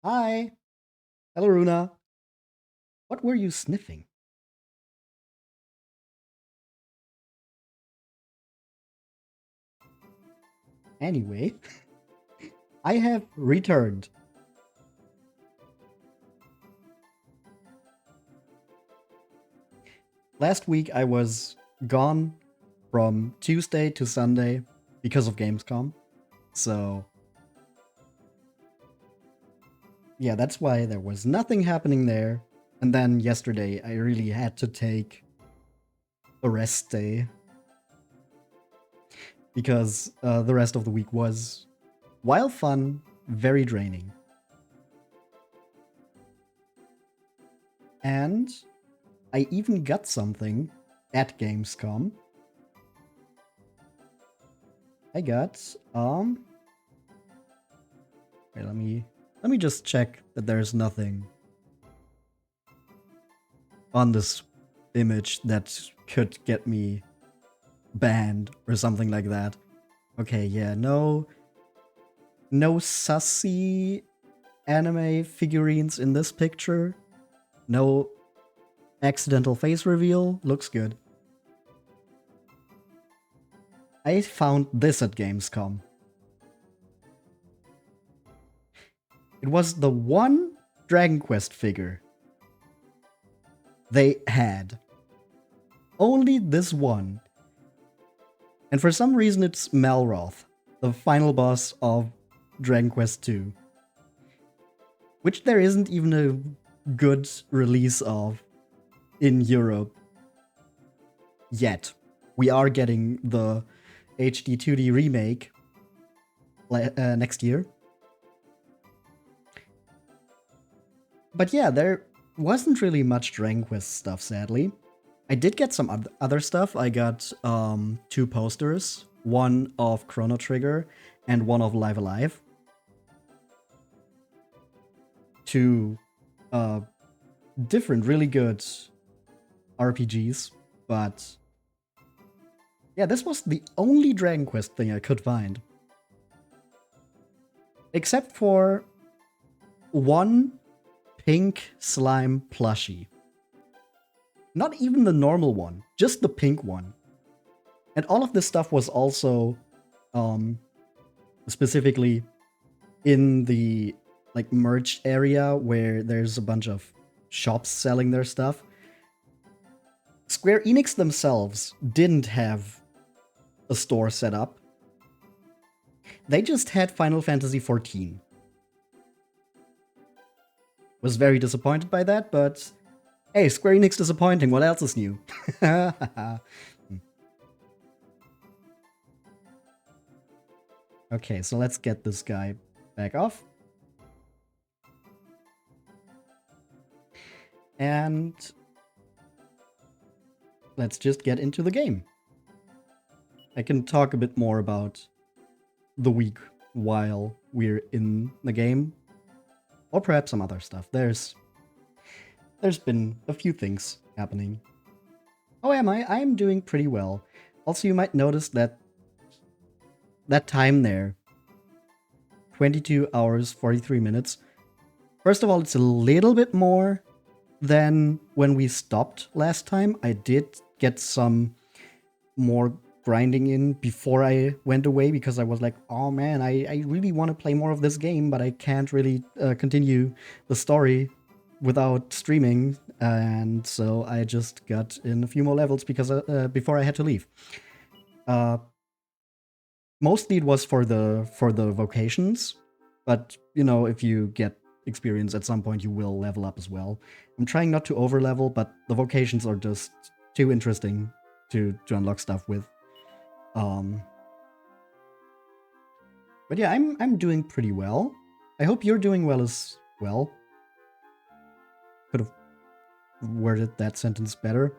Hi. Hello, Runa. What were you sniffing? Anyway, I have returned. Last week I was gone from Tuesday to Sunday because of Gamescom. So, yeah, that's why there was nothing happening there. And then yesterday I really had to take a rest day because the rest of the week was, while fun, very draining. And I even got something at Gamescom. I got wait, let me just check that there's nothing on this image that could get me banned or something like that. Okay, yeah, no sussy anime figurines in this picture. No accidental face reveal. Looks good. I found this at Gamescom. It was the one Dragon Quest figure they had. Only this one. And for some reason, it's Malroth, the final boss of Dragon Quest II, which there isn't even a good release of in Europe yet. We are getting the HD 2D remake next year. But yeah, there wasn't really much Dragon Quest stuff, sadly. I did get some other stuff. I got two posters, one of Chrono Trigger and one of Live Alive. Two different, really good RPGs, but yeah, this was the only Dragon Quest thing I could find. Except for one pink slime plushie. Not even the normal one, just the pink one. And all of this stuff was also specifically in the like merch area where there's a bunch of shops selling their stuff. Square Enix themselves didn't have a store set up. They just had Final Fantasy XIV. Was very disappointed by that, but hey, Square Enix disappointing. What else is new? Okay, so let's get this guy back off. And let's just get into the game. I can talk a bit more about the week while we're in the game. Or perhaps some other stuff. There's been a few things happening. Oh, am I? I'm doing pretty well. Also, you might notice that time there, 22 hours, 43 minutes. First of all, it's a little bit more than when we stopped last time. I did get some more grinding in before I went away because I was like, oh man, I really want to play more of this game, but I can't really continue the story without streaming. And so I just got in a few more levels because before I had to leave. Mostly it was for the vocations, but you know, if you get experience at some point, you will level up as well. I'm trying not to over level, but the vocations are just too interesting to unlock stuff with. But yeah, I'm doing pretty well. I hope you're doing well as well. Could have worded that sentence better.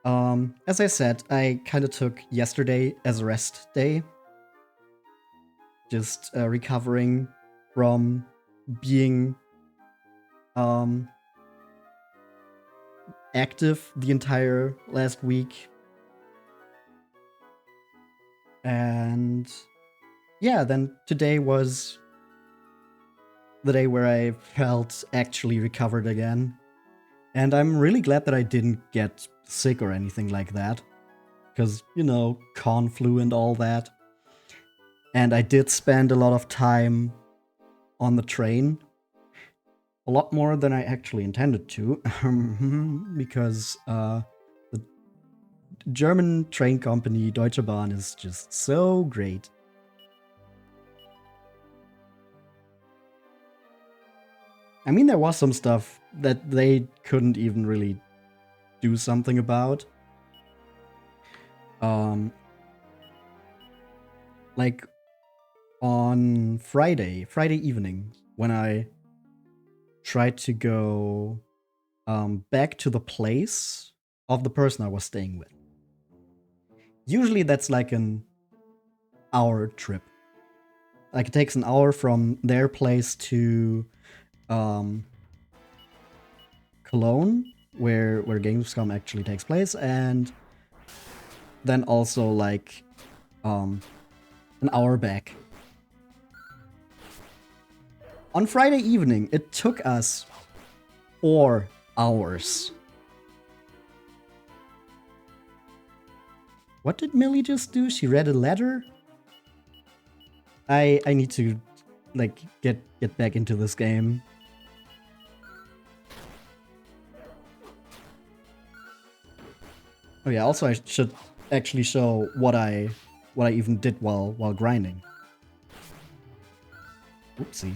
As I said, I kind of took yesterday as a rest day, just recovering from being active the entire last week. And yeah, then today was the day where I felt actually recovered again. And I'm really glad that I didn't get sick or anything like that. Because, you know, con flu and all that. And I did spend a lot of time on the train. A lot more than I actually intended to. Because the German train company Deutsche Bahn is just so great. I mean, there was some stuff that they couldn't even really do something about. Like on Friday evening, when I tried to go back to the place of the person I was staying with. Usually that's like an hour trip. Like it takes an hour from their place to Cologne, where Gamescom actually takes place, and then also like an hour back. On Friday evening, it took us 4 hours. What did Millie just do? She read a letter? I need to like get back into this game. Oh yeah, also I should actually show what I even did while grinding. Oopsie.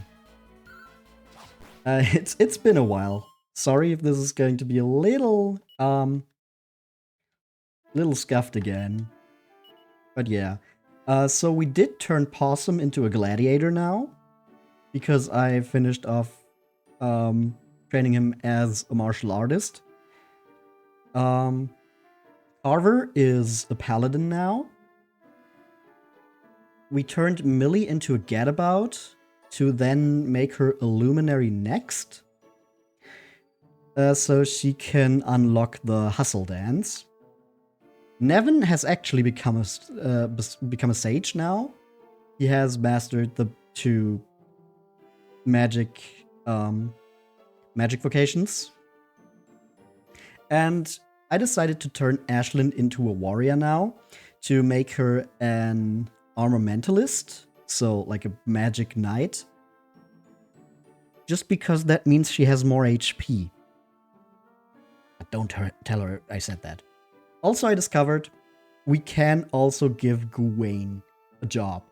It's been a while. Sorry if this is going to be a little scuffed again. But yeah. So we did turn Possum into a gladiator now, because I finished off training him as a martial artist. Carver is a paladin now. We turned Millie into a gadabout to then make her a luminary next. So she can unlock the hustle dance. Nevin has actually become a sage now. He has mastered the 2 magic vocations. And I decided to turn Ashlyn into a warrior now to make her an armamentalist, so like a magic knight. Just because that means she has more HP. But don't tell her I said that. Also, I discovered we can also give Gawain a job.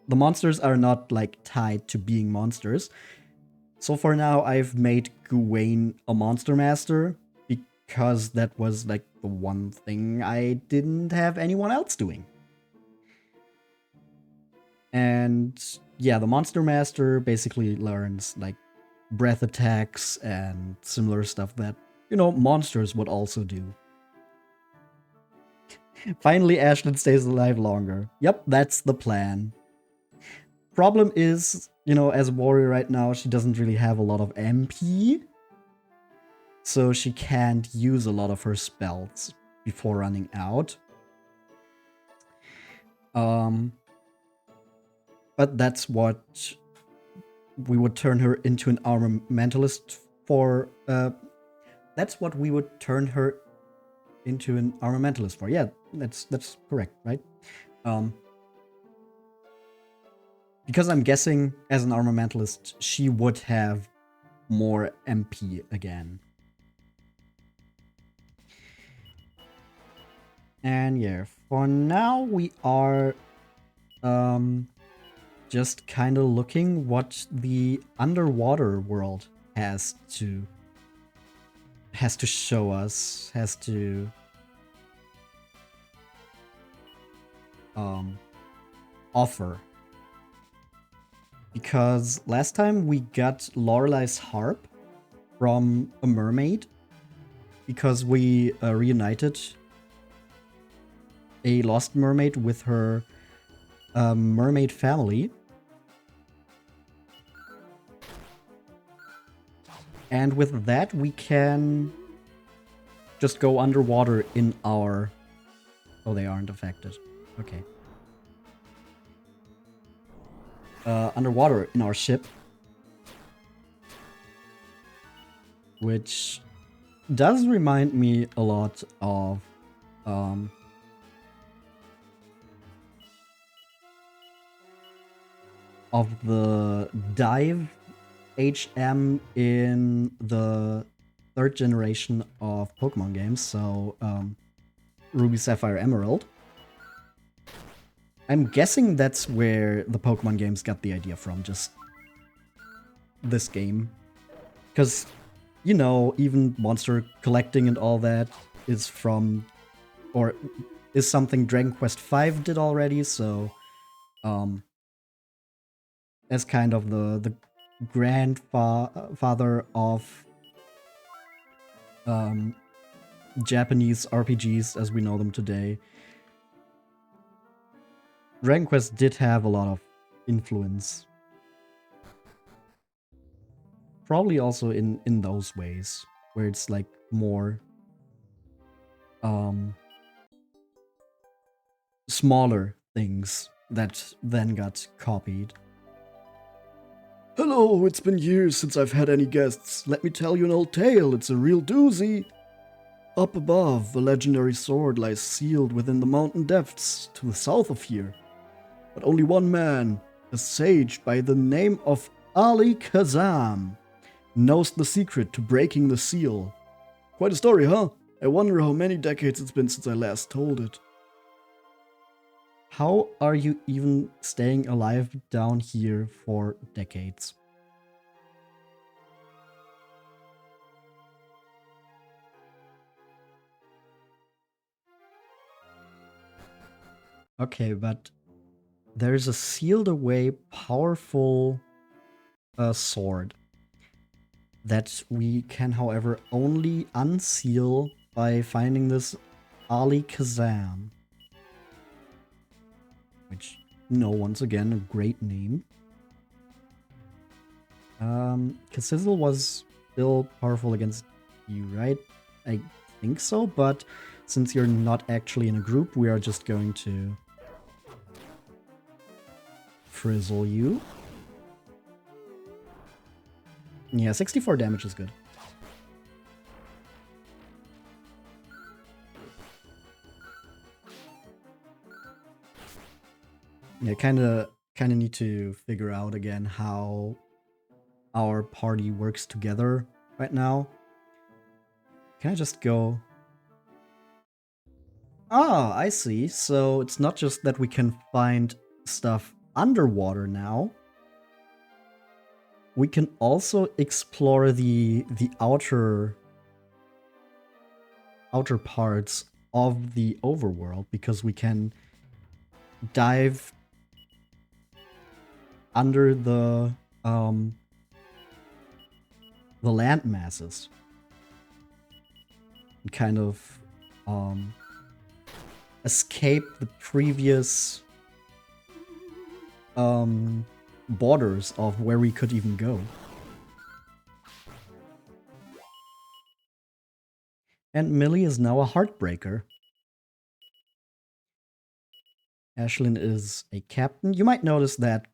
The monsters are not like tied to being monsters. So for now, I've made Gawain a monster master because that was like the one thing I didn't have anyone else doing. And yeah, the monster master basically learns like breath attacks and similar stuff that, you know, monsters would also do. Finally, Ashlyn stays alive longer. Yep, that's the plan. Problem is, you know, as a warrior right now, she doesn't really have a lot of MP. So she can't use a lot of her spells before running out. But that's what we would turn her into an armamentalist for. That's what we would turn her into an armamentalist for. Yeah, that's correct, right? Because I'm guessing as an armamentalist, she would have more MP again. And yeah, for now we are just kind of looking what the underwater world has to show us, has to offer. Because last time we got Lorelai's harp from a mermaid, because we reunited a lost mermaid with her mermaid family. And with that, we can just go underwater in our... Oh, they aren't affected. Okay. underwater in our ship, which does remind me a lot um, of the dive HM in the 3rd generation of Pokemon games, so Ruby, Sapphire, Emerald. I'm guessing that's where the Pokemon games got the idea from, just this game. Because, you know, even monster collecting and all that is from, or is something Dragon Quest V did already, so as kind of the grandfather of Japanese RPGs as we know them today, Dragon Quest did have a lot of influence. Probably also in those ways, where it's like more smaller things that then got copied. Hello, it's been years since I've had any guests. Let me tell you an old tale, it's a real doozy. Up above, a legendary sword lies sealed within the mountain depths to the south of here. But only one man, a sage by the name of Ali Kazam, knows the secret to breaking the seal. Quite a story, huh? I wonder how many decades it's been since I last told it. How are you even staying alive down here for decades? Okay, but there's a sealed away powerful sword that we can, however, only unseal by finding this Ali Kazam. Which, no, once again, a great name. Kassizzle was still powerful against you, right? I think so, but since you're not actually in a group, we are just going to frizzle you. Yeah, 64 damage is good. Yeah, kind of need to figure out again how our party works together right now. Can I just go? Ah, I see. So it's not just that we can find stuff underwater now. We can also explore the outer parts of the overworld because we can dive under the land masses and kind of escape the previous borders of where we could even go. And Millie is now a heartbreaker. Ashlyn is a captain. You might notice that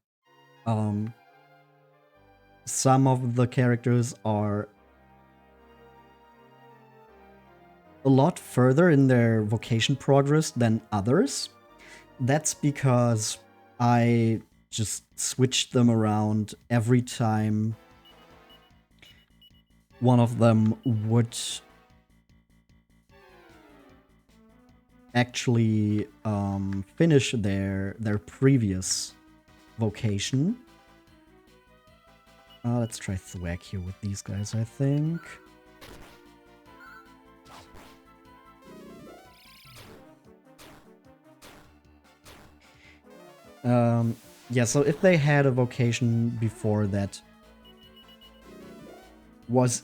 some of the characters are a lot further in their vocation progress than others. That's because I just switched them around every time one of them would actually finish their previous vocation. Let's try Thwack here with these guys, I think. Yeah, so if they had a vocation before that was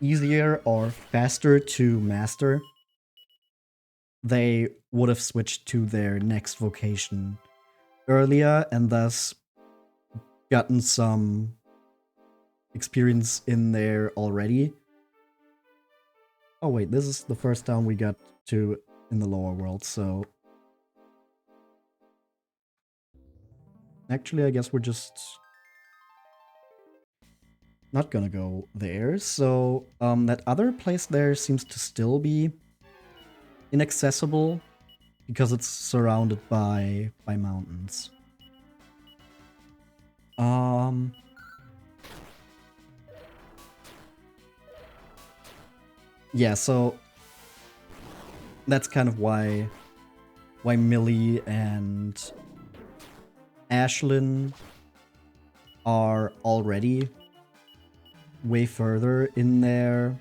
easier or faster to master, they would have switched to their next vocation earlier and thus gotten some experience in there already. Oh wait, this is the first town we got to in the lower world, so Actually, I guess we're just not gonna go there. So that other place there seems to still be inaccessible because it's surrounded by mountains. Yeah, so that's kind of why Millie and Ashlyn are already way further in their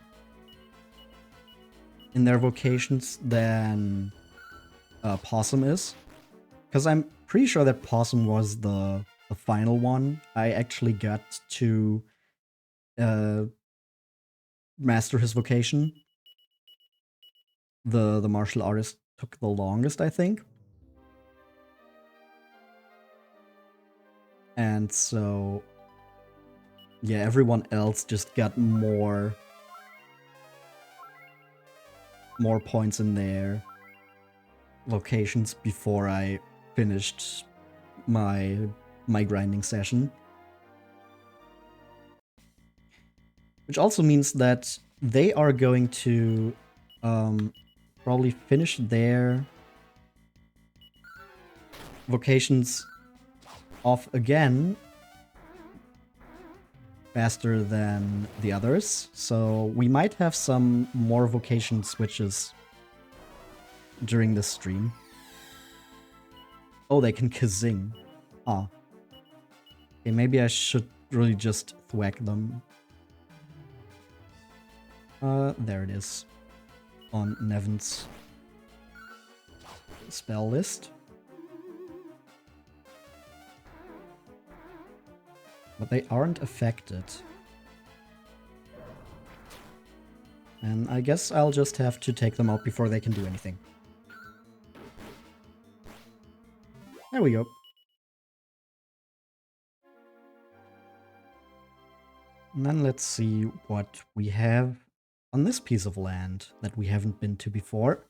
vocations than Possum is. Because I'm pretty sure that Possum was the final one. I actually got to master his vocation. The martial artist took the longest, I think. And so, yeah, everyone else just got more points in their vocations before I finished my grinding session. Which also means that they are going to probably finish their vocations off again faster than the others. So we might have some more vocation switches during this stream. Oh, they can kazing. Ah. Okay, maybe I should really just thwack them. There it is. On Nevin's spell list. But they aren't affected. And I guess I'll just have to take them out before they can do anything. There we go. And then let's see what we have on this piece of land that we haven't been to before.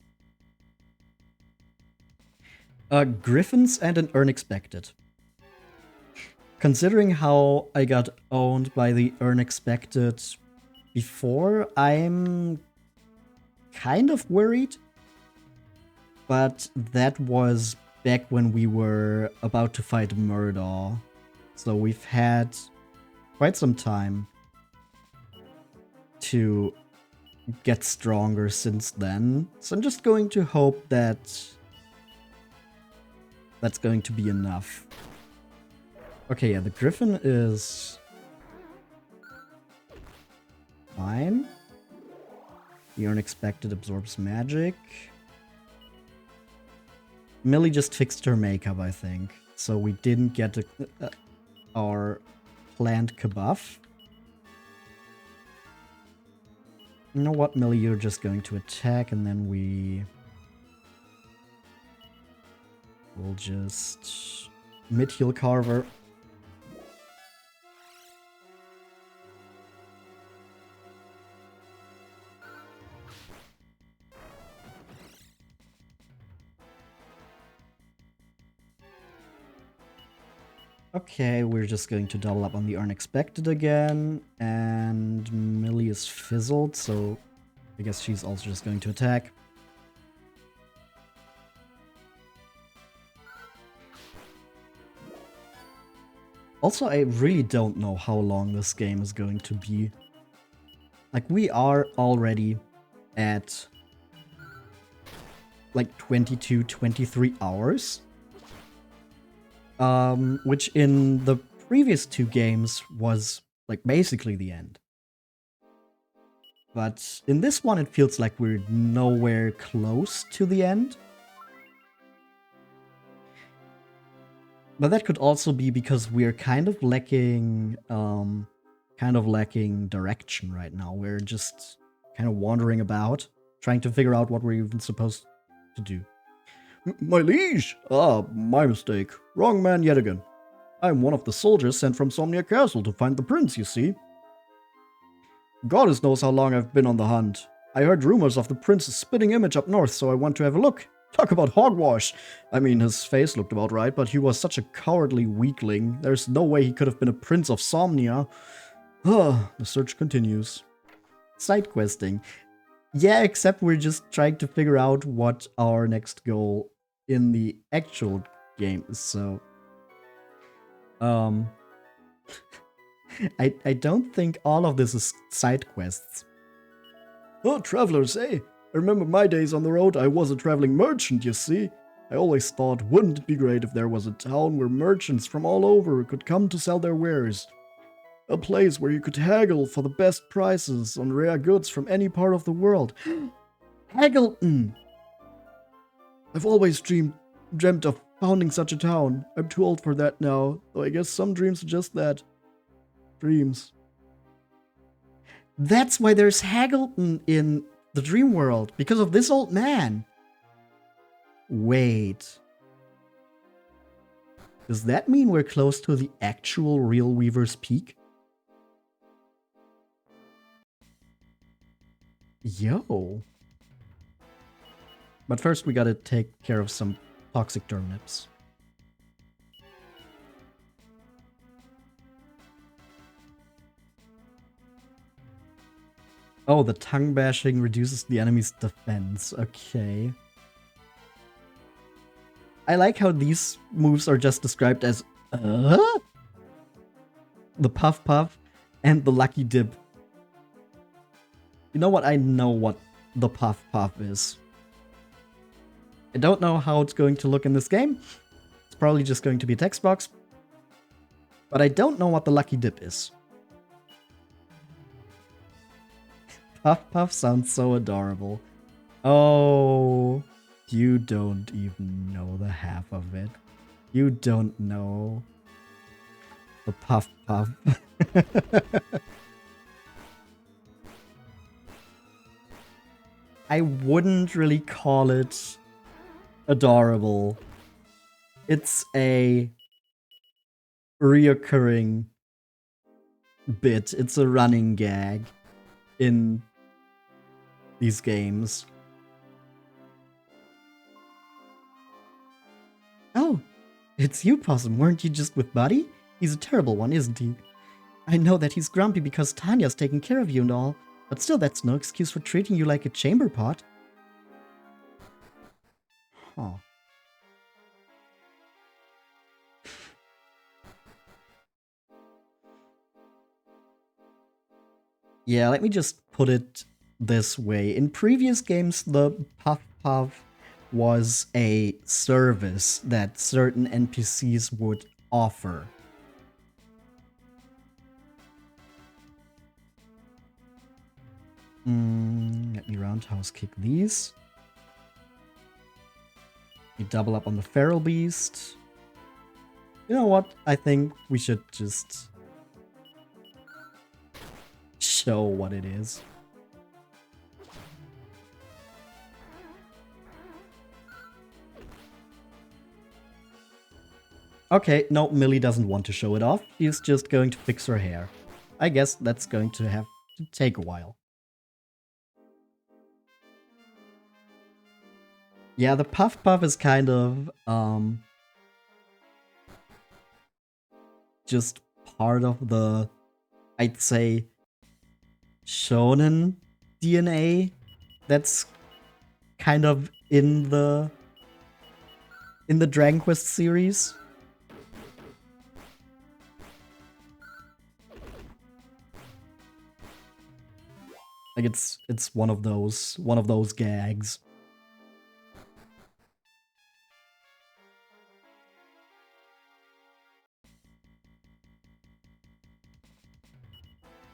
Griffins and an Unexpected. Considering how I got owned by the Unexpected before, I'm kind of worried. But that was back when we were about to fight Murdaugh. So we've had quite some time to get stronger since then. So I'm just going to hope that that's going to be enough. Okay, yeah, the Griffin is fine. The Unexpected absorbs magic. Millie just fixed her makeup, I think. So we didn't get our planned kabuff. You know what, Millie, you're just going to attack, and then we'll just mid-heal Carver. Okay, we're just going to double up on the Unexpected again, and Millie is fizzled, so I guess she's also just going to attack. Also, I really don't know how long this game is going to be. Like, we are already at like 22, 23 hours. Which in the previous two games was like basically the end. But in this one, it feels like we're nowhere close to the end. But that could also be because we're kind of lacking direction right now. We're just kind of wandering about, trying to figure out what we're even supposed to do. My liege! Ah, my mistake. Wrong man yet again. I'm one of the soldiers sent from Somnia Castle to find the prince, you see. Goddess knows how long I've been on the hunt. I heard rumors of the prince's spitting image up north, so I want to have a look. Talk about hogwash! I mean, his face looked about right, but he was such a cowardly weakling. There's no way he could have been a prince of Somnia. The search continues. Side questing. Yeah, except we're just trying to figure out what our next goal in the actual game is, so... I don't think all of this is side quests. Oh, travelers, eh? I remember my days on the road. I was a traveling merchant, you see. I always thought, wouldn't it be great if there was a town where merchants from all over could come to sell their wares? A place where you could haggle for the best prices on rare goods from any part of the world. Haggle! I've always dreamt of founding such a town. I'm too old for that now, though I guess some dreams are just that. Dreams. That's why there's Haggleton in the dream world, because of this old man. Wait. Does that mean we're close to the actual real Weaver's Peak? Yo. But first we gotta take care of some toxic turnips. Oh, the tongue bashing reduces the enemy's defense. Okay. I like how these moves are just described as the puff puff and the lucky dip. You know what? I know what the puff puff is. I don't know how it's going to look in this game. It's probably just going to be a text box. But I don't know what the lucky dip is. Puff Puff sounds so adorable. Oh, you don't even know the half of it. You don't know the Puff Puff. I wouldn't really call it adorable. It's a reoccurring bit. It's a running gag in these games. Oh, it's you, Possum. Weren't you just with Buddy? He's a terrible one, isn't he? I know that he's grumpy because Tanya's taking care of you and all, but still that's no excuse for treating you like a chamber pot. Huh. Yeah, let me just put it this way. In previous games, the Puff Puff was a service that certain NPCs would offer. Let me roundhouse kick these. We double up on the Feral Beast. You know what? I think we should just show what it is. Okay, no, Millie doesn't want to show it off. She's just going to fix her hair. I guess that's going to have to take a while. Yeah, the Puff Puff is kind of, just part of the, I'd say, shonen DNA that's kind of in the Dragon Quest series. Like it's one of those gags.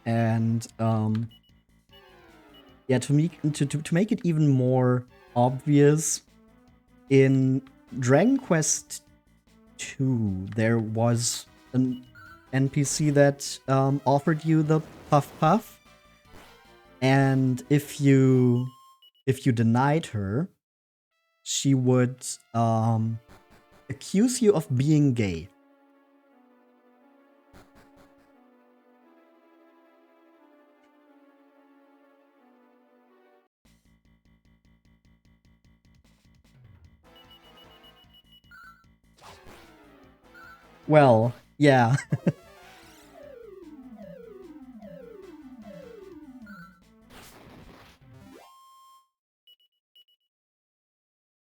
And yeah, to make it even more obvious, in Dragon Quest 2, there was an NPC that offered you the Puff Puff, and if you denied her, she would accuse you of being gay. Well, yeah.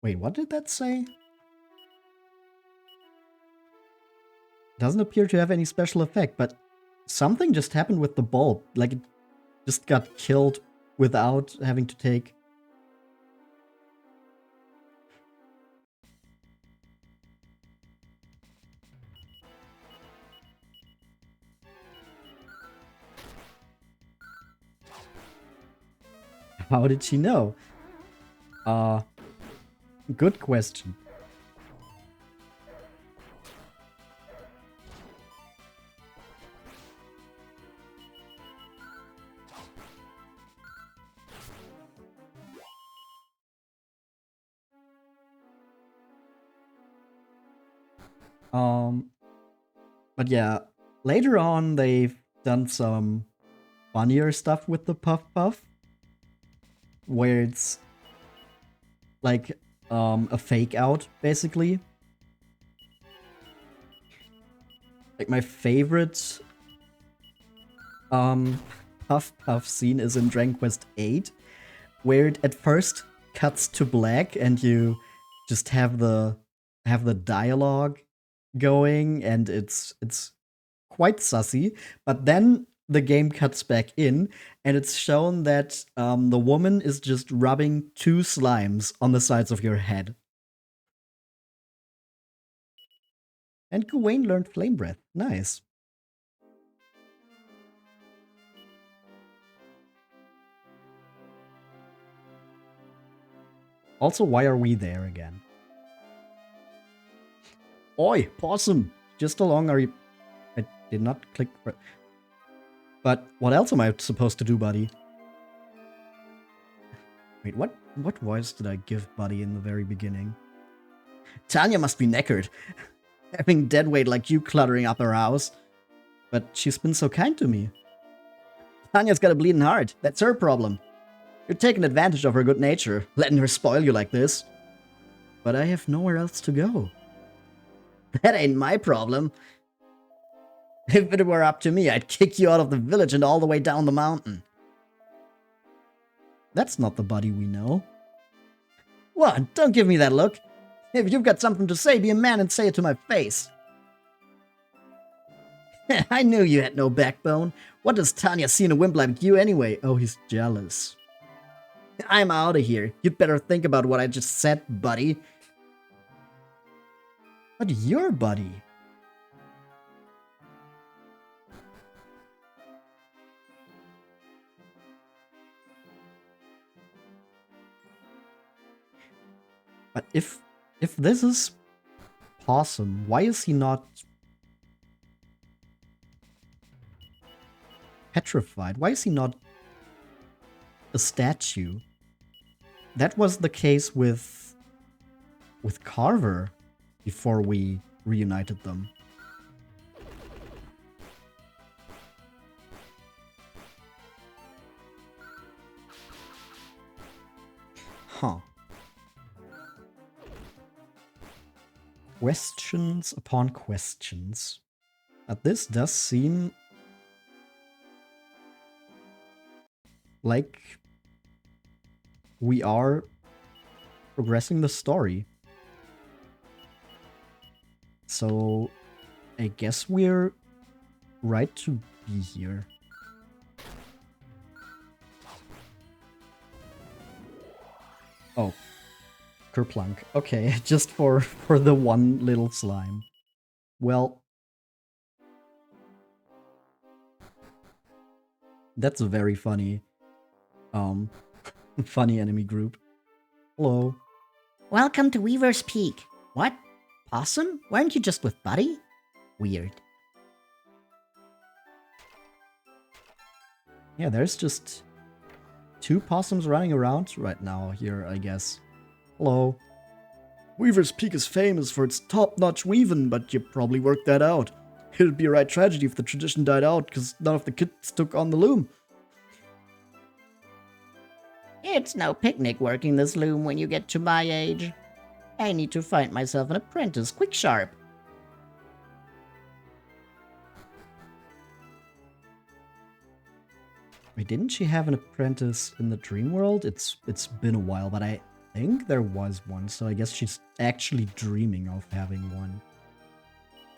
Wait, what did that say? Doesn't appear to have any special effect, but something just happened with the bulb. Like, it just got killed without having to take... How did she know? Good question. But yeah, later on they've done some funnier stuff with the Puff Puff, where it's like a fake out, basically. Like my favorite Puff Puff scene is in Dragon Quest VIII, where it at first cuts to black and you just have the dialogue going, and it's quite sussy. But then the game cuts back in, and it's shown that the woman is just rubbing two slimes on the sides of your head. And Gawain learned Flame Breath. Nice. Also, why are we there again? Oi, possum! Just along are you... I did not click... But what else am I supposed to do, buddy? Wait, what voice did I give Buddy in the very beginning? Tanya must be knackered. Having dead weight like you cluttering up her house. But she's been so kind to me. Tanya's got a bleeding heart. That's her problem. You're taking advantage of her good nature, letting her spoil you like this. But I have nowhere else to go. That ain't my problem. If it were up to me, I'd kick you out of the village and all the way down the mountain. That's not the Buddy we know. What? Don't give me that look. If you've got something to say, be a man and say it to my face. I knew you had no backbone. What does Tanya see in a wimp like you anyway? Oh, he's jealous. I'm out of here. You'd better think about what I just said, buddy. But you're Buddy. But if this is Possum, why is he not petrified? Why is he not a statue? That was the case with Carver before we reunited them. Huh. Questions upon questions. But this does seem like we are progressing the story. So I guess we're right to be here. Oh. Kerplunk. Okay, just for the one little slime. Well, that's a very funny funny enemy group. Hello. Welcome to Weaver's Peak. What? Possum? Weren't you just with Buddy? Weird. Yeah, there's just two possums running around right now here, I guess. Hello. Weaver's Peak is famous for its top-notch weaving, but you probably worked that out. It'd be a right tragedy if the tradition died out, because none of the kids took on the loom. It's no picnic working this loom when you get to my age. I need to find myself an apprentice quick sharp. Wait, didn't she have an apprentice in the dream world? It's been a while, but I think there was one, so I guess she's actually dreaming of having one.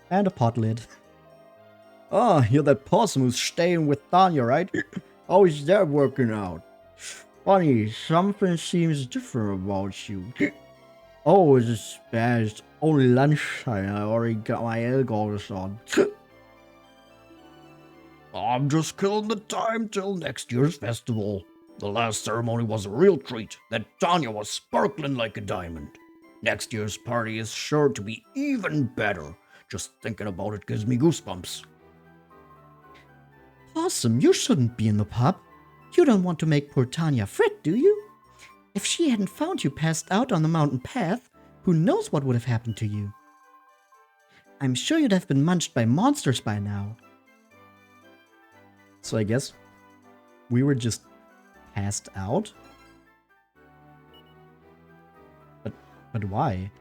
And a pot lid. Oh, you're that possum who's staying with Tanya, right? How is that working out? Funny, something seems different about you. Oh, it's bad. Only lunchtime. I already got my elbows on. I'm just killing the time till next year's festival. The last ceremony was a real treat. That Tanya was sparkling like a diamond. Next year's party is sure to be even better. Just thinking about it gives me goosebumps. Possum, you shouldn't be in the pub. You don't want to make poor Tanya fret, do you? If she hadn't found you passed out on the mountain path, who knows what would have happened to you? I'm sure you'd have been munched by monsters by now. So I guess we were just passed out? But why?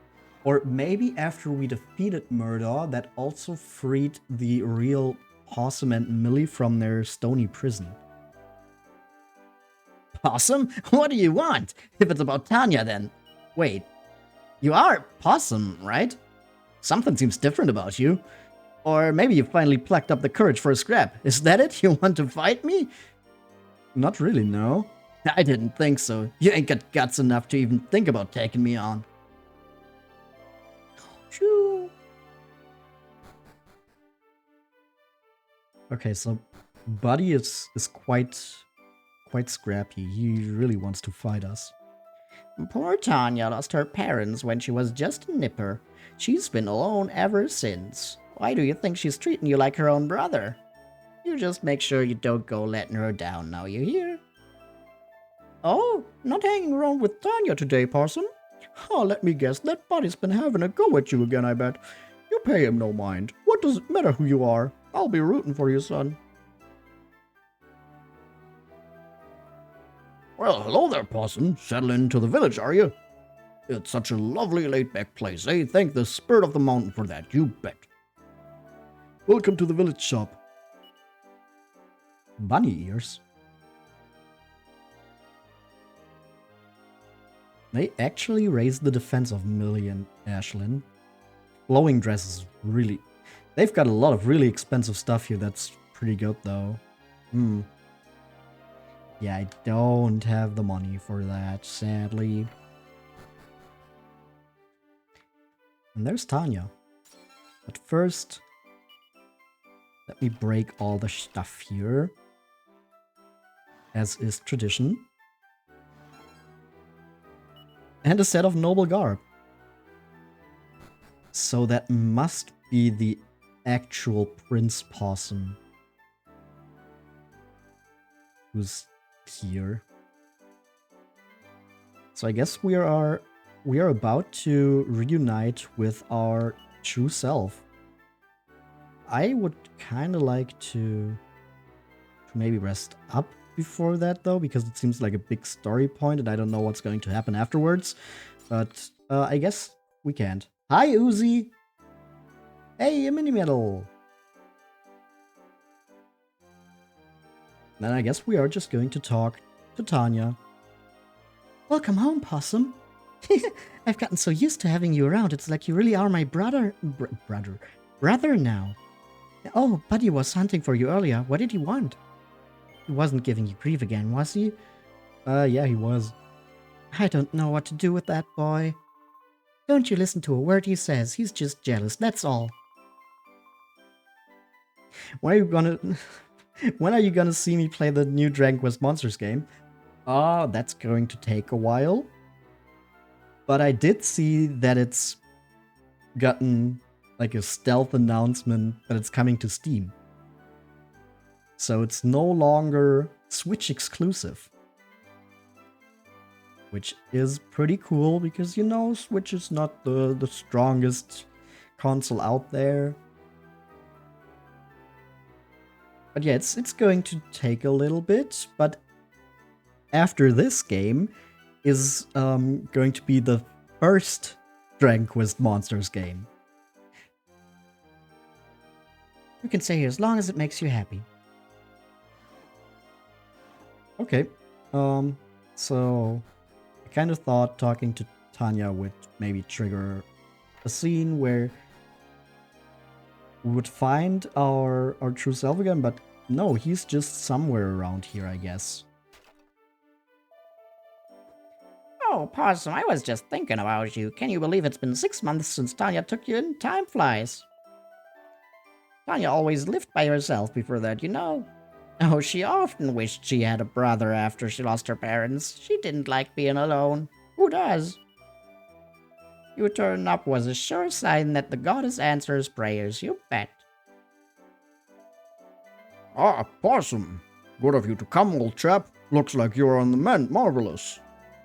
Or maybe after we defeated Murdaugh, that also freed the real Possum and Millie from their stony prison. Possum? What do you want? If it's about Tanya, then. Wait, you are Possum, right? Something seems different about you. Or maybe you finally plucked up the courage for a scrap. Is that it? You want to fight me? Not really, no. I didn't think so. You ain't got guts enough to even think about taking me on. Shoo. Okay, so Buddy is quite scrappy. He really wants to fight us. Poor Tanya lost her parents when she was just a nipper. She's been alone ever since. Why do you think she's treating you like her own brother? You just make sure you don't go letting her down now, you hear? Oh, not hanging around with Tanya today, Possum? Oh, let me guess, that Buddy's been having a go at you again, I bet. You pay him no mind. What does it matter who you are? I'll be rooting for you, son. Well, hello there, Possum. Settling into the village, are you? It's such a lovely laid-back place, eh? Thank the spirit of the mountain for that, you bet. Welcome to the village shop. Bunny ears? They actually raised the defense of Millie and Ashlyn. Flowing dresses, really... They've got a lot of really expensive stuff here that's pretty good, though. Yeah, I don't have the money for that, sadly. And there's Tanya. But first, let me break all the stuff here, as is tradition. And a set of noble garb. So that must be the actual Prince Possum who's here. So I guess we are about to reunite with our true self. I would kind of like to maybe rest up before that, though, because it seems like a big story point and I don't know what's going to happen afterwards. But I guess we can't. Hi, Uzi! Hey, a mini medal! Then I guess we are just going to talk to Tanya. Welcome home, Possum. I've gotten so used to having you around, it's like you really are my brother now. Oh, Buddy was hunting for you earlier. What did he want? He wasn't giving you grief again, was he? Yeah, he was. I don't know what to do with that boy. Don't you listen to a word he says. He's just jealous, that's all. When are you gonna see me play the new Dragon Quest Monsters game? That's going to take a while. But I did see that it's gotten like a stealth announcement that it's coming to Steam. So it's no longer Switch exclusive. Which is pretty cool because, you know, Switch is not the strongest console out there. But yeah, it's going to take a little bit, but after this game is going to be the first Dragon Quest Monsters game. You can stay here as long as it makes you happy. Okay. So I kind of thought talking to Tanya would maybe trigger a scene where we would find our true self again, but no, he's just somewhere around here, I guess. Oh, Possum, I was just thinking about you. Can you believe it's been 6 months since Tanya took you in? Time flies. Tanya always lived by herself before that, you know. Oh, she often wished she had a brother after she lost her parents. She didn't like being alone. Who does? You turning up was a sure sign that the goddess answers prayers, you bet. Ah, Possum. Good of you to come, old chap. Looks like you're on the mend. Marvelous.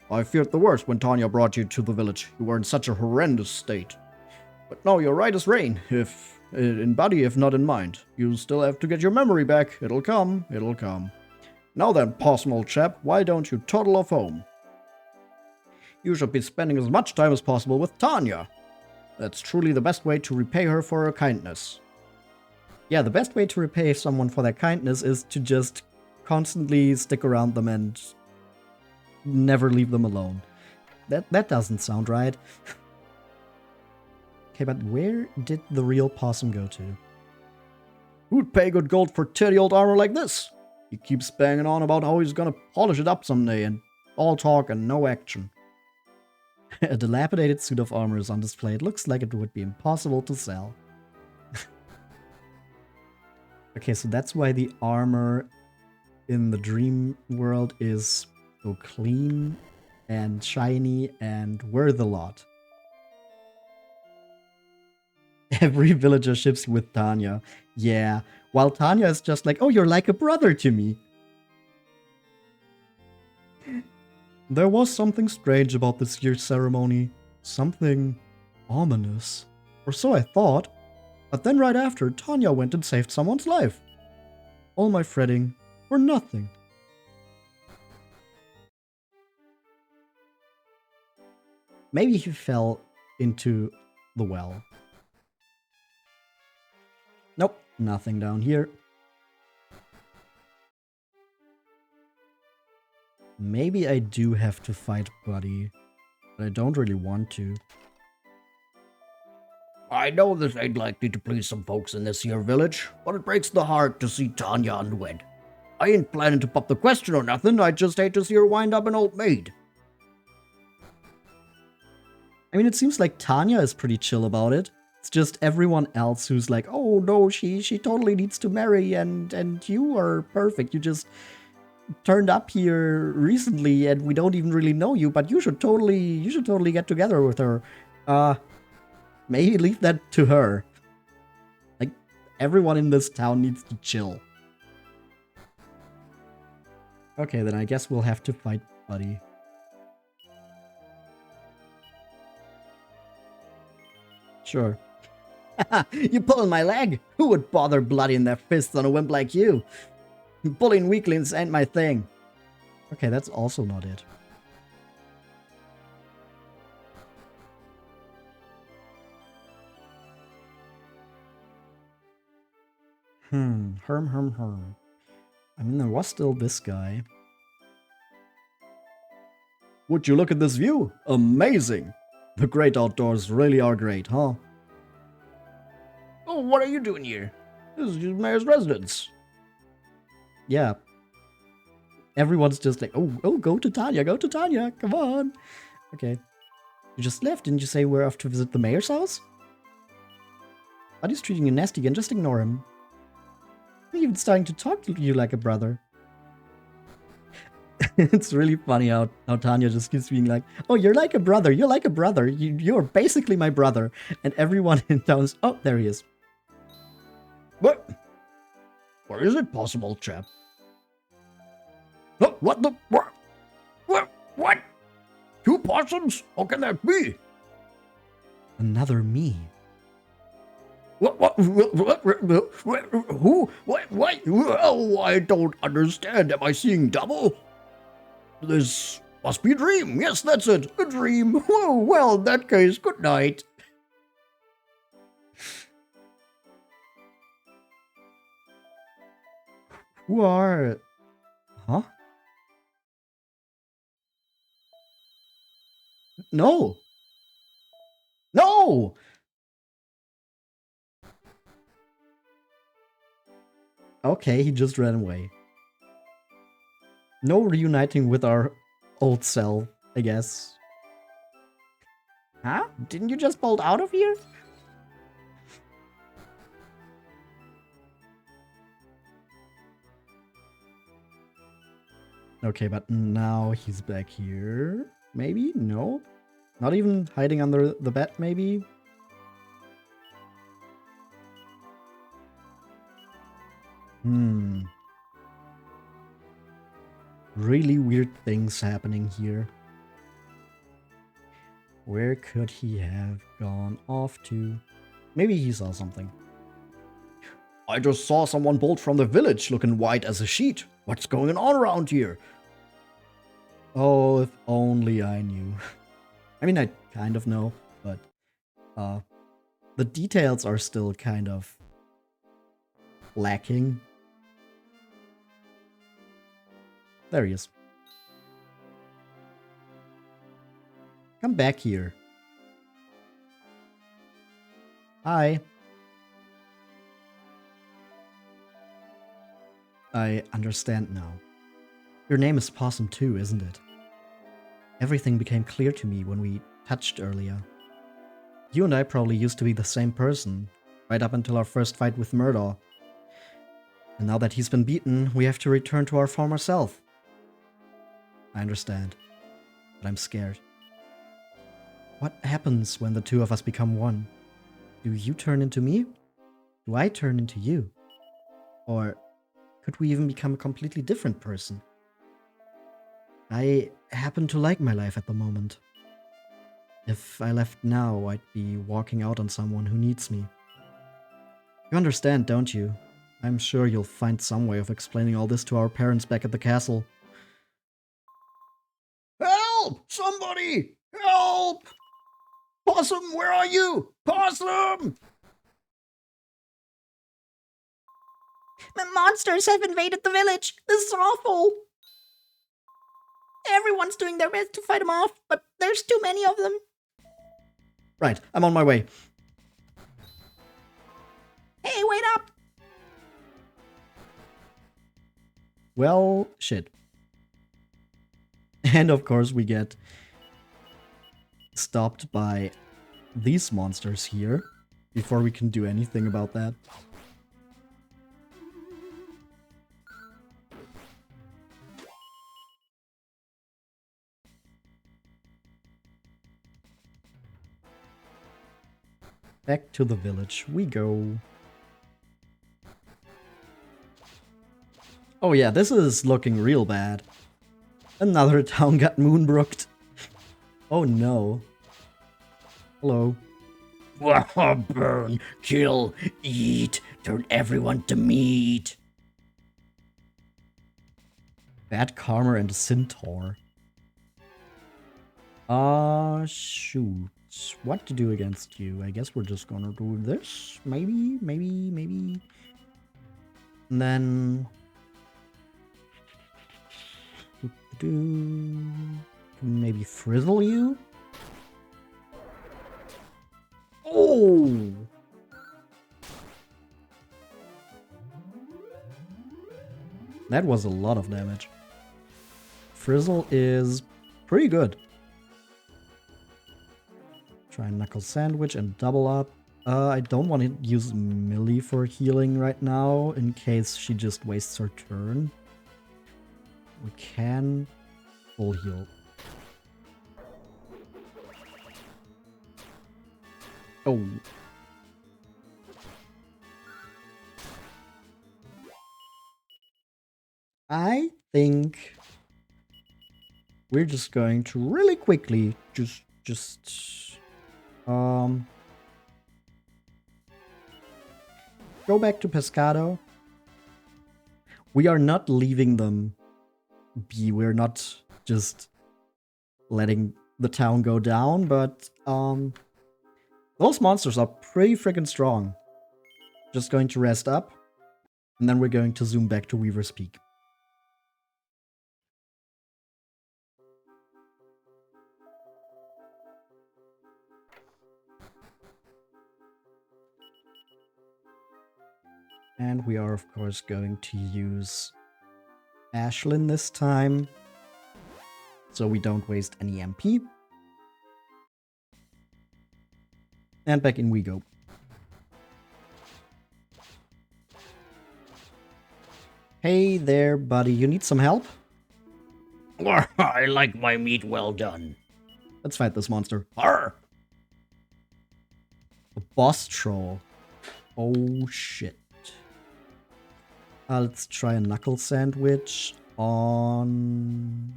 I feared the worst when Tanya brought you to the village. You were in such a horrendous state. But no, you're right as rain, if in body, if not in mind. You still have to get your memory back. It'll come, it'll come. Now then, Possum, old chap, why don't you toddle off home? You should be spending as much time as possible with Tanya. That's truly the best way to repay her for her kindness. Yeah, the best way to repay someone for their kindness is to just constantly stick around them and never leave them alone. That doesn't sound right. Okay, but where did the real Possum go to? Who'd pay good gold for titty old armor like this? He keeps banging on about how he's gonna polish it up someday, and all talk and no action. A dilapidated suit of armor is on display. It looks like it would be impossible to sell. Okay, so that's why the armor in the dream world is so clean and shiny and worth a lot. Every villager ships with Tanya. Yeah, while Tanya is just like, oh, you're like a brother to me. There was something strange about this year's ceremony. Something ominous. Or so I thought. But then right after, Tanya went and saved someone's life. All my fretting for nothing. Maybe he fell into the well. Nope, nothing down here. Maybe I do have to fight Buddy, but I don't really want to. I know this ain't likely to please some folks in this here village, but it breaks the heart to see Tanya unwed. I ain't planning to pop the question or nothing, I just hate to see her wind up an old maid. I mean, it seems like Tanya is pretty chill about it. It's just everyone else who's like, oh no, she totally needs to marry and you are perfect. You just turned up here recently and we don't even really know you, but you should totally get together with her. Maybe leave that to her. Like, everyone in this town needs to chill. Okay, then I guess we'll have to fight Buddy. Sure. You pulling my leg? Who would bother bloodying their fists on a wimp like you? Bullying weaklings ain't my thing. Okay, that's also not it. Herm. I mean, there was still this guy. Would you look at this view? Amazing! The great outdoors really are great, huh? Oh, what are you doing here? This is the mayor's residence. Yeah. Everyone's just like, oh, go to Tanya, come on. Okay. You just left, didn't you say we're off to visit the mayor's house? Buddy's treating you nasty again, just ignore him. I'm even starting to talk to you like a brother. It's really funny how Tanya just keeps being like, oh, you're like a brother, you're basically my brother. And everyone in town is, oh, there he is. What? Where is it possible, chap? Oh, what the? What? Two possums? How can that be? Another me. What? Who? What? Oh, I don't understand. Am I seeing double? This must be a dream. Yes, that's it. A dream. Oh, well, in that case, good night. Who are... Huh? No! No! Okay, he just ran away. No reuniting with our old self, I guess. Huh? Didn't you just bolt out of here? Okay, but now he's back here. Maybe? No? Not even hiding under the bed, maybe? Really weird things happening here. Where could he have gone off to? Maybe he saw something. I just saw someone bolt from the village looking white as a sheet. What's going on around here? Oh, if only I knew. I mean, I kind of know, but the details are still kind of lacking. There he is. Come back here. Hi. I understand now. Your name is Possum too, isn't it? Everything became clear to me when we touched earlier. You and I probably used to be the same person, right up until our first fight with Murdaugh. And now that he's been beaten, we have to return to our former self. I understand, but I'm scared. What happens when the two of us become one? Do you turn into me? Do I turn into you? Or could we even become a completely different person? I happen to like my life at the moment. If I left now, I'd be walking out on someone who needs me. You understand, don't you? I'm sure you'll find some way of explaining all this to our parents back at the castle. Help! Somebody! Help! Possum, where are you? Possum! Monsters have invaded the village. This is awful. Everyone's doing their best to fight them off, but there's too many of them. Right, I'm on my way. Hey, wait up! Well, shit. And of course we get stopped by these monsters here before we can do anything about that. Back to the village we go. Oh yeah, this is looking real bad. Another town got moonbrooked. Oh no. Hello. Burn, kill, eat, turn everyone to meat. Bad karma and a centaur. Shoot. What to do against you? I guess we're just gonna do this. Maybe. And then... Maybe frizzle you? Oh! That was a lot of damage. Frizzle is pretty good. Try Knuckle Sandwich and double up. I don't want to use Millie for healing right now, in case she just wastes her turn. We can full heal. Oh. I think we're just going to really quickly go back to Pescado. We are not leaving them be. We're not just letting the town go down, but those monsters are pretty freaking strong. Just going to rest up, and then we're going to zoom back to Weaver's Peak. And we are, of course, going to use Ashlyn this time, so we don't waste any MP. And back in we go. Hey there, buddy. You need some help? I like my meat well done. Let's fight this monster. Arr! A boss troll. Oh, shit. Let's try a knuckle sandwich on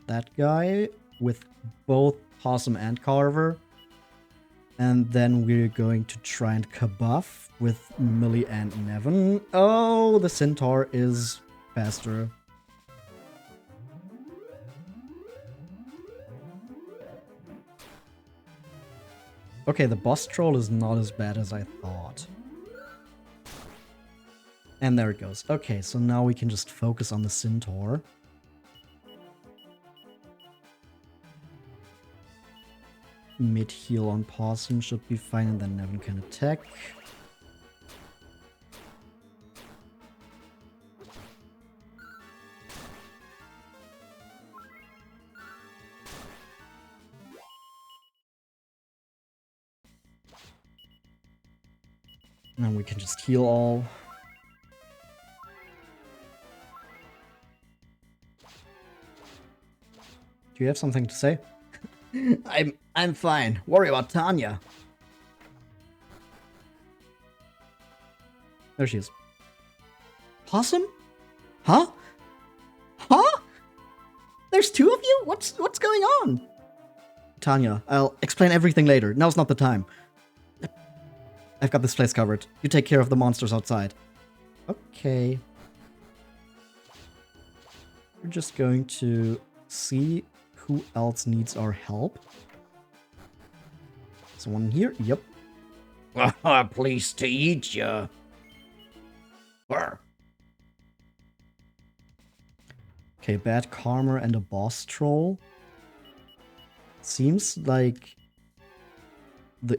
that guy with both Possum and Carver. And then we're going to try and kabuff with Millie and Nevin. Oh, the Centaur is faster. Okay, the boss troll is not as bad as I thought. And there it goes. Okay, so now we can just focus on the Centaur. Mid heal on Possum should be fine, and then Nevin can attack. And we can just heal all. Do you have something to say? I'm fine. Worry about Tanya. There she is. Possum? Huh? Huh? There's two of you? What's going on? Tanya, I'll explain everything later. Now's not the time. I've got this place covered. You take care of the monsters outside. Okay. We're just going to see who else needs our help. Someone here? Yep. Pleased to eat ya. Arr. Okay, bad karma and a boss troll. Seems like the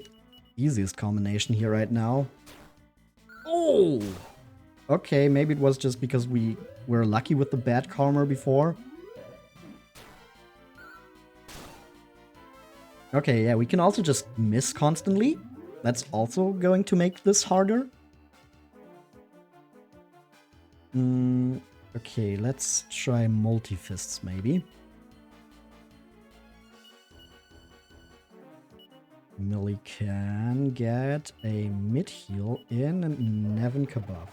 easiest combination here right now. Oh! Okay, maybe it was just because we were lucky with the bad karma before. Okay, yeah, we can also just miss constantly. That's also going to make this harder. Okay, let's try multi-fists maybe. Millie can get a mid-heal in and Nevin kabuff.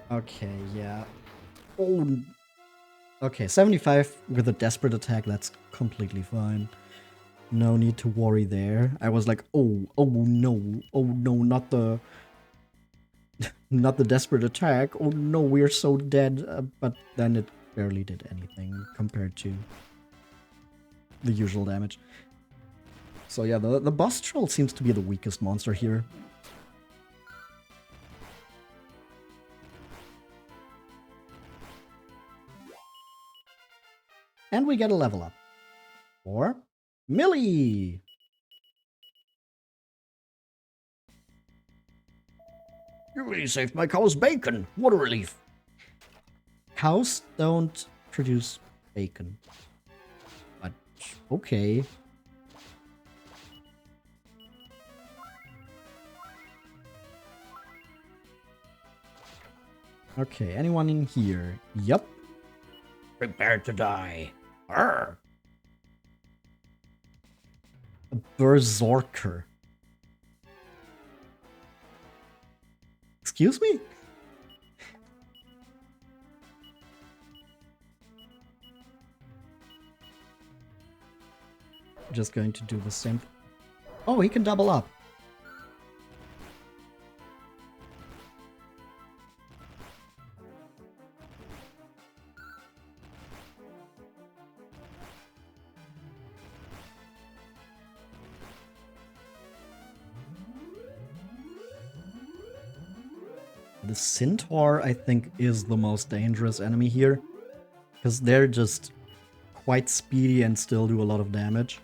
Okay, yeah. Oh, okay, 75 with a desperate attack, that's completely fine. No need to worry there. I was like, oh no, not the not the desperate attack. Oh no, we're so dead. But then it barely did anything compared to the usual damage. So yeah, the boss troll seems to be the weakest monster here. And we get a level up. For Millie! You really saved my cow's bacon. What a relief. Cows don't produce bacon. But okay. Okay, anyone in here? Yup. Prepare to die. Arr. A berserker. Excuse me? Just going to do the same. Oh, he can double up. The Centaur, I think, is the most dangerous enemy here. Because they're just quite speedy and still do a lot of damage.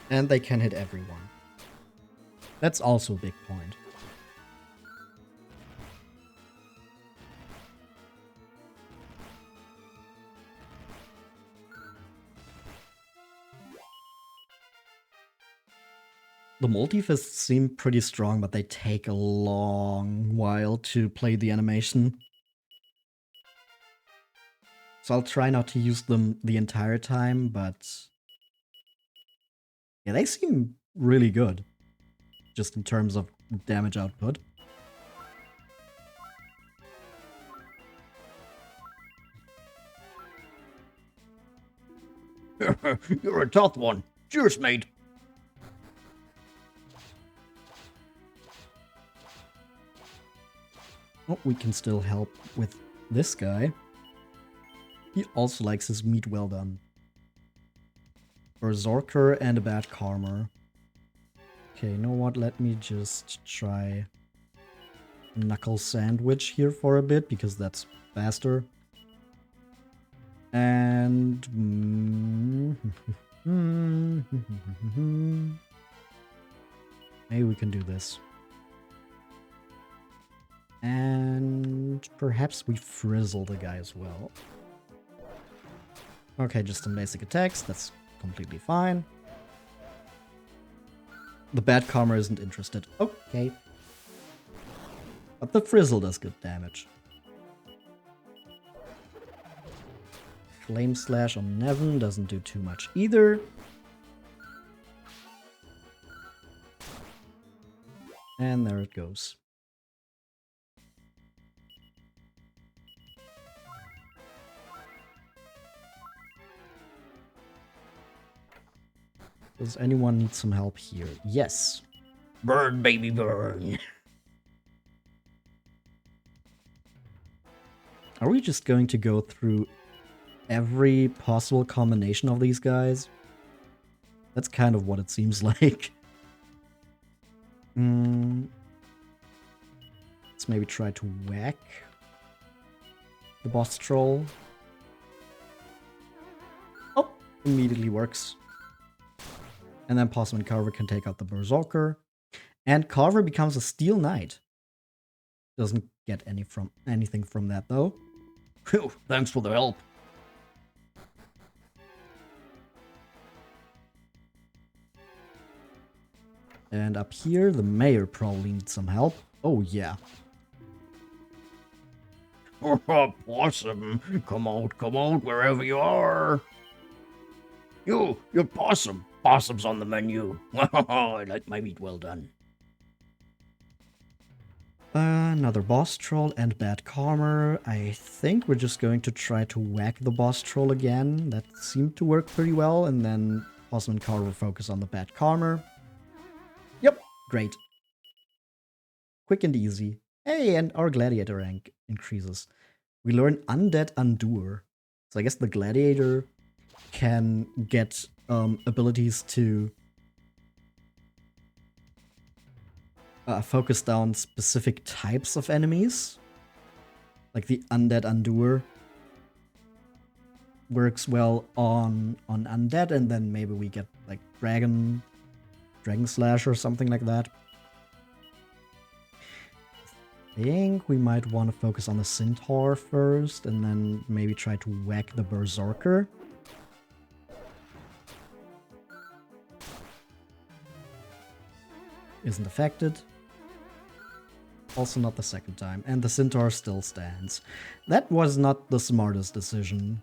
And they can hit everyone. That's also a big point. The multi-fists seem pretty strong, but they take a long while to play the animation. So I'll try not to use them the entire time, but yeah, they seem really good, just in terms of damage output. You're a tough one. Cheers, mate. Oh, we can still help with this guy. He also likes his meat well done. Berserker and a bad karma. Okay, you know what? Let me just try Knuckle Sandwich here for a bit, because that's faster. And... maybe we can do this. And perhaps we frizzle the guy as well. Okay, just some basic attacks. That's completely fine. The bad karma isn't interested. Okay. But the frizzle does good damage. Flame Slash on Nevin doesn't do too much either. And there it goes. Does anyone need some help here? Yes. Burn, baby, burn. Are we just going to go through every possible combination of these guys? That's kind of what it seems like. Let's maybe try to whack the boss troll. Oh, immediately works. And then Possum and Carver can take out the Berserker. And Carver becomes a Steel Knight. Doesn't get anything from that, though. Phew, thanks for the help. And up here, the mayor probably needs some help. Oh, yeah. Possum, come out, wherever you are. You're Possum. Possum's on the menu. I like my meat well done. Another boss troll and bad karma. I think we're just going to try to whack the boss troll again. That seemed to work pretty well. And then Possum and Carver focus on the bad karma. Yep, great. Quick and easy. Hey, and our gladiator rank increases. We learn Undead Undoer. So I guess the gladiator can get abilities to focus down specific types of enemies. Like the Undead Undoer works well on undead, and then maybe we get like Dragon Slash or something like that. I think we might want to focus on the Centaur first, and then maybe try to whack the Berserker. Isn't affected. Also not the second time. And the Centaur still stands. That was not the smartest decision.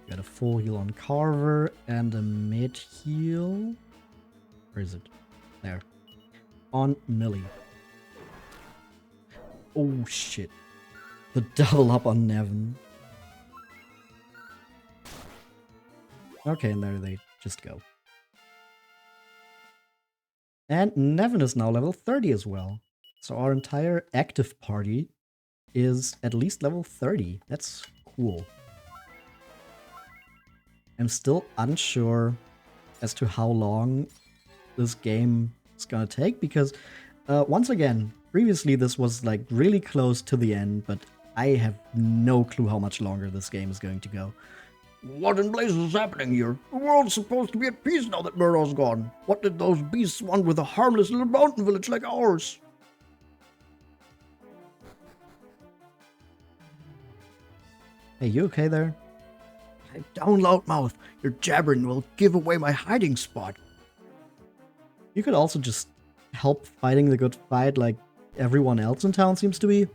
Got a full heal on Carver and a mid heal. Where is it? There. On Millie. Oh shit. The double up on Nevin. Okay, and there they just go. And Nevin is now level 30 as well. So our entire active party is at least level 30. That's cool. I'm still unsure as to how long this game is gonna take, because once again, previously this was like really close to the end, but I have no clue how much longer this game is going to go. What in blazes is happening here? The world's supposed to be at peace now that Murdo's gone. What did those beasts want with a harmless little mountain village like ours? Hey, you okay there? Down, loudmouth. Your jabbering will give away my hiding spot. You could also just help fighting the good fight like everyone else in town seems to be.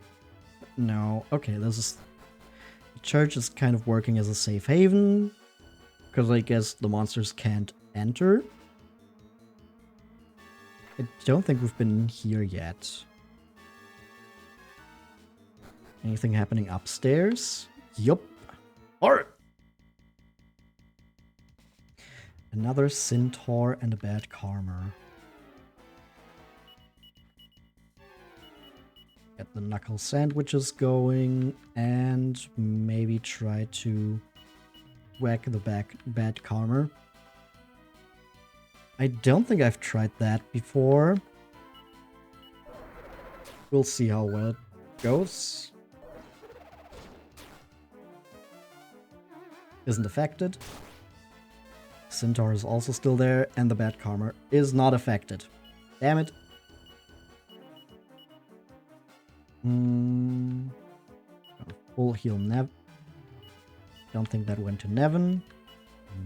No. Okay, this is... The church is kind of working as a safe haven, because I guess the monsters can't enter. I don't think we've been here yet. Anything happening upstairs? Yup. Alright. Another centaur and a bad karma. Get the knuckle sandwiches going and maybe try to whack the bad karma. I don't think I've tried that before. We'll see how well it goes. Isn't affected. Centaur is also still there, and the bad karma is not affected. Damn it. Full heal Nev. Don't think that went to Nevin.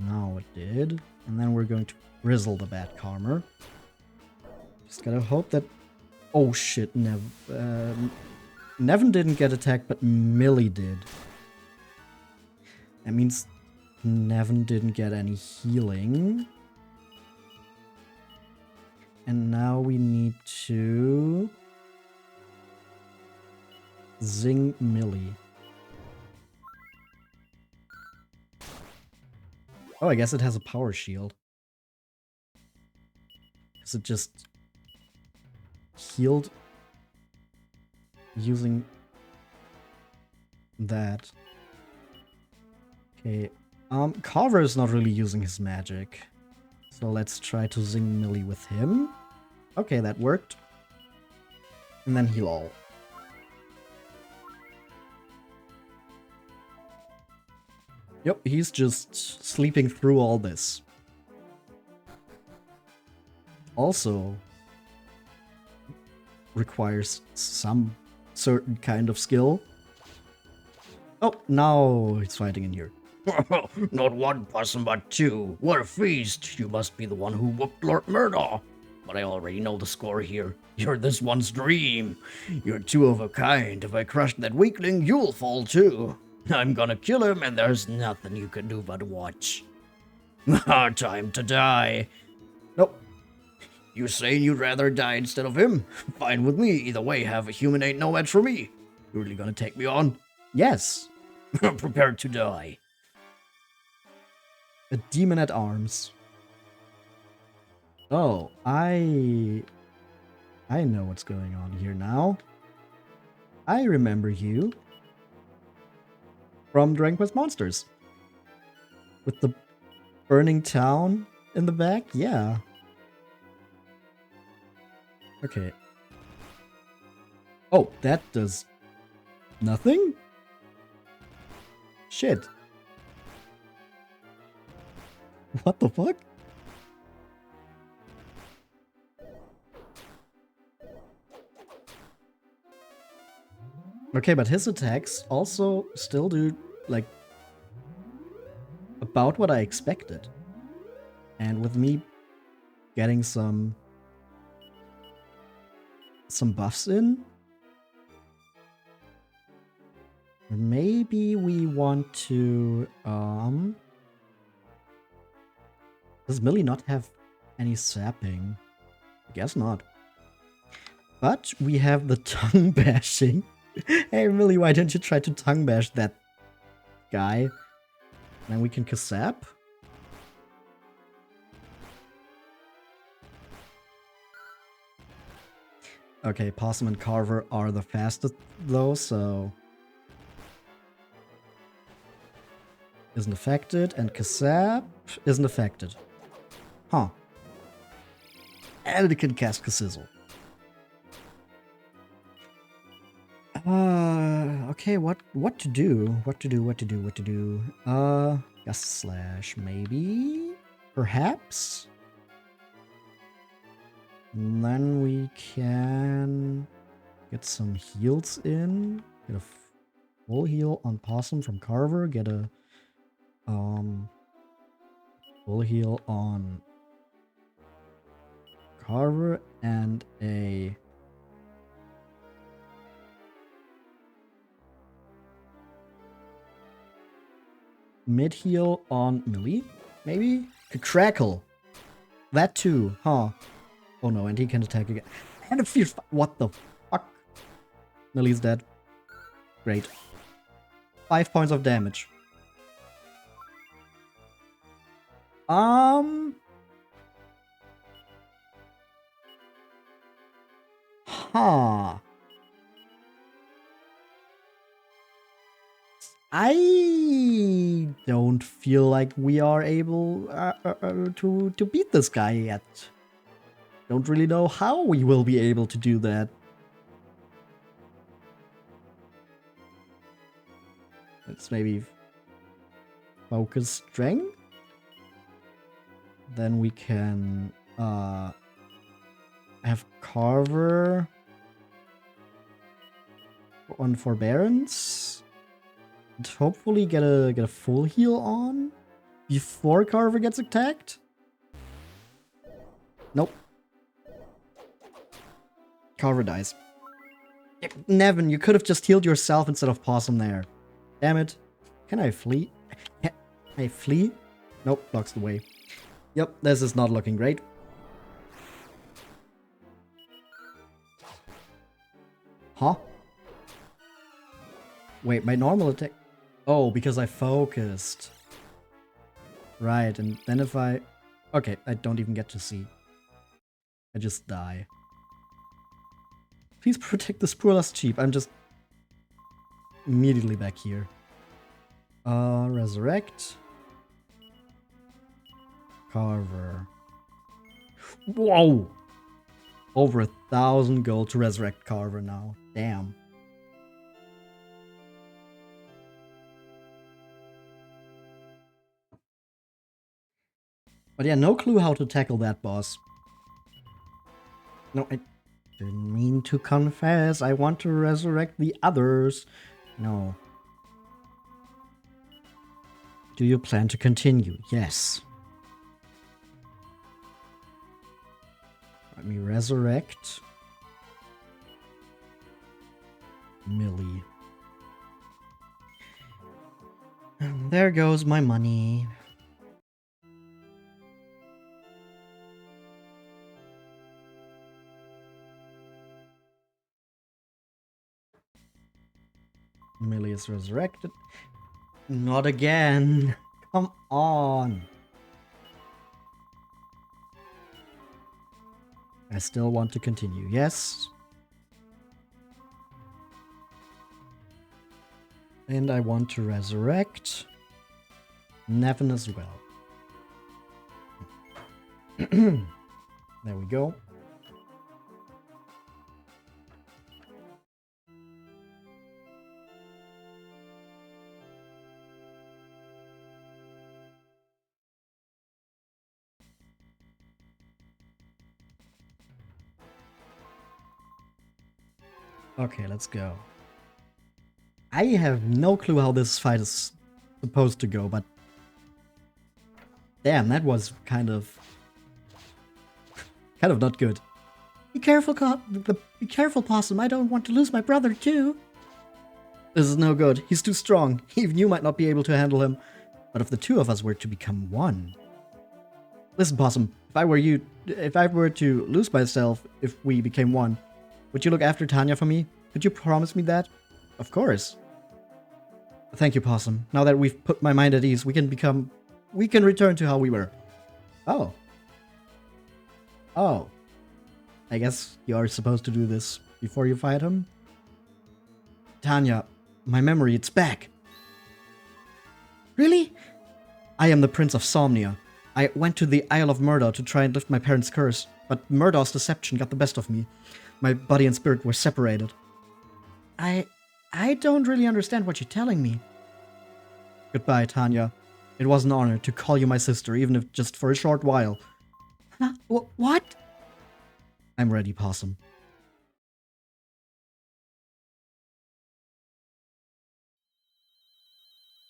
Now it did. And then we're going to Grizzle the bad karma. Just gotta hope that... Oh shit, Nevin didn't get attacked, but Millie did. That means Nevin didn't get any healing. And now we need to... Zing Millie. Oh, I guess it has a power shield. Because it just healed using that. Okay. Carver is not really using his magic. So let's try to zing Millie with him. Okay, that worked. And then heal all. Yep, he's just sleeping through all this. Also requires some certain kind of skill. Oh, now he's fighting in here. Not one person, but two. What a feast. You must be the one who whooped Lord Murdo. But I already know the score here. You're this one's dream. You're two of a kind. If I crush that weakling, you'll fall too. I'm gonna kill him, and there's nothing you can do but watch. Time to die. Nope. You saying you'd rather die instead of him? Fine with me. Either way, have a human ain't no match for me. You really gonna take me on? Yes. Prepare to die. A demon at arms. Oh, I know what's going on here now. I remember you from Dragon Quest Monsters. With the burning town in the back? Yeah. Okay. Oh, that does nothing? Shit. What the fuck? Okay, but his attacks also still do, like, about what I expected. And with me getting some buffs in, maybe we want to, does Millie not have any sapping? I guess not. But we have the tongue bashing. Hey Millie, why don't you try to tongue bash that guy? And then we can Kasap. Okay, Possum and Carver are the fastest though, so isn't affected, and Kasap isn't affected. Huh. And it can cast Kassizzle. Okay, what to do? What to do? Gust Slash, maybe? Perhaps? And then we can get some heals in. Get a full heal on Possum from Carver. Get a full heal on Carver and a mid heal on Millie, maybe? Could Crackle. That too, huh? Oh no, and he can attack again. And a fierce. What the fuck? Millie's dead. Great. 5 points of damage. Huh. I don't feel like we are able to beat this guy yet. Don't really know how we will be able to do that. Let's maybe focus strength. Then we can have Carver on Forbearance. And hopefully get a full heal on before Carver gets attacked. Nope. Carver dies. Nevin, you could have just healed yourself instead of Possum there. Damn it. Can I flee? Can I flee? Nope, blocks the way. Yep, this is not looking great. Huh? Wait, my normal attack... Oh, because I focused. Right, and then if I... Okay, I don't even get to see. I just die. Please protect this poor last sheep. I'm just... immediately back here. Resurrect. Carver. Whoa! Over 1,000 gold to resurrect Carver now. Damn. But yeah, no clue how to tackle that boss. No, I didn't mean to confess. I want to resurrect the others. No. Do you plan to continue? Yes. Let me resurrect Millie. And there goes my money. Millie is resurrected. Not again. Come on. I still want to continue. Yes. And I want to resurrect Nevin as well. There we go. Okay, let's go. I have no clue how this fight is supposed to go, but damn, that was kind of not good. Be careful, be careful, Possum. I don't want to lose my brother too. This is no good. He's too strong. Even you might not be able to handle him. But if the two of us were to become one... Listen, Possum, if I were to lose myself if we became one, would you look after Tanya for me? Could you promise me that? Of course. Thank you, Possum. Now that we've put my mind at ease, we can return to how we were. Oh. Oh. I guess you are supposed to do this before you fight him. Tanya, my memory, it's back. Really? I am the Prince of Somnia. I went to the Isle of Murder to try and lift my parents' curse, but Murder's deception got the best of me. My body and spirit were separated. I don't really understand what you're telling me. Goodbye, Tanya. It was an honor to call you my sister, even if just for a short while. Huh? What? I'm ready, Possum.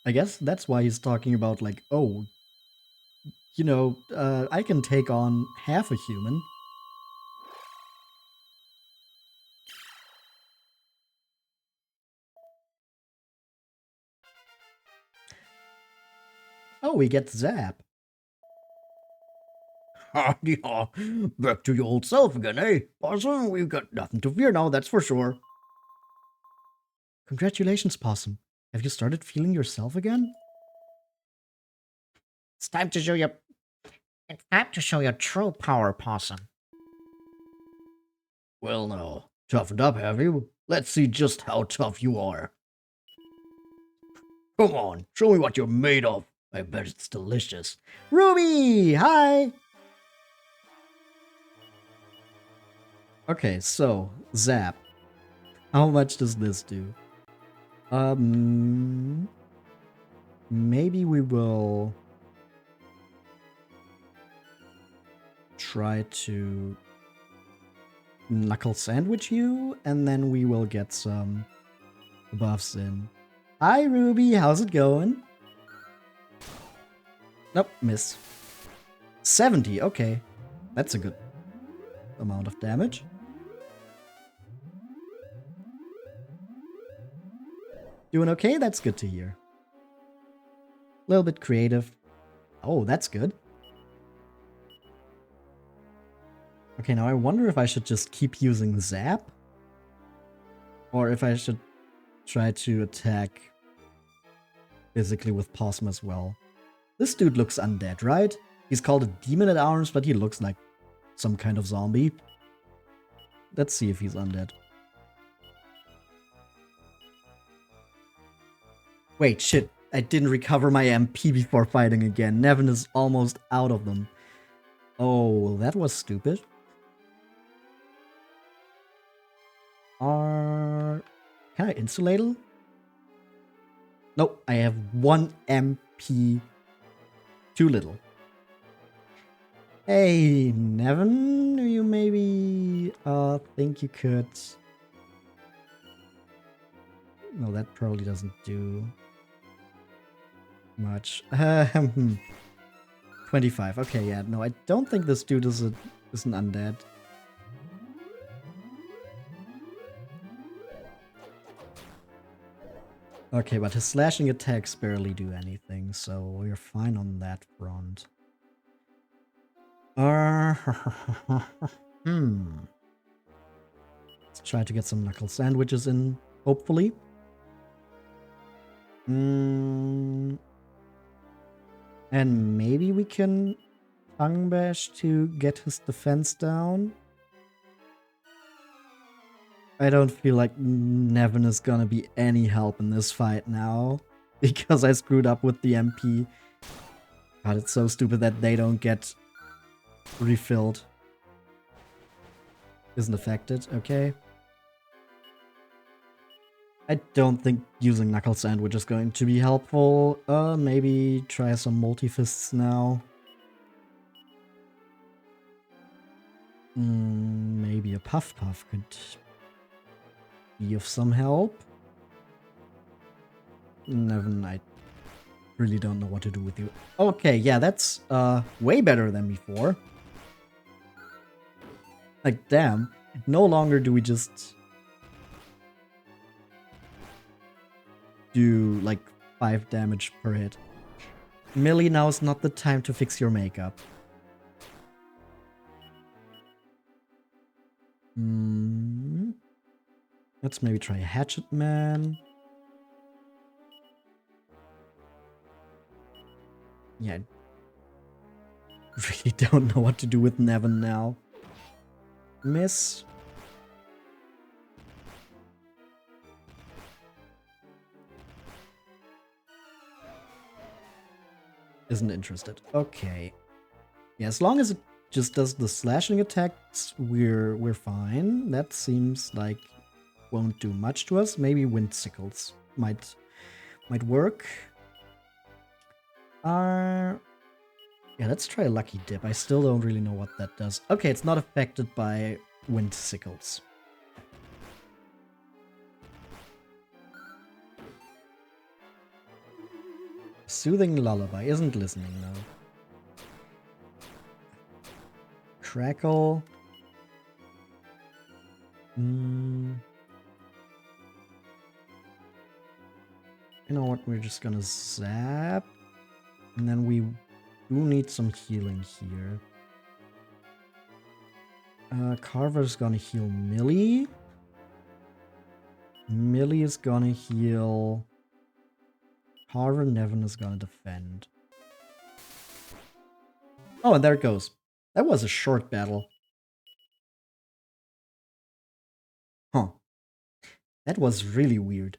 I guess that's why he's talking about, like, oh, you know, I can take on half a human. Oh, we get Zap. Yeah, back to your old self again, eh? Possum, we've got nothing to fear now, that's for sure. Congratulations, Possum. Have you started feeling yourself again? It's time to show your true power, Possum. Well now, toughened up, have you? Let's see just how tough you are. Come on, show me what you're made of. I bet it's delicious. Ruby! Hi! Okay, so, Zap. How much does this do? Maybe we will try to knuckle sandwich you, and then we will get some buffs in. Hi, Ruby, how's it going? Nope, miss. 70, okay. That's a good amount of damage. Doing okay? That's good to hear. A little bit creative. Oh, that's good. Okay, now I wonder if I should just keep using Zap? Or if I should try to attack physically with Possum as well. This dude looks undead, right? He's called a demon at arms, but he looks like some kind of zombie. Let's see if he's undead. Wait, shit. I didn't recover my MP before fighting again. Nevin is almost out of them. Oh, that was stupid. Can I insulate him? Nope, I have 1 MP too little. Hey, Nevin, do you maybe think you could... No, that probably doesn't do much. 25. Okay, yeah, no, I don't think this dude is an undead. Okay, but his slashing attacks barely do anything, so we're fine on that front. Let's try to get some knuckle sandwiches in, hopefully. And maybe we can tongue bash to get his defense down. I don't feel like Nevin is gonna be any help in this fight now. Because I screwed up with the MP. God, it's so stupid that they don't get refilled. Isn't affected, okay. I don't think using Knuckle Sandwich is going to be helpful. Maybe try some multi-fists now. Maybe a Puff Puff could be of some help. Nevin, I really don't know what to do with you. Okay, yeah, that's way better than before. Like, damn. No longer do we just do, like, 5 damage per hit. Millie, now is not the time to fix your makeup. Let's maybe try a Hatchet Man. Yeah, I really don't know what to do with Nevin now. Miss. Isn't interested. Okay. Yeah, as long as it just does the slashing attacks, we're fine. That seems like won't do much to us. Maybe wind sickles might work. Yeah, let's try a lucky dip. I still don't really know what that does. Okay, it's not affected by wind sickles. Soothing lullaby isn't listening now. Crackle. You know what? We're just gonna zap. And then we do need some healing here. Carver's gonna heal Millie. Millie is gonna heal Carver. Nevin is gonna defend. Oh, and there it goes. That was a short battle. Huh. That was really weird.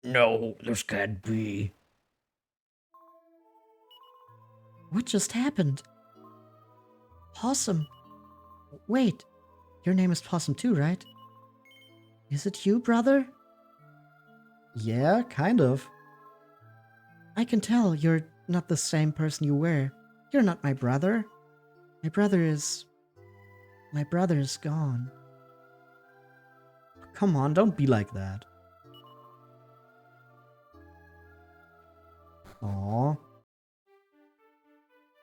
No, this can't be. What just happened? Possum. Wait, your name is Possum too, right? Is it you, brother? Yeah, kind of. I can tell you're not the same person you were. You're not my brother. My brother is gone. Come on, don't be like that. Aww.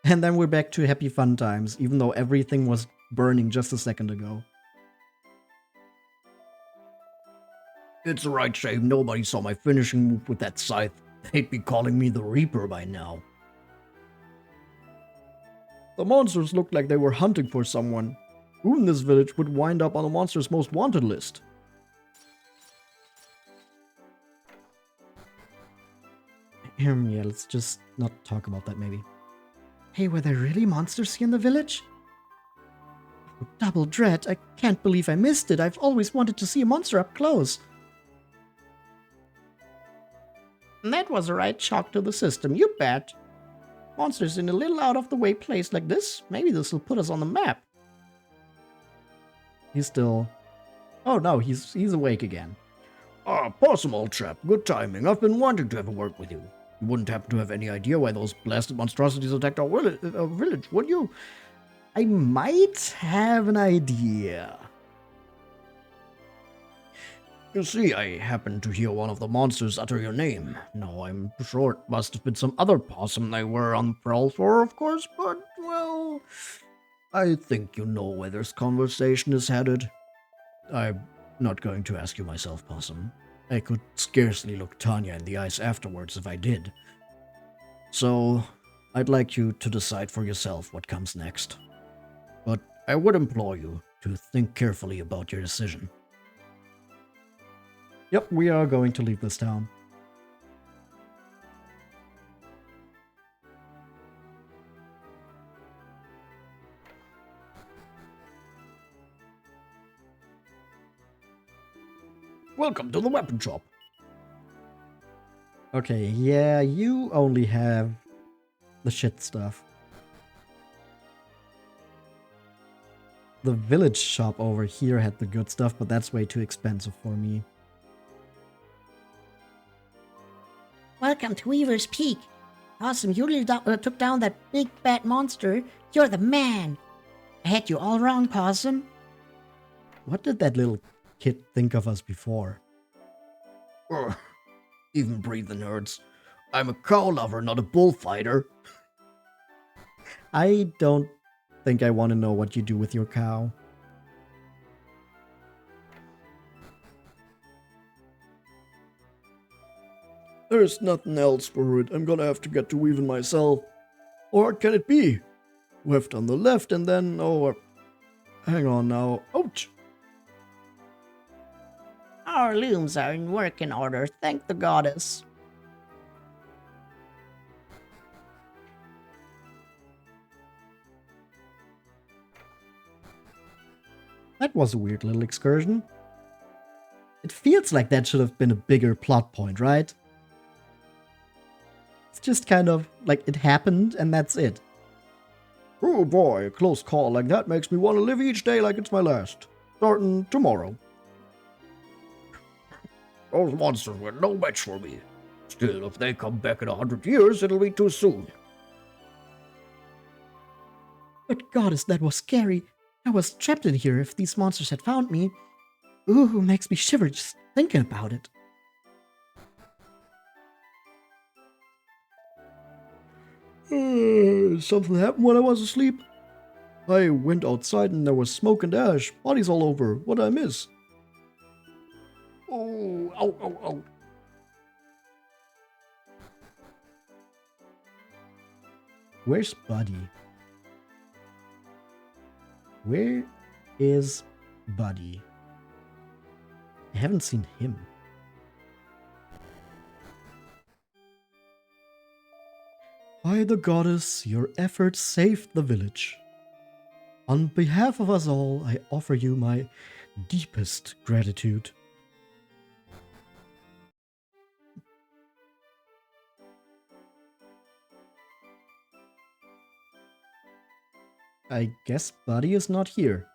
And then we're back to happy fun times, even though everything was burning just a second ago. It's a right shame nobody saw my finishing move with that scythe. They'd be calling me the Reaper by now. The monsters looked like they were hunting for someone. Who in this village would wind up on the monster's most wanted list? Yeah, let's just not talk about that maybe. Hey, were there really monsters here in the village? Oh, double dread, I can't believe I missed it. I've always wanted to see a monster up close. That was a right shock to the system, you bet. Monsters in a little out-of-the-way place like this? Maybe this will put us on the map. He's still... Oh no, he's awake again. Ah, Possum, old chap. Good timing. I've been wanting to have a word with you. You wouldn't happen to have any idea why those blasted monstrosities attacked our village, would you? I might have an idea. You see, I happened to hear one of the monsters utter your name. Now, I'm sure it must have been some other possum they were on the prowl for, of course, but, well, I think you know where this conversation is headed. I'm not going to ask you myself, Possum. I could scarcely look Tanya in the eyes afterwards if I did. So, I'd like you to decide for yourself what comes next. But I would implore you to think carefully about your decision. Yep, we are going to leave this town. Welcome to the weapon shop. Okay, yeah, you only have the shit stuff. The village shop over here had the good stuff, but that's way too expensive for me. Welcome to Weaver's Peak. Awesome, you really took down that big bad monster. You're the man. I had you all wrong, Possum. What did that little kid think of us before? Ugh, even breathing hurts. I'm a cow lover, not a bullfighter. I don't think I want to know what you do with your cow. There's nothing else for it. I'm gonna have to get to weaving myself. Or what can it be? Left on the left and then... Oh, hang on now. Ouch! Our looms are in working order, thank the goddess. That was a weird little excursion. It feels like that should have been a bigger plot point, right? It's just kind of like it happened and that's it. Oh boy, a close call like that makes me want to live each day like it's my last. Starting tomorrow. Those monsters were no match for me. Still, if they come back in 100 years, it'll be too soon. But goddess, that was scary. I was trapped in here if these monsters had found me. Ooh, makes me shiver just thinking about it. Something happened when I was asleep. I went outside and there was smoke and ash, bodies all over. What did I miss? Oh, ow, ow, ow. Where's Buddy? Where is Buddy? I haven't seen him. By the goddess, your efforts saved the village. On behalf of us all, I offer you my deepest gratitude. I guess Buddy is not here.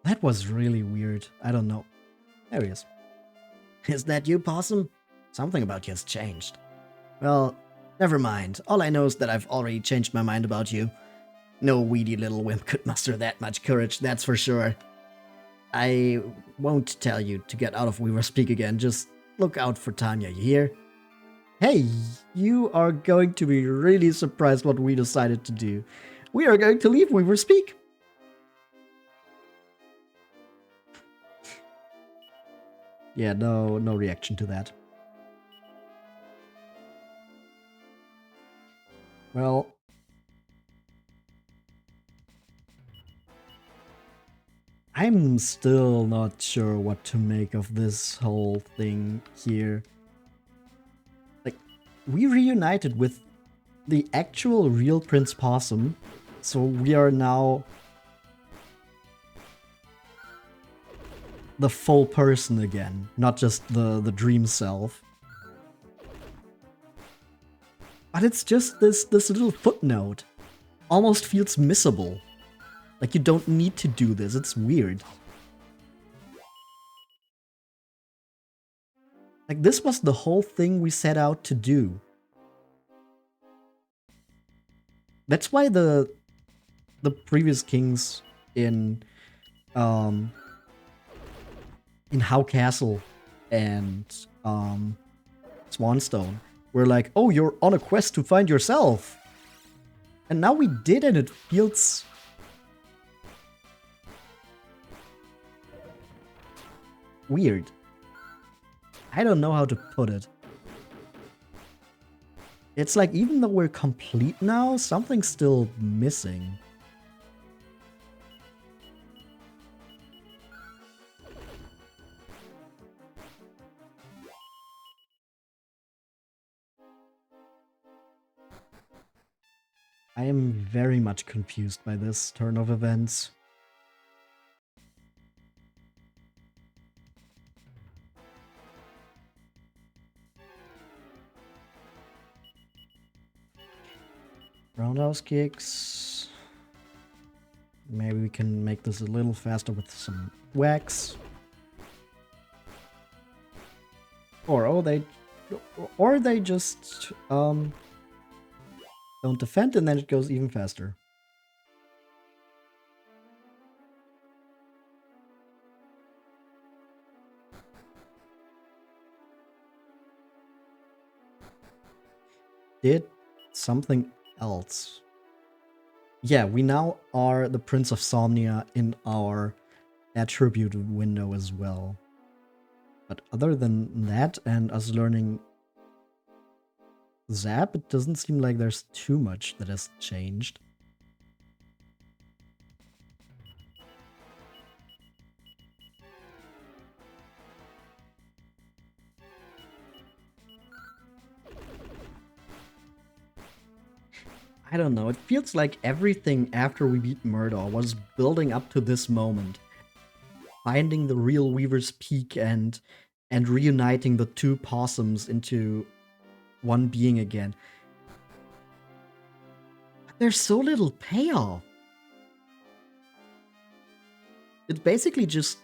That was really weird. I don't know. There he is. Is that you, Possum? Something about you has changed. Well, never mind. All I know is that I've already changed my mind about you. No weedy little wimp could muster that much courage, that's for sure. I won't tell you to get out of Weaver Speak again. Just look out for Tanya, you hear? Hey, you are going to be really surprised what we decided to do. We are going to leave Weaver Speak. Yeah, no reaction to that. Well, I'm still not sure what to make of this whole thing here. Like, we reunited with the actual real Prince Possum, so we are now the full person again, not just the dream self. But it's just this little footnote. Almost feels missable. Like you don't need to do this, it's weird. Like this was the whole thing we set out to do. That's why the previous kings in How Castle and Swanstone were like, oh, you're on a quest to find yourself. And now we did, and it feels weird. I don't know how to put it. It's like even though we're complete now, something's still missing. I am very much confused by this turn of events. Roundhouse kicks. Maybe we can make this a little faster with some wax. Or they just don't defend and then it goes even faster. Did something else. Yeah, we now are the Prince of Somnia in our attribute window as well. But other than that and us learning Zap, it doesn't seem like there's too much that has changed. I don't know. It feels like everything after we beat Murder was building up to this moment. Finding the real Weaver's Peak and reuniting the two possums into one being again. But there's so little payoff. It's basically just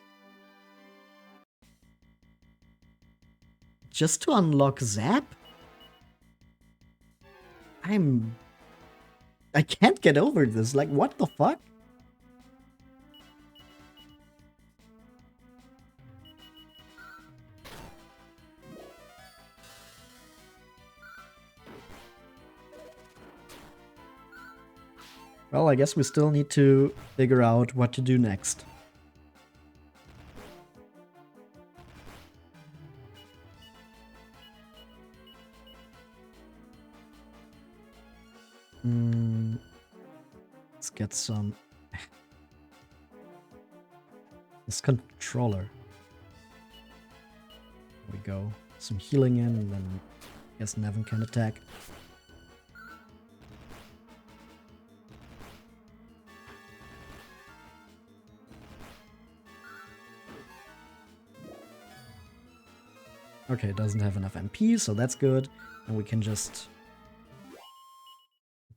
to unlock Zap. I can't get over this. Like, what the fuck? Well, I guess we still need to figure out what to do next. Let's get some... this controller. There we go. Some healing in, and then I guess Nevin can attack. Okay, it doesn't have enough MP, so that's good. And we can just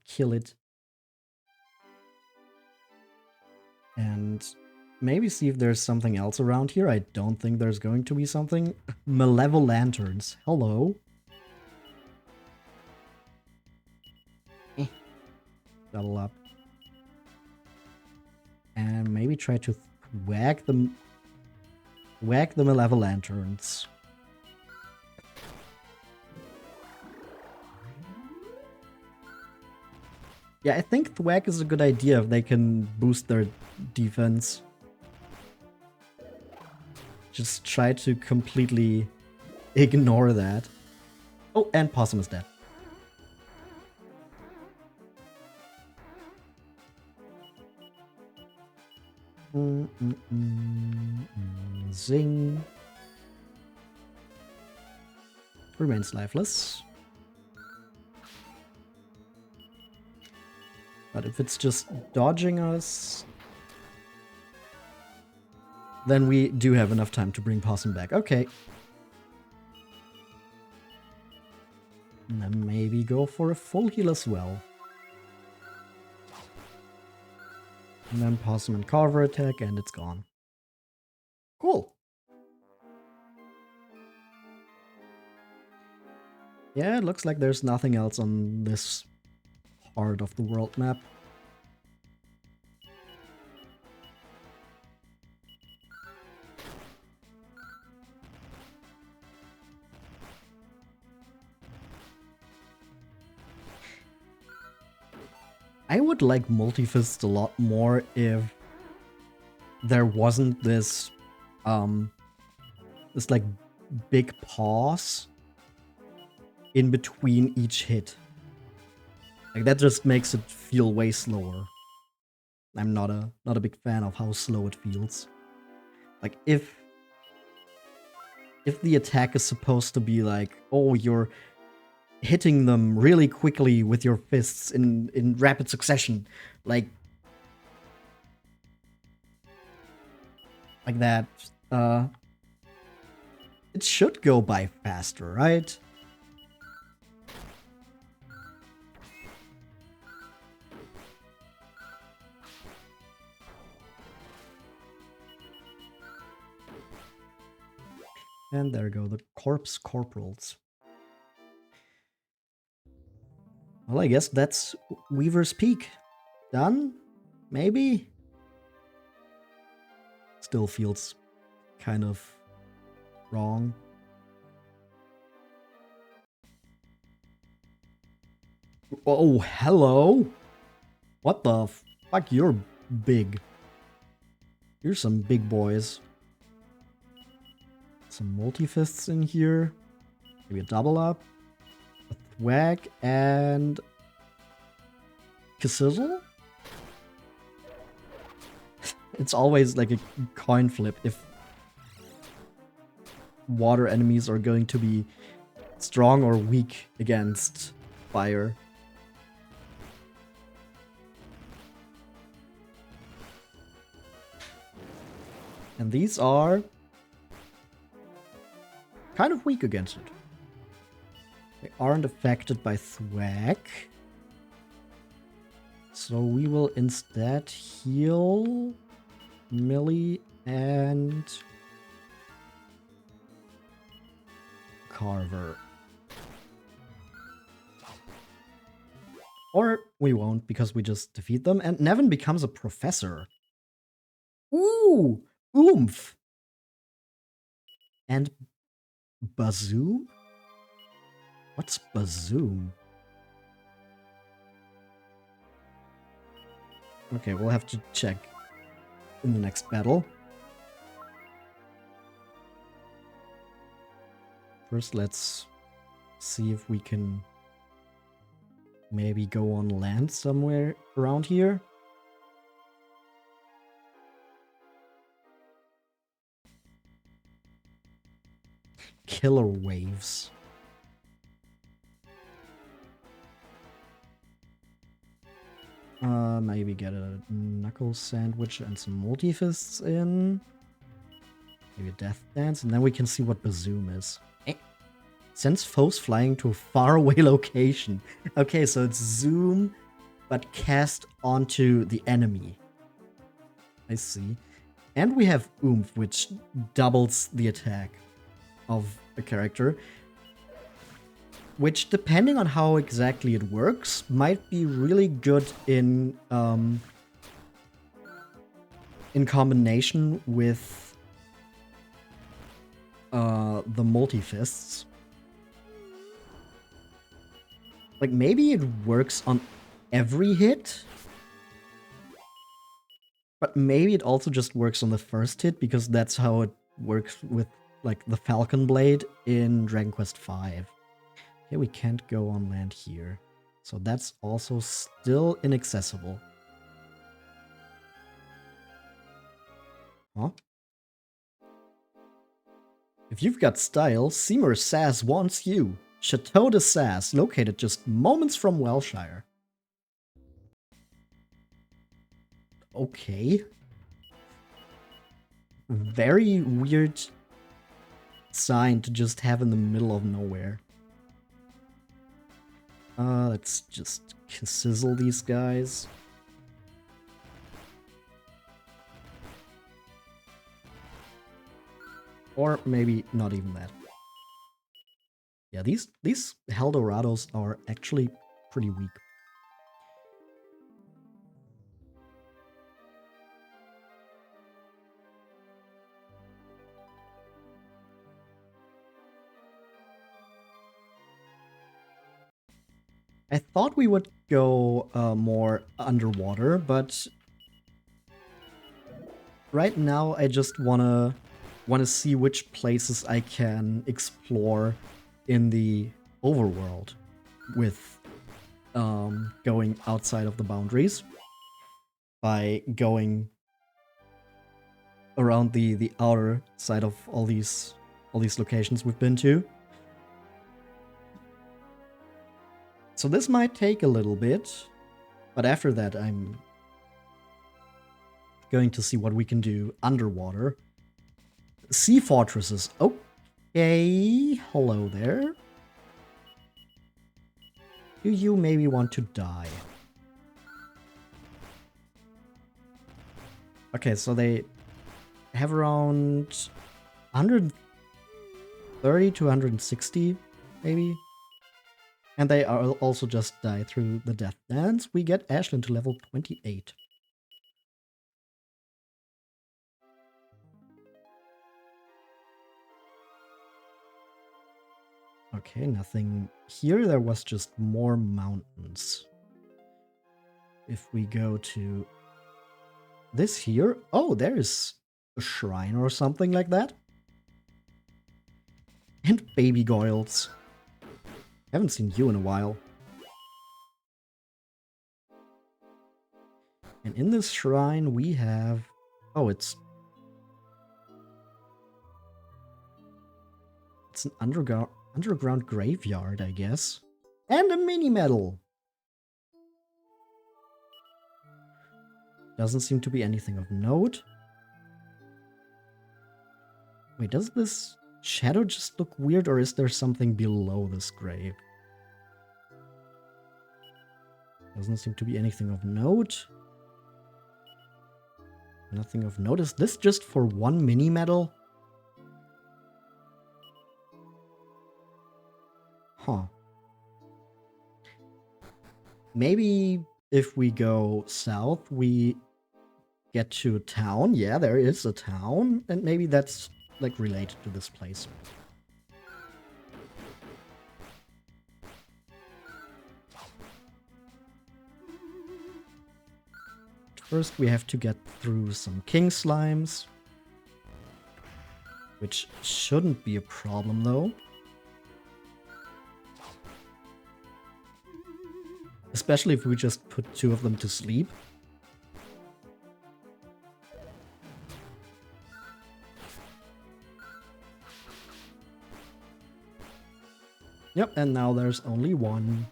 kill it. And maybe see if there's something else around here. I don't think there's going to be something. Malevolanterns. Hello. Double up. And maybe try to whack the Malevolanterns. Yeah, I think Thwack is a good idea if they can boost their defense. Just try to completely ignore that. Oh, and Possum is dead. Zing. Remains lifeless. But if it's just dodging us, then we do have enough time to bring Possum back. Okay. And then maybe go for a full heal as well. And then Possum and Carver attack, and it's gone. Cool. Yeah, it looks like there's nothing else on this part of the world map. I would like Multifists a lot more if there wasn't this like big pause in between each hit. Like that just makes it feel way slower. I'm not a big fan of how slow it feels. Like if the attack is supposed to be like, oh, you're hitting them really quickly with your fists in rapid succession, like that, it should go by faster, right? And there go the corpse corporals. Well, I guess that's Weaver's Peak. Done? Maybe? Still feels kind of wrong. Oh, hello? What the fuck? You're big. You're some big boys. Some multi-fists in here. Maybe a double up. A thwack and... Kassizzle? It's always like a coin flip if water enemies are going to be strong or weak against fire. And these are kind of weak against it. They aren't affected by Thwack. So we will instead heal Millie and Carver. Or we won't, because we just defeat them. And Nevin becomes a professor. Ooh! Oomph! And Bazoom? What's Bazoom? Okay, we'll have to check in the next battle. First, let's see if we can maybe go on land somewhere around here. Killer waves. Maybe get a knuckle sandwich and some multi-fists in. Maybe a death dance, and then we can see what Bazoom is. Sends foes flying to a faraway location. Okay, so it's zoom, but cast onto the enemy. I see. And we have Oomph, which doubles the attack of a character. Which, depending on how exactly it works, might be really good in combination with the multi-fists. Like, maybe it works on every hit, but maybe it also just works on the first hit, because that's how it works with, like, the Falcon Blade in Dragon Quest V. Okay, we can't go on land here. So that's also still inaccessible. Huh? If you've got style, Seymour Sass wants you. Chateau de Sass, located just moments from Welshire. Okay. Very weird sign to just have in the middle of nowhere. Let's just sizzle these guys. Or maybe not even that. Yeah, these Heldorados are actually pretty weak. I thought we would go more underwater, but right now I just wanna see which places I can explore in the overworld with going outside of the boundaries by going around the outer side of all these locations we've been to. So this might take a little bit, but after that I'm going to see what we can do underwater. Sea fortresses. Okay, hello there. Do you maybe want to die? Okay, so they have around 130 to 160, maybe. And they are also just die through the death dance. We get Ashlyn to level 28. Okay, nothing here. There was just more mountains. If we go to this here, oh, there is a shrine or something like that. And baby goyles. Haven't seen you in a while. And in this shrine we have... Oh, it's an underground graveyard, I guess. And a mini medal. Doesn't seem to be anything of note. Wait, does this shadow just look weird, or is there something below this grave? Doesn't seem to be anything of note. Nothing of note. Is this just for one mini medal? Huh. Maybe if we go south, we get to a town. Yeah, there is a town. And maybe that's, like, related to this place. First, we have to get through some king slimes. Which shouldn't be a problem, though. Especially if we just put 2 of them to sleep. Yep, and now there's only 1.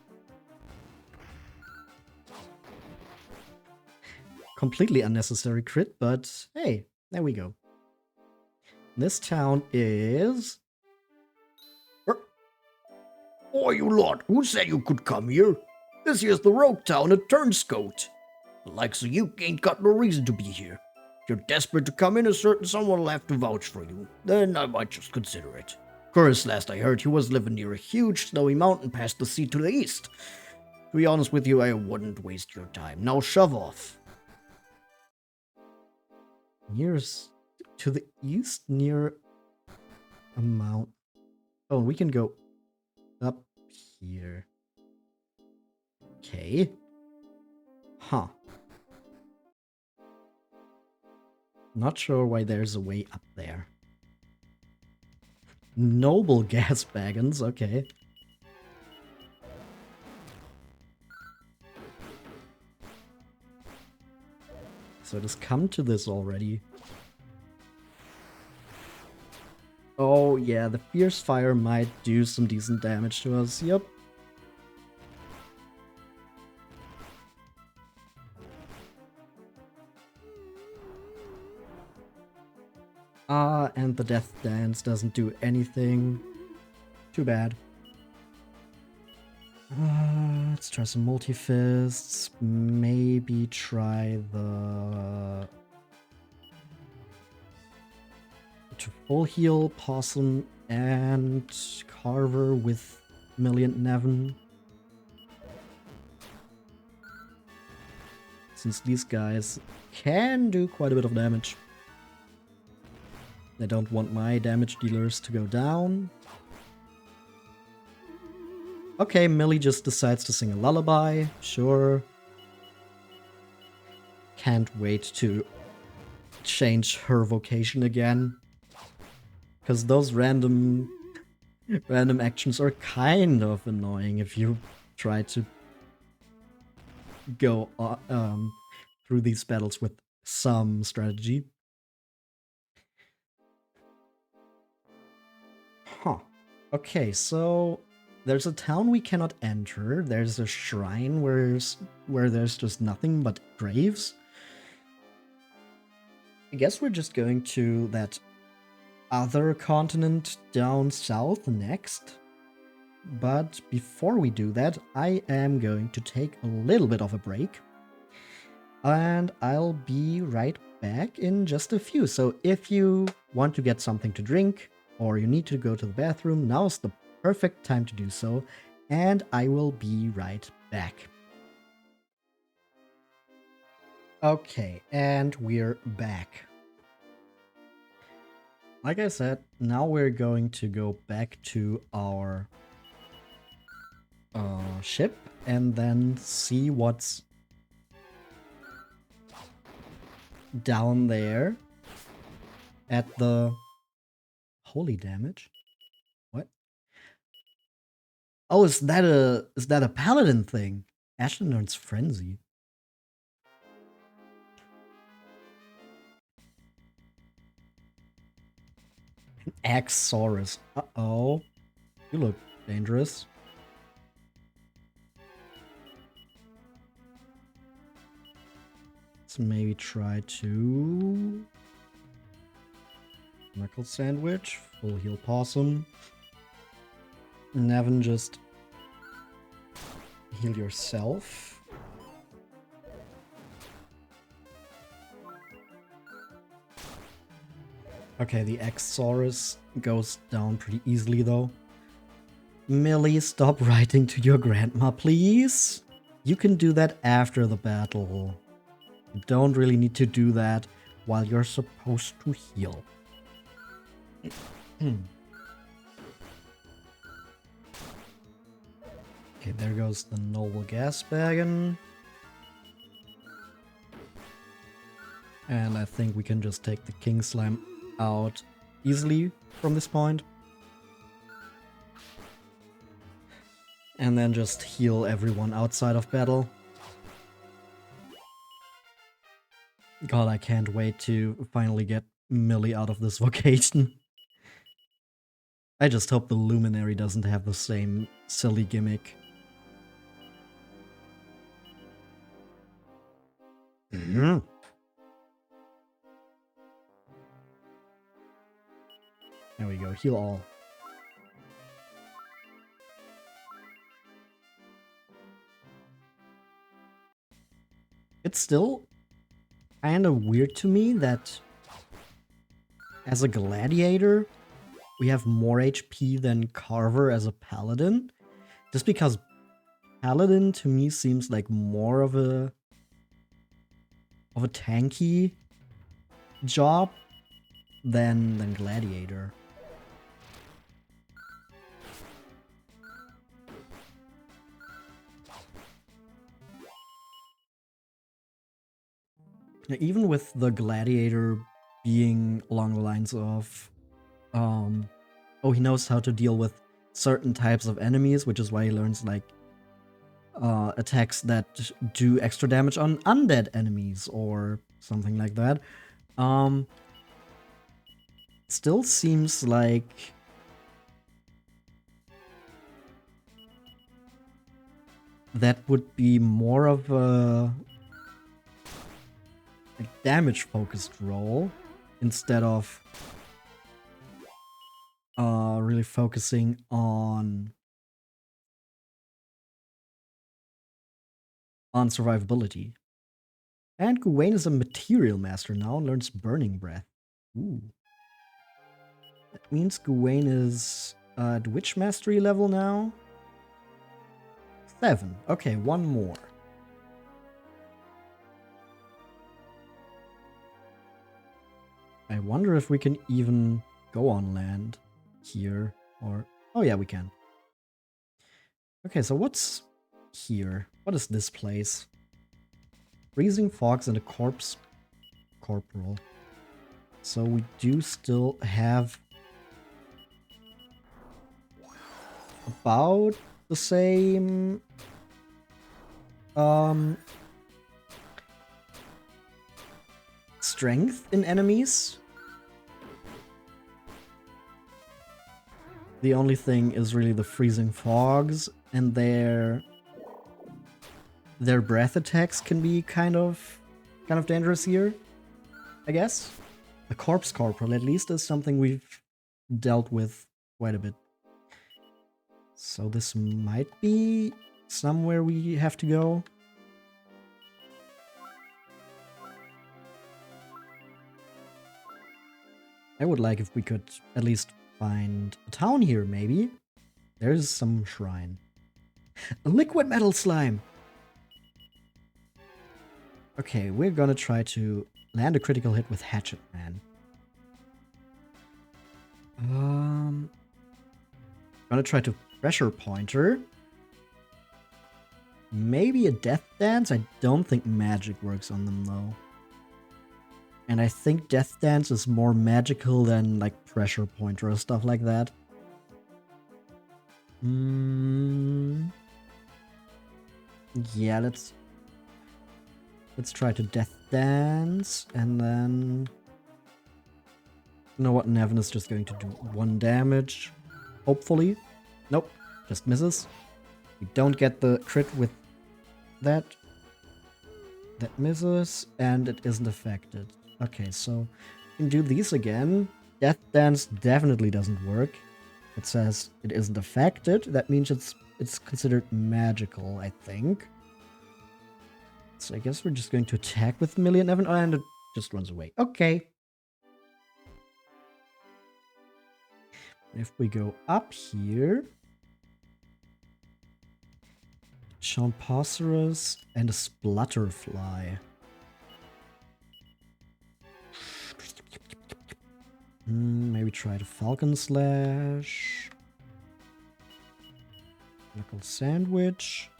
Completely unnecessary crit, but hey, there we go. This town is... Oh, you lot, who said you could come here? This here's the rogue town at Turnscote. The likes of you ain't got no reason to be here. If you're desperate to come in, a certain someone will have to vouch for you. Then I might just consider it. Curse, last I heard, he was living near a huge snowy mountain past the sea to the east. To be honest with you, I wouldn't waste your time. Now shove off. To the east, near a mountain. Oh, we can go up here. Okay. Huh. Not sure why there's a way up there. Noble gas wagons, okay. So it has come to this already. Oh yeah, the fierce fire might do some decent damage to us, yep. And the death dance doesn't do anything. Too bad. Let's try some multi-fists. Maybe try the... to full heal Possum and Carver with Million Nevin. Since these guys can do quite a bit of damage. I don't want my damage dealers to go down. Okay, Millie just decides to sing a lullaby. Sure. Can't wait to change her vocation again. Because those random actions are kind of annoying if you try to go through these battles with some strategy. Huh. Okay, so there's a town we cannot enter. There's a shrine where there's just nothing but graves. I guess we're just going to that other continent down south next. But before we do that, I am going to take a little bit of a break. And I'll be right back in just a few. So if you want to get something to drink, or you need to go to the bathroom, now's the perfect time to do so, and I will be right back. Okay, and we're back. Like I said, now we're going to go back to our ship and then see what's down there at the... Holy damage. What? Oh, is that a paladin thing? Ashlyn learns frenzy. An Axsaurus. Uh-oh. You look dangerous. Let's maybe try to... Knuckle Sandwich, full heal Possum. Nevin, just heal yourself. Okay, the X-Saurus goes down pretty easily though. Millie, stop writing to your grandma, please. You can do that after the battle. You don't really need to do that while you're supposed to heal. Okay, there goes the Noble Gasbagon. And I think we can just take the King Slime out easily from this point. And then just heal everyone outside of battle. God, I can't wait to finally get Millie out of this vocation. I just hope the Luminary doesn't have the same silly gimmick. There we go, heal all. It's still kind of weird to me that as a gladiator, we have more HP than Carver as a paladin. Just because paladin to me seems like more of a tanky job than gladiator. Now, even with the gladiator being along the lines of oh, he knows how to deal with certain types of enemies, which is why he learns like attacks that do extra damage on undead enemies or something like that. Still seems like that would be more of a damage focused role instead of really focusing on survivability. And Gawain is a material master now and learns Burning Breath. Ooh. That means Gawain is at which mastery level now? 7. Okay, one more. I wonder if we can even go on land here or... Oh yeah, we can. Okay, so what's here? What is this place? Freezing Fox and a Corpse Corporal. So we do still have about the same strength in enemies. The only thing is really the Freezing Fogs, and their breath attacks can be kind of dangerous here, I guess. The Corpse Corporal at least is something we've dealt with quite a bit. So this might be somewhere we have to go. I would like if we could at least find a town here, maybe. There's some shrine. A liquid metal slime! Okay, we're gonna try to land a critical hit with Hatchet Man. Gonna try to pressure pointer. Maybe a Death Dance? I don't think magic works on them though. And I think Death Dance is more magical than like pressure pointer or stuff like that. Yeah, let's try to Death Dance, and then... You know what, Nevin is just going to do 1 damage. Hopefully. Nope, just misses. We don't get the crit with that. That misses, and it isn't affected. Okay, so we can do these again. Death Dance definitely doesn't work. It says it isn't affected. That means it's considered magical, I think. So I guess we're just going to attack with Million Evan. Oh, and it just runs away. Okay. If we go up here, Chomposaurus and a Splutterfly. Maybe try the Falcon Slash. Knuckle Sandwich.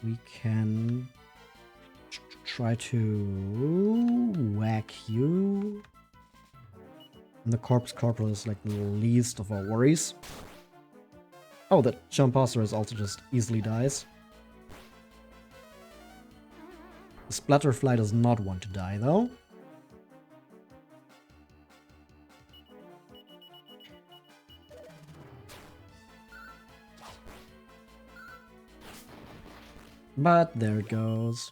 We can try to whack you. And the Corpse Corporal is like the least of our worries. Oh, that Chomposaurus also just easily dies. The Splatterfly does not want to die, though. But there it goes.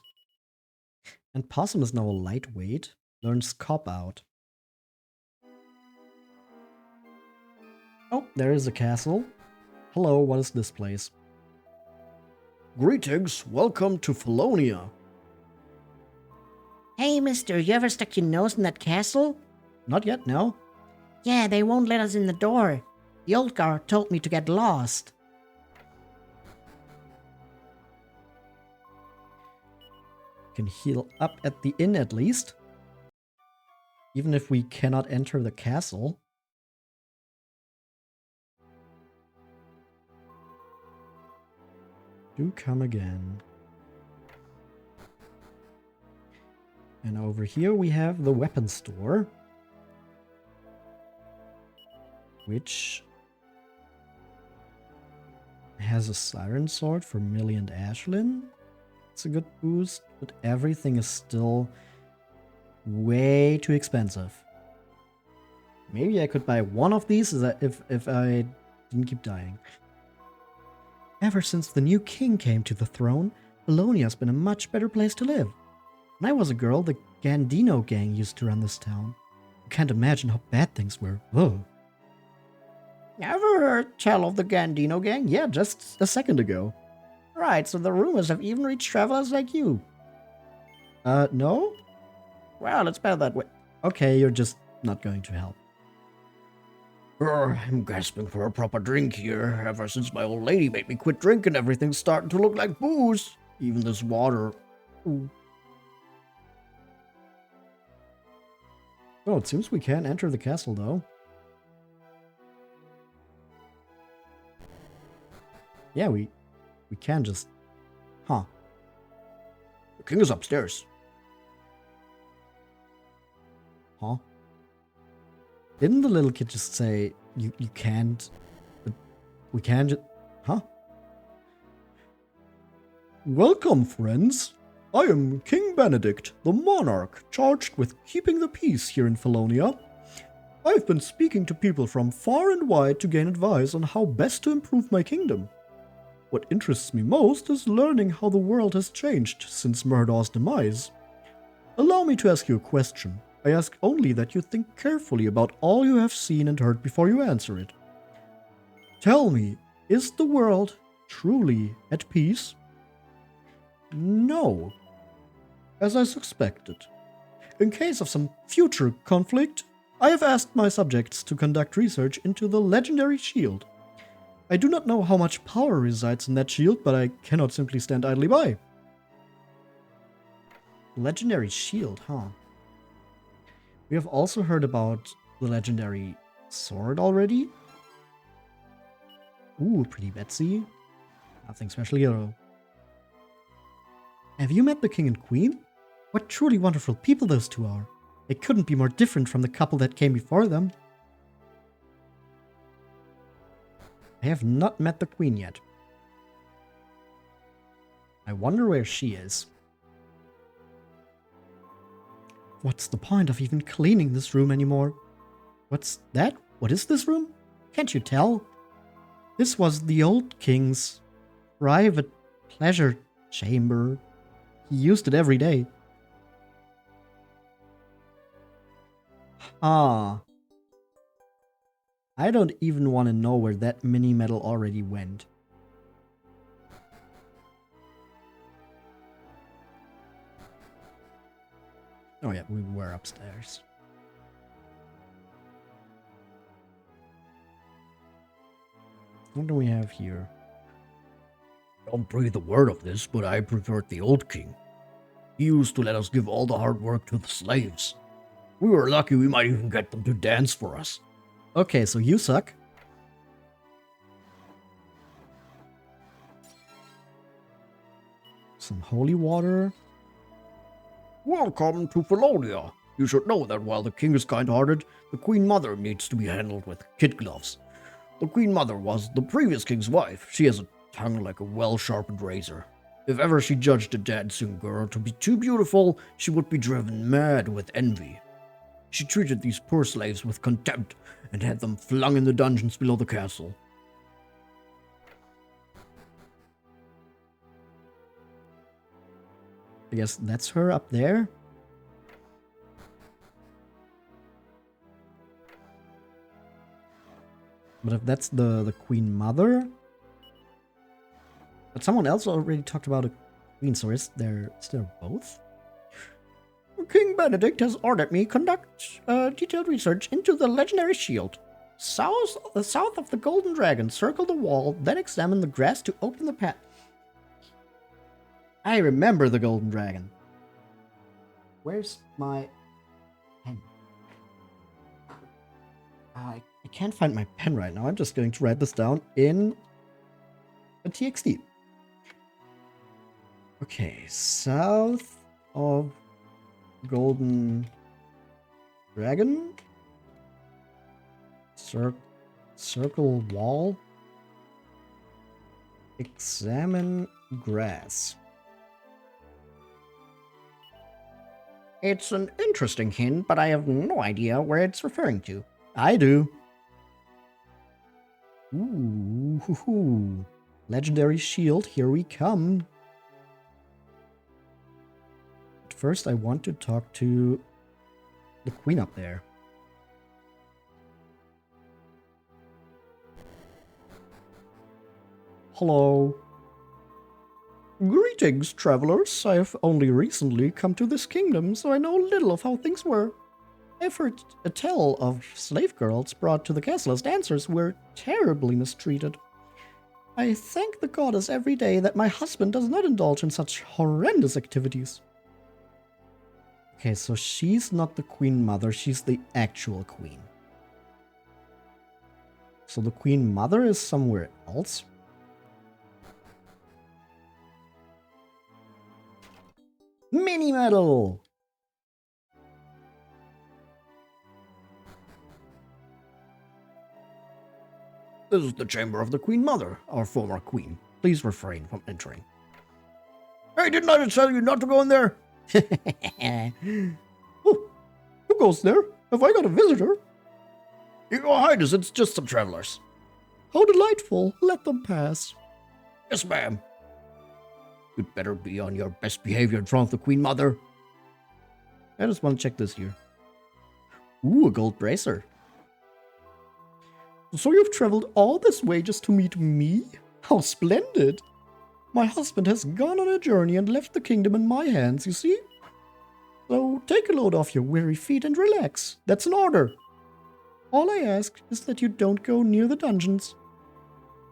And Possum is now a lightweight. Learns Cop Out. Oh, there is a castle. Hello, what is this place? Greetings, welcome to Felonia. Hey, mister, you ever stuck your nose in that castle? Not yet, no. Yeah, they won't let us in the door. The old guard told me to get lost. Can heal up at the inn at least. Even if we cannot enter the castle. Do come again. And over here we have the weapon store. Which has a siren sword for Millie and Ashlyn. It's a good boost, but everything is still way too expensive. Maybe I could buy one of these if I didn't keep dying. Ever since the new king came to the throne, Bologna's been a much better place to live. When I was a girl, the Gandino gang used to run this town. You can't imagine how bad things were. Whoa. Ever heard tell of the Gandino gang? Yeah, just a second ago. Right, so the rumors have even reached travelers like you. No? Well, it's better that way. Okay, you're just not going to help. I'm gasping for a proper drink here. Ever since my old lady made me quit drinking, everything's starting to look like booze. Even this water. Ooh. Oh, it seems we can enter the castle, though. Yeah, we can just... Huh. The king is upstairs. Huh? Didn't the little kid just say, you can't... But we can just... Huh? Welcome, friends. I am King Benedict, the monarch, charged with keeping the peace here in Felonia. I've been speaking to people from far and wide to gain advice on how best to improve my kingdom. What interests me most is learning how the world has changed since Murdoch's demise. Allow me to ask you a question. I ask only that you think carefully about all you have seen and heard before you answer it. Tell me, is the world truly at peace? No, as I suspected. In case of some future conflict, I have asked my subjects to conduct research into the legendary shield. I do not know how much power resides in that shield, but I cannot simply stand idly by. Legendary shield, huh? We have also heard about the legendary sword already. Ooh, pretty Betsy. Nothing special here, though. Have you met the king and queen? What truly wonderful people those two are. They couldn't be more different from the couple that came before them. I have not met the queen yet. I wonder where she is. What's the point of even cleaning this room anymore? What's that? What is this room? Can't you tell? This was the old king's private pleasure chamber. He used it every day. Ah. I don't even want to know where that mini medal already went. Oh yeah, we were upstairs. What do we have here? Don't breathe a word of this, but I preferred the old king. He used to let us give all the hard work to the slaves. We were lucky we might even get them to dance for us. Okay, so you suck. Some holy water. Welcome to Felonia. You should know that while the king is kind-hearted, the queen mother needs to be handled with kid gloves. The queen mother was the previous king's wife. She has a tongue like a well-sharpened razor. If ever she judged a dancing girl to be too beautiful, she would be driven mad with envy. She treated these poor slaves with contempt and had them flung in the dungeons below the castle. I guess that's her up there. But if that's the queen mother... But someone else already talked about a queen, so is there both? King Benedict has ordered me conduct detailed research into the legendary shield. South of the Golden Dragon, circle the wall, then examine the grass to open the path. I remember the Golden Dragon. Where's my pen? I can't find my pen right now. I'm just going to write this down in a TXT. Okay, south of Golden Dragon. Circle wall. Examine grass. It's an interesting hint, but I have no idea where it's referring to. I do. Ooh, hoo, hoo. Legendary shield, here we come. But first, I want to talk to the queen up there. Hello. Greetings, travelers. I have only recently come to this kingdom, so I know little of how things were. I've heard a tale of slave girls brought to the castle as dancers who were terribly mistreated. I thank the goddess every day that my husband does not indulge in such horrendous activities. Okay, so she's not the queen mother, she's the actual queen. So the queen mother is somewhere else? Mini medal! This is the chamber of the Queen Mother, our former queen. Please refrain from entering. Hey, didn't I just tell you not to go in there? Oh, who goes there? Have I got a visitor? Your Highness, it's just some travelers. How delightful. Let them pass. Yes, ma'am. You'd better be on your best behavior in front of the Queen Mother. I just want to check this here. Ooh, a gold bracer. So you've traveled all this way just to meet me? How splendid! My husband has gone on a journey and left the kingdom in my hands, you see? So take a load off your weary feet and relax. That's an order. All I ask is that you don't go near the dungeons.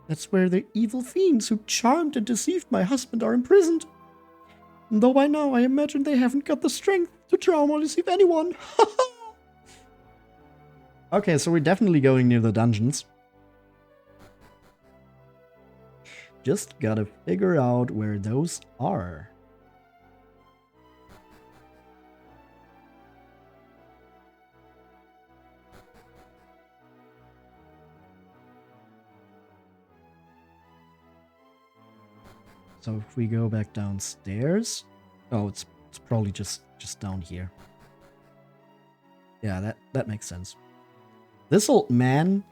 That's where the evil fiends who charmed and deceived my husband are imprisoned. Though by now I imagine they haven't got the strength to charm or deceive anyone. Okay, so we're definitely going near the dungeons. Just gotta figure out where those are. So if we go back downstairs... Oh, it's probably just down here. Yeah, that makes sense. This old man...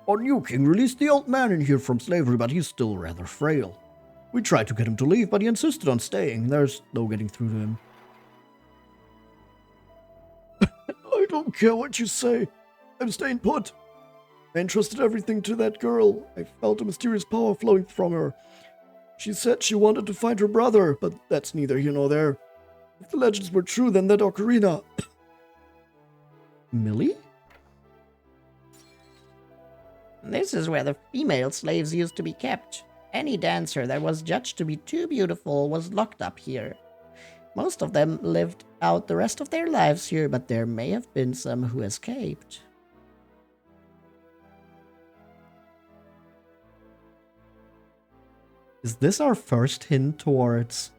Our new king released the old man in here from slavery, but he's still rather frail. We tried to get him to leave, but he insisted on staying. There's no getting through to him. I don't care what you say. I'm staying put. I entrusted everything to that girl. I felt a mysterious power flowing from her. She said she wanted to find her brother, but that's neither here nor there. If the legends were true, then that ocarina... Millie? This is where the female slaves used to be kept. Any dancer that was judged to be too beautiful was locked up here. Most of them lived out the rest of their lives here, but there may have been some who escaped. Is this our first hint towards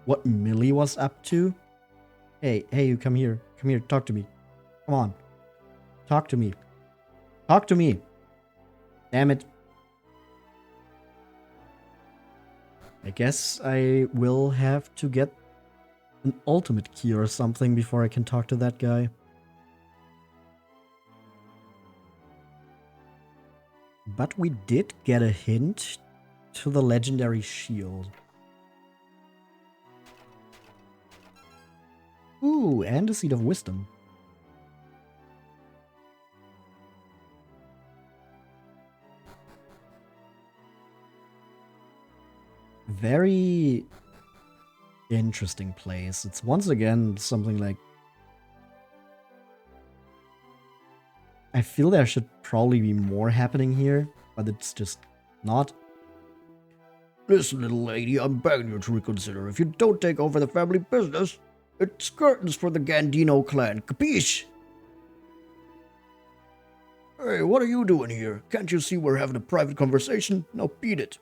what Millie was up to? Hey, you come here. Come here, talk to me. Come on. Talk to me. Talk to me. Damn it. I guess I will have to get an ultimate key or something before I can talk to that guy. But we did get a hint to the legendary shield. Ooh, and a seed of wisdom. Very interesting place. It's once again something like... I feel there should probably be more happening here, but it's just not. Listen, little lady, I'm begging you to reconsider. If you don't take over the family business, it's curtains for the Gandino clan, capiche? Hey, what are you doing here? Can't you see we're having a private conversation? Now beat it.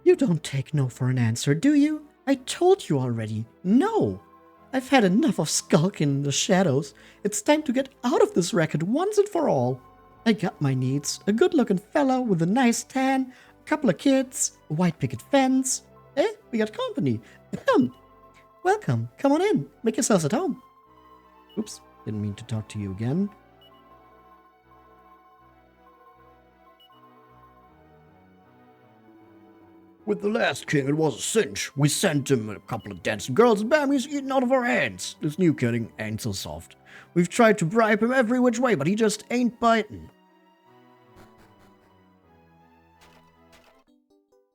You don't take no for an answer, do you? I told you already. No! I've had enough of skulking in the shadows. It's time to get out of this racket once and for all. I got my needs. A good-looking fella with a nice tan, a couple of kids, a white picket fence. Eh? We got company. Welcome. Come on in. Make yourselves at home. Oops. Didn't mean to talk to you again. With the last king, it was a cinch. We sent him a couple of dancing girls and bam, he's eating out of our hands. This new king ain't so soft. We've tried to bribe him every which way, but he just ain't biting.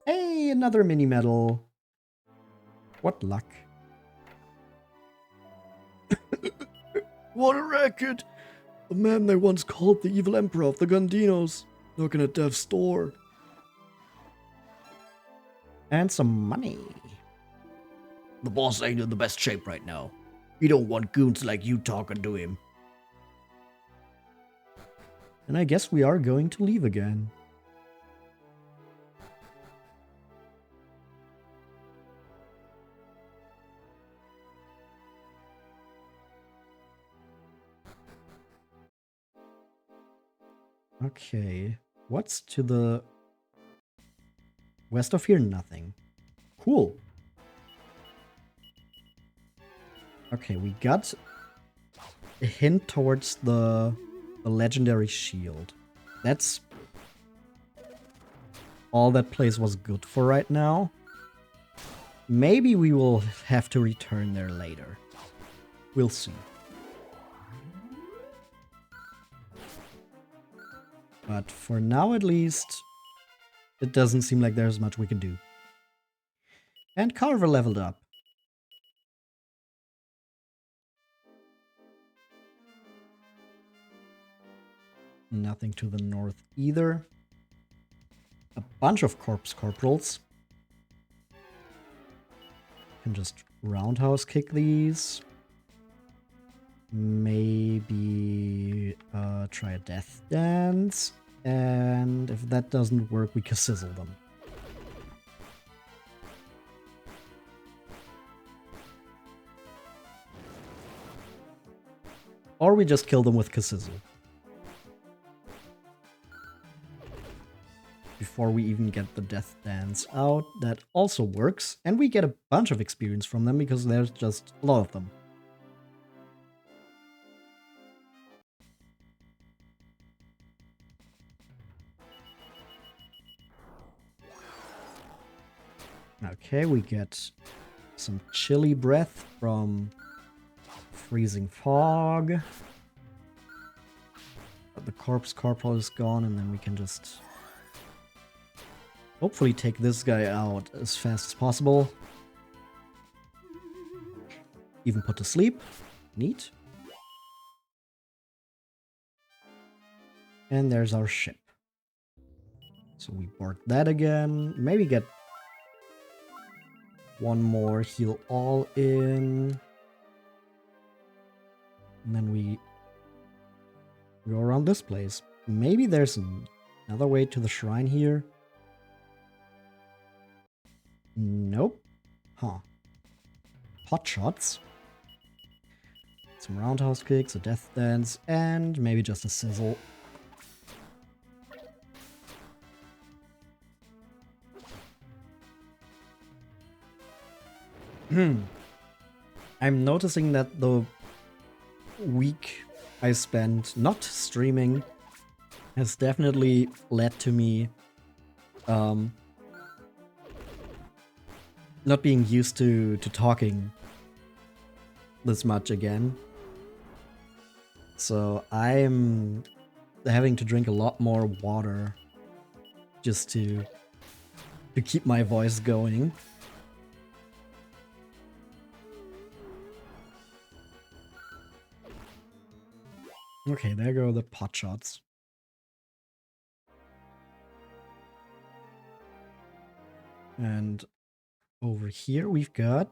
Hey, another mini medal. What luck. What a racket! The man they once called the evil emperor of the Gandinos, looking at death's door. And some money. The boss ain't in the best shape right now. He don't want goons like you talking to him. And I guess we are going to leave again. Okay, what's to the west of here? Nothing. Cool. Okay, we got a hint towards the legendary shield. That's all that place was good for right now. Maybe we will have to return there later. We'll see. But for now, at least, it doesn't seem like there's much we can do. And Carver leveled up. Nothing to the north either. A bunch of corpse corporals. Can just roundhouse kick these. Maybe try a death dance. And if that doesn't work, we can sizzle them. Or we just kill them with Kassizzle. Before we even get the death dance out, that also works. And we get a bunch of experience from them because there's just a lot of them. Okay, we get some chilly breath from freezing fog. But the corpse corporal is gone, and then we can just hopefully take this guy out as fast as possible. Even put to sleep. Neat. And there's our ship. So we board that again. Maybe get one more heal all in. And then we go around this place. Maybe there's another way to the shrine here. Nope. Huh. Pot shots. Some roundhouse kicks, a death dance, and maybe just a sizzle. I'm noticing that the week I spent not streaming has definitely led to me not being used to talking this much again. So I'm having to drink a lot more water just to keep my voice going. Okay, there go the pot shots. And over here we've got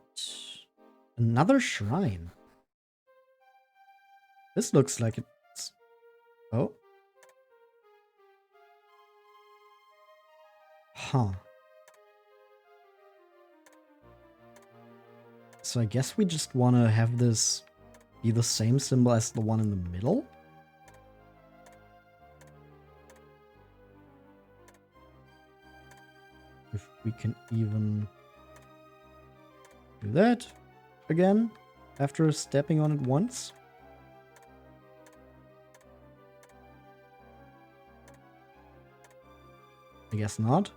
another shrine. This looks like it's... Oh. Huh. So I guess we just want to have this be the same symbol as the one in the middle? If we can even do that again after stepping on it once. I guess not.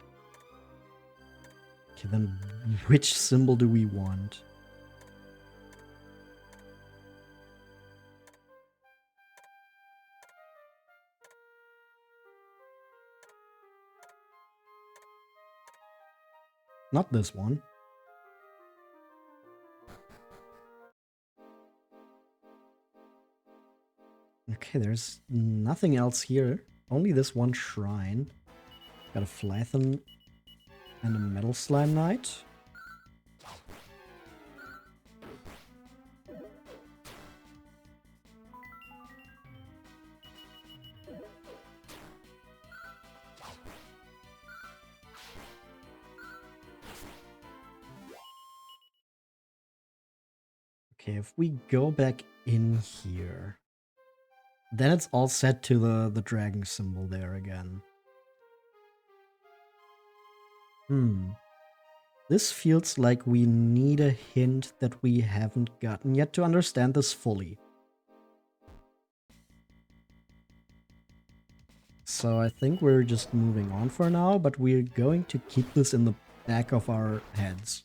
Okay, then which symbol do we want? Not this one. Okay, there's nothing else here. Only this one shrine. Got a Flathen and a Metal Slime Knight. Okay, if we go back in here, then it's all set to the dragon symbol there again. This feels like we need a hint that we haven't gotten yet to understand this fully. So I think we're just moving on for now, but we're going to keep this in the back of our heads.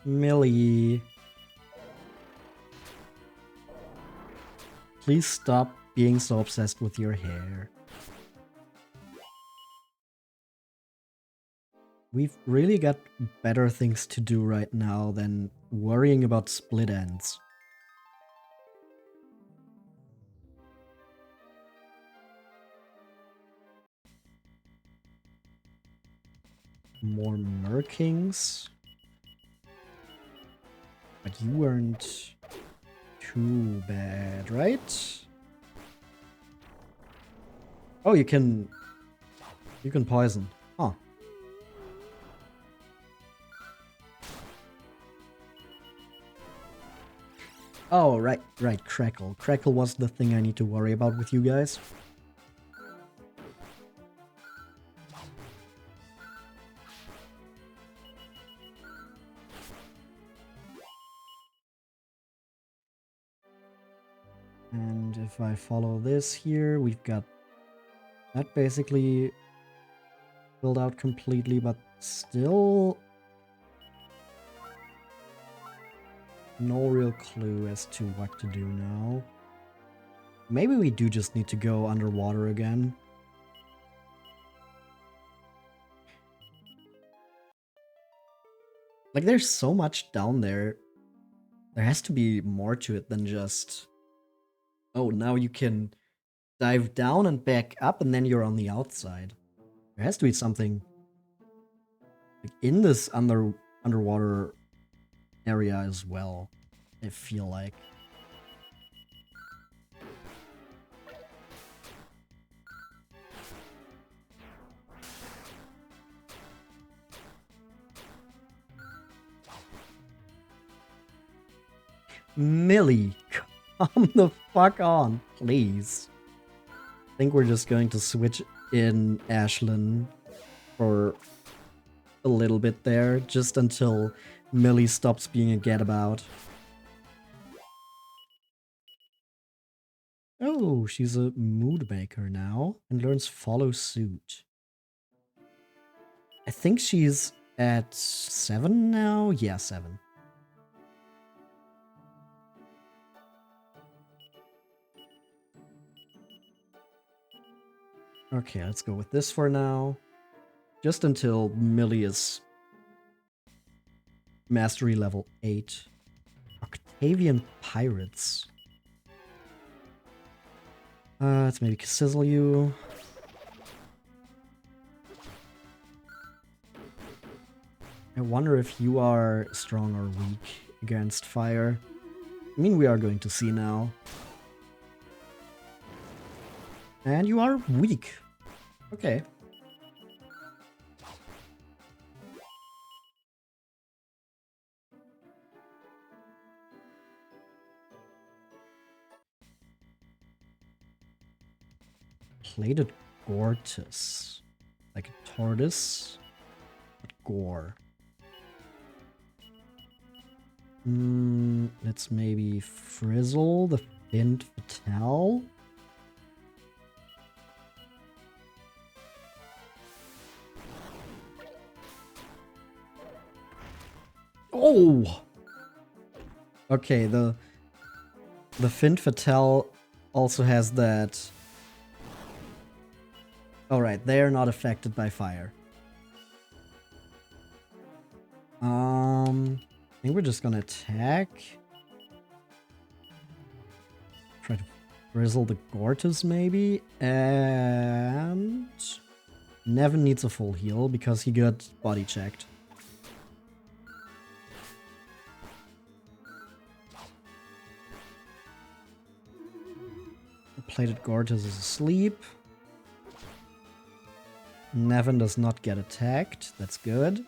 Millie. Please stop being so obsessed with your hair. We've really got better things to do right now than worrying about split ends. More Merkings. But you weren't too bad, right? Oh, you can poison. Huh. Oh, right, Crackle. Crackle was the thing I need to worry about with you guys. And if I follow this here, we've got that basically filled out completely, but still No real clue as to what to do now. Maybe we do just need to go underwater again. Like, there's so much down there. There has to be more to it than just... Oh, now you can dive down and back up, and then you're on the outside. There has to be something like in this underwater area as well, I feel like. Millie, come the fuck on, please. I think we're just going to switch in Ashlyn for a little bit there, just until Millie stops being a gadabout. Oh, she's a mood maker now and learns follow suit. I think she's at 7 now? Yeah, 7. Okay, let's go with this for now. Just until Millie is mastery level 8. Octavian Pirates. Let's maybe sizzle you. I wonder if you are strong or weak against fire. I mean, we are going to see now. And you are weak. Okay. Plated Gortus. Like a tortoise, but gore. Let's maybe frizzle the Fint Fatale. Oh! Okay, the Fint Fatale also has that... Alright, they are not affected by fire. I think we're just gonna attack. Try to frizzle the Gortus maybe. And... Nevin needs a full heal because he got body checked. Plated Gortus is asleep. Nevin does not get attacked. That's good.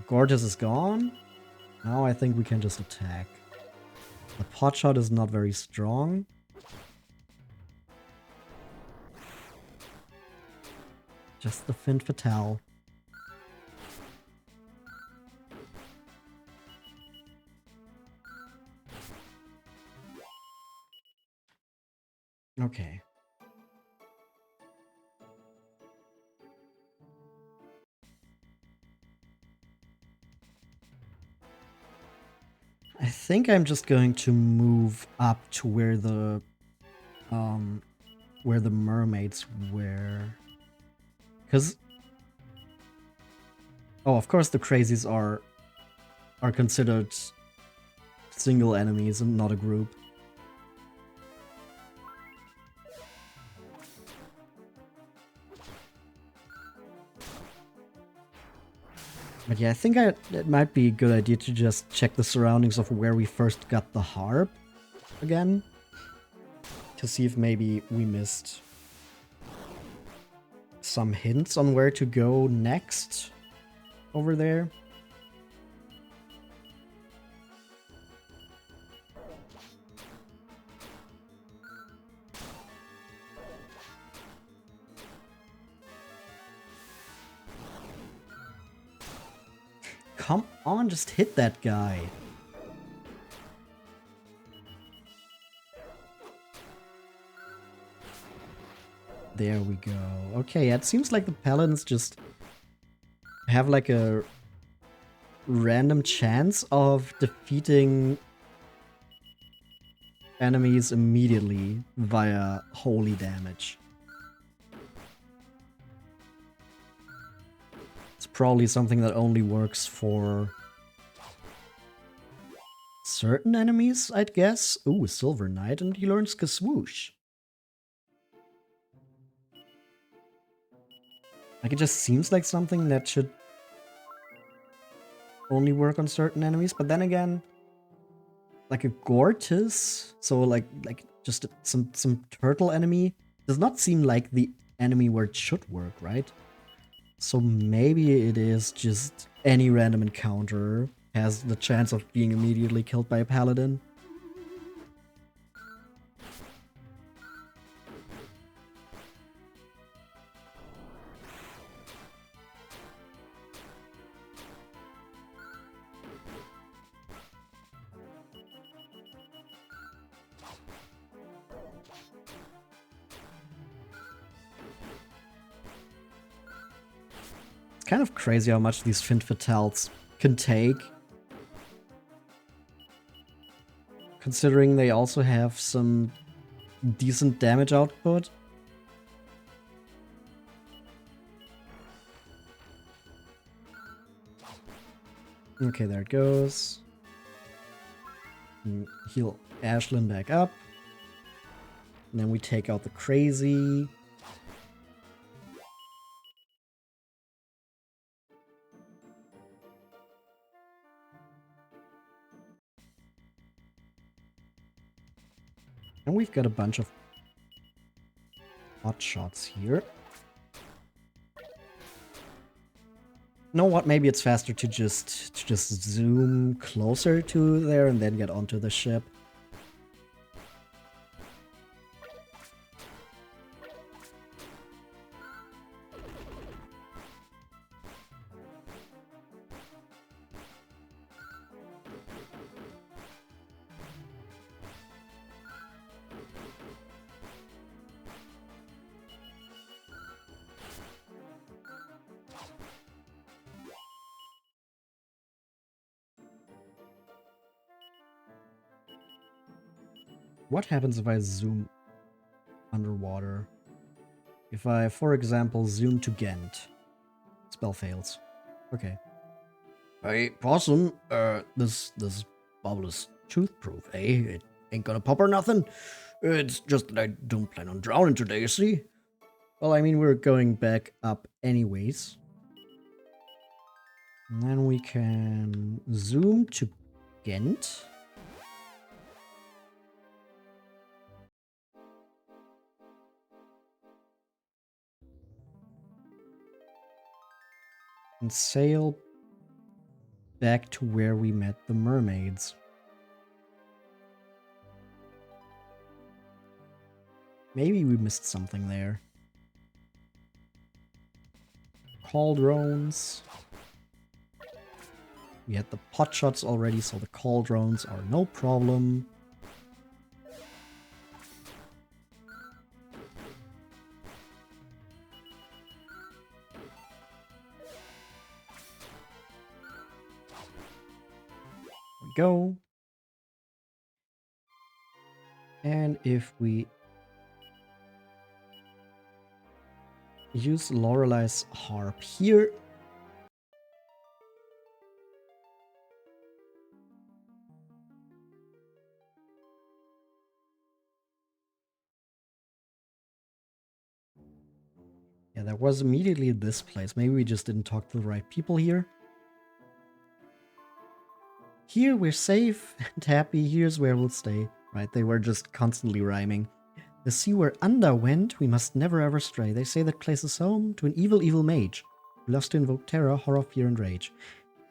Gortus is gone. Now I think we can just attack. The potshot is not very strong. Just the Fint Fatale. Okay. I think I'm just going to move up to where the mermaids were. Cause oh, of course the crazies are considered single enemies and not a group. But yeah, I think it might be a good idea to just check the surroundings of where we first got the harp again. To see if maybe we missed some hints on where to go next over there. Come on, just hit that guy. There we go. Okay, it seems like the paladins just have like a random chance of defeating enemies immediately via holy damage. It's probably something that only works for certain enemies, I'd guess. Ooh, Silver Knight, and he learns Kaswoosh. Like, it just seems like something that should only work on certain enemies, but then again, like a Gortys, so like just some turtle enemy, does not seem like the enemy where it should work, right? So maybe it is just any random encounter has the chance of being immediately killed by a paladin. It's kind of crazy how much these Fin Fatales can take. Considering they also have some decent damage output. Okay, there it goes. Heal Ashlyn back up. And then we take out the crazy. And we've got a bunch of hot shots here. You know what? Maybe it's faster to just zoom closer to there and then get onto the ship. What happens if I zoom underwater? If I, for example, zoom to Ghent. Spell fails. Okay. Hey, Possum, this bubble is tooth-proof, eh? It ain't gonna pop or nothing. It's just that I don't plan on drowning today, see? Well, I mean, we're going back up anyways. And then we can zoom to Ghent. And sail back to where we met the mermaids. Maybe we missed something there. Cauldrons. We had the pot shots already, so the cauldrons are no problem. Go. And if we use Lorelei's harp here, yeah, that was immediately this place. Maybe we just didn't talk to the right people here. Here we're safe and happy. Here's where we'll stay. Right, they were just constantly rhyming. The sea where Unda went, we must never ever stray. They say that place is home to an evil, evil mage who loves to invoke terror, horror, fear, and rage.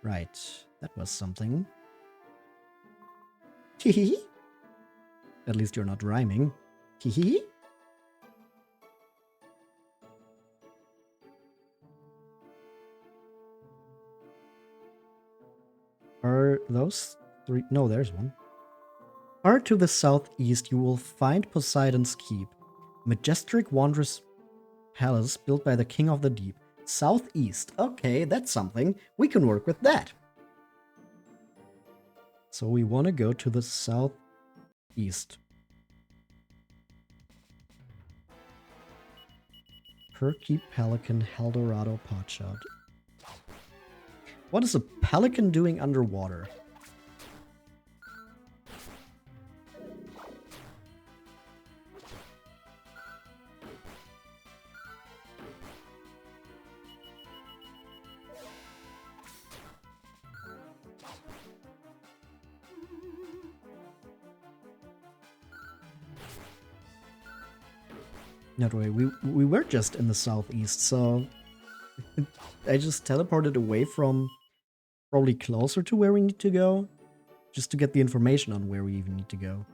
Right, that was something. Hehe. At least you're not rhyming. Hehe. Are those three? No, there's one. Far to the southeast, you will find Poseidon's Keep, a majestic, wondrous palace built by the King of the Deep. Southeast. Okay, that's something. We can work with that. So we want to go to the southeast. Perky Pelican Eldorado Potshot. What is a pelican doing underwater? No, wait, we were just in the southeast, so I just teleported away from probably closer to where we need to go, just to get the information on where we even need to go.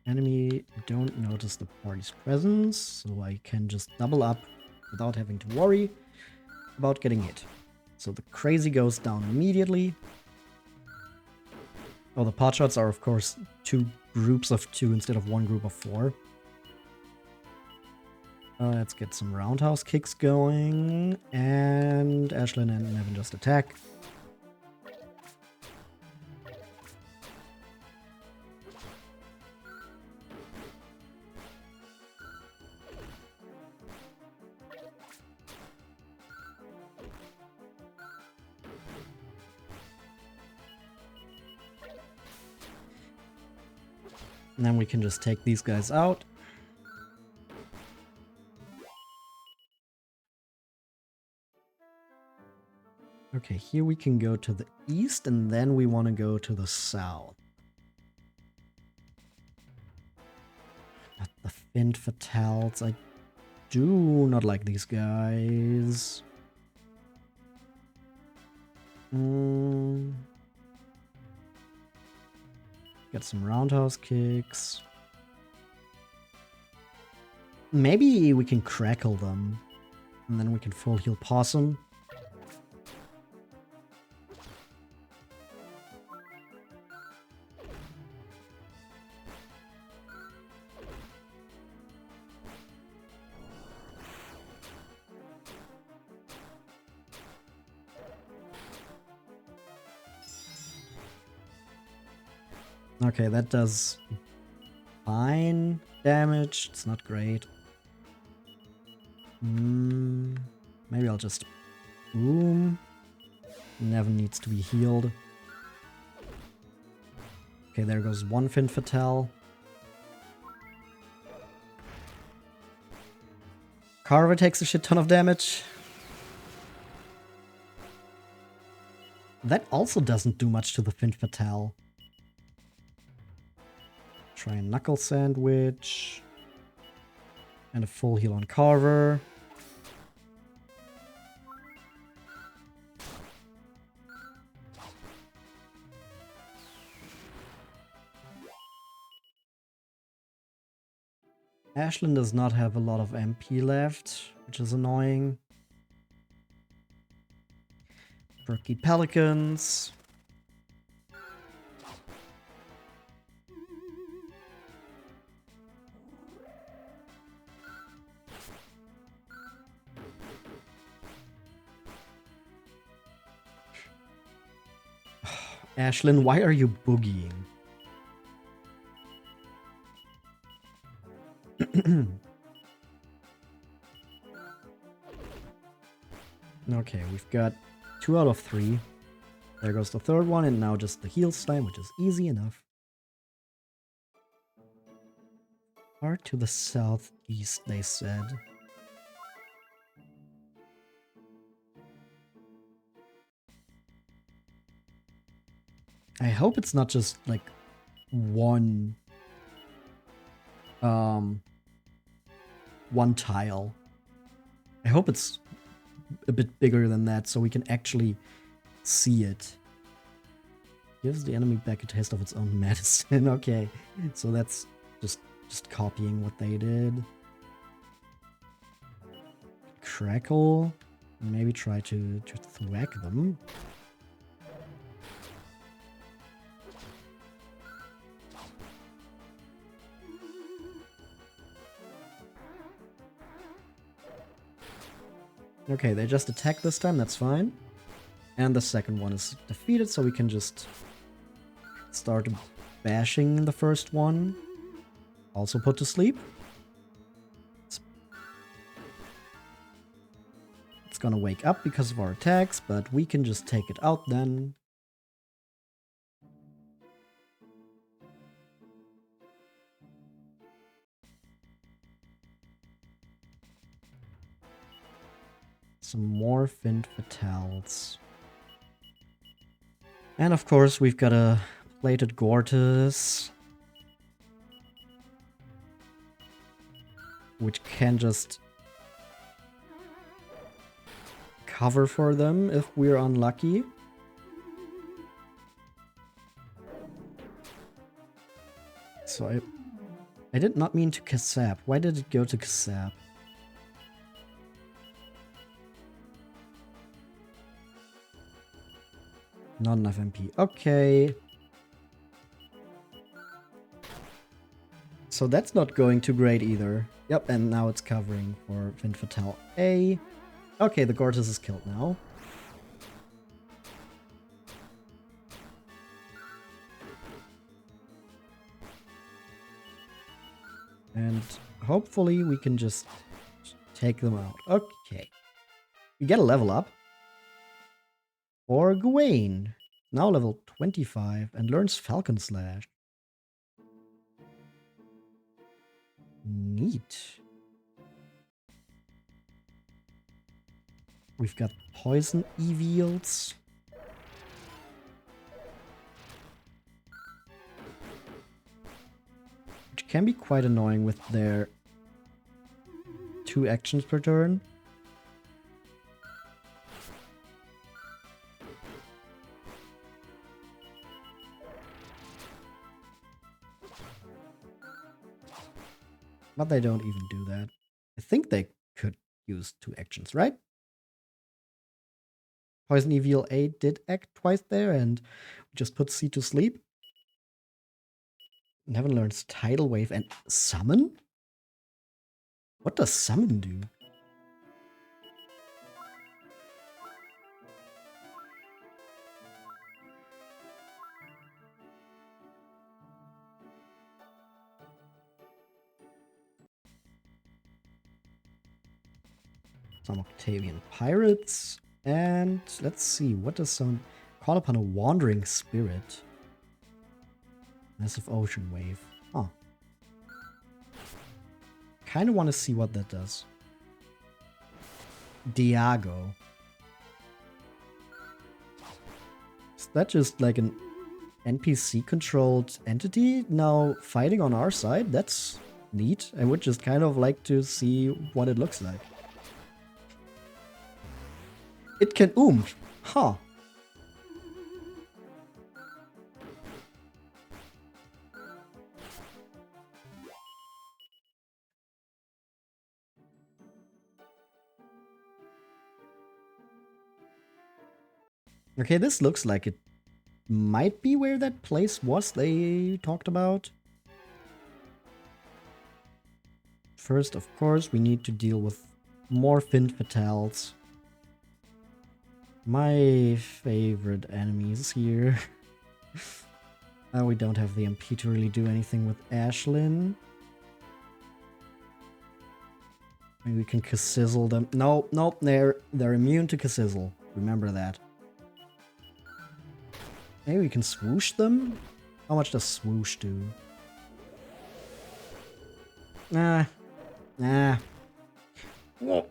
Enemy don't notice the party's presence, so I can just double up without having to worry about getting hit. So the crazy goes down immediately. Oh, the pot shots are, of course, 2 groups of 2 instead of 1 group of 4. Let's get some roundhouse kicks going. And Ashlyn and Nevin just attack. And then we can just take these guys out. Okay, here we can go to the east, and then we want to go to the south. But the Fint Fatales, I do not like these guys. Get some roundhouse kicks. Maybe we can crackle them. And then we can full heal Possum. Okay, that does fine damage. It's not great. Maybe I'll just boom. Nevin needs to be healed. Okay, there goes one Fin Fatale. Carver takes a shit ton of damage. That also doesn't do much to the Fin Fatale. Try a Knuckle Sandwich. And a full heal on Carver. Ashlyn does not have a lot of MP left, which is annoying. Perky Pelicans. Ashlyn, why are you boogieing? Okay, we've got 2 out of 3. There goes the third one, and now just the heal slime, which is easy enough. Far to the southeast, they said. I hope it's not just like one tile. I hope it's a bit bigger than that so we can actually see it. Gives the enemy back a taste of its own medicine. Okay, so that's just copying what they did. Crackle. Maybe try to thwack them. Okay, they just attacked this time, that's fine. And the second one is defeated, so we can just start bashing the first one. Also put to sleep. It's gonna wake up because of our attacks, but we can just take it out then. Some more Fin Fatales. And of course, we've got a plated Gortys, which can just cover for them if we're unlucky. So I did not mean to Kasap. Why did it go to Kasap? Not enough MP. Okay. So that's not going too great either. Yep, and now it's covering for Fin Fatale A. Okay, the Gortys is killed now. And hopefully we can just take them out. Okay. We get a level up. For Gawain. Now level 25 and learns Falcon Slash. Neat. We've got Poison Eviles. Which can be quite annoying with their 2 actions per turn. But they don't even do that. I think they could use 2 actions, right? Poison Evil 8 did act twice there, and we just put C to sleep. Never learns Tidal Wave and Summon? What does Summon do? Some Octavian Pirates. And let's see, what does some call upon a Wandering Spirit? Massive Ocean Wave. Huh. Kind of want to see what that does. Diago. Is that just like an NPC-controlled entity now fighting on our side? That's neat. I would just kind of like to see what it looks like. It can oomph. Huh. Okay, this looks like it might be where that place was they talked about. First, of course, we need to deal with more Fin Fatales. My favorite enemies here. We don't have the MP to really do anything with Ashlyn. Maybe we can Kassizzle them. No, nope, they're immune to Kassizzle. Remember that. Maybe we can swoosh them? How much does swoosh do? Nah. Nah. Whoa.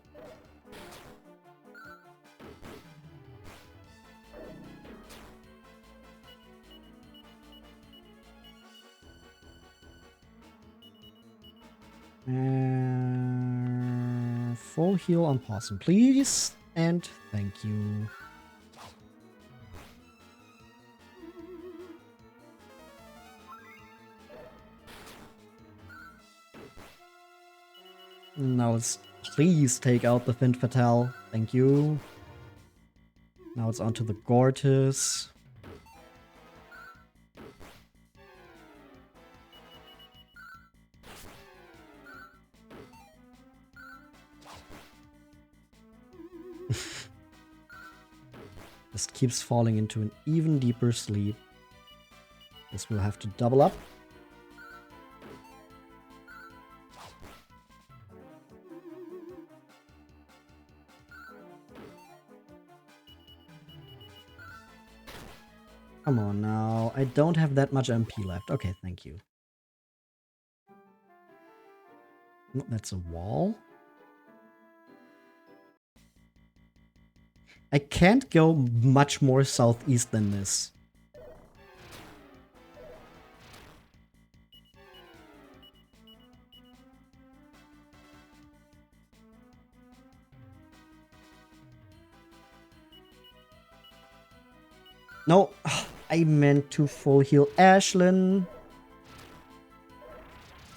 Full heal on Possum, please. And thank you. Now let's please take out the Fin Fatale. Thank you. Now it's onto the Gortys. just keeps falling into an even deeper sleep. Guess we'll have to double up. Come on now. I don't have that much MP left. Okay, thank you. Oh, that's a wall. I can't go much more southeast than this. No, I meant to full heal Ashlyn.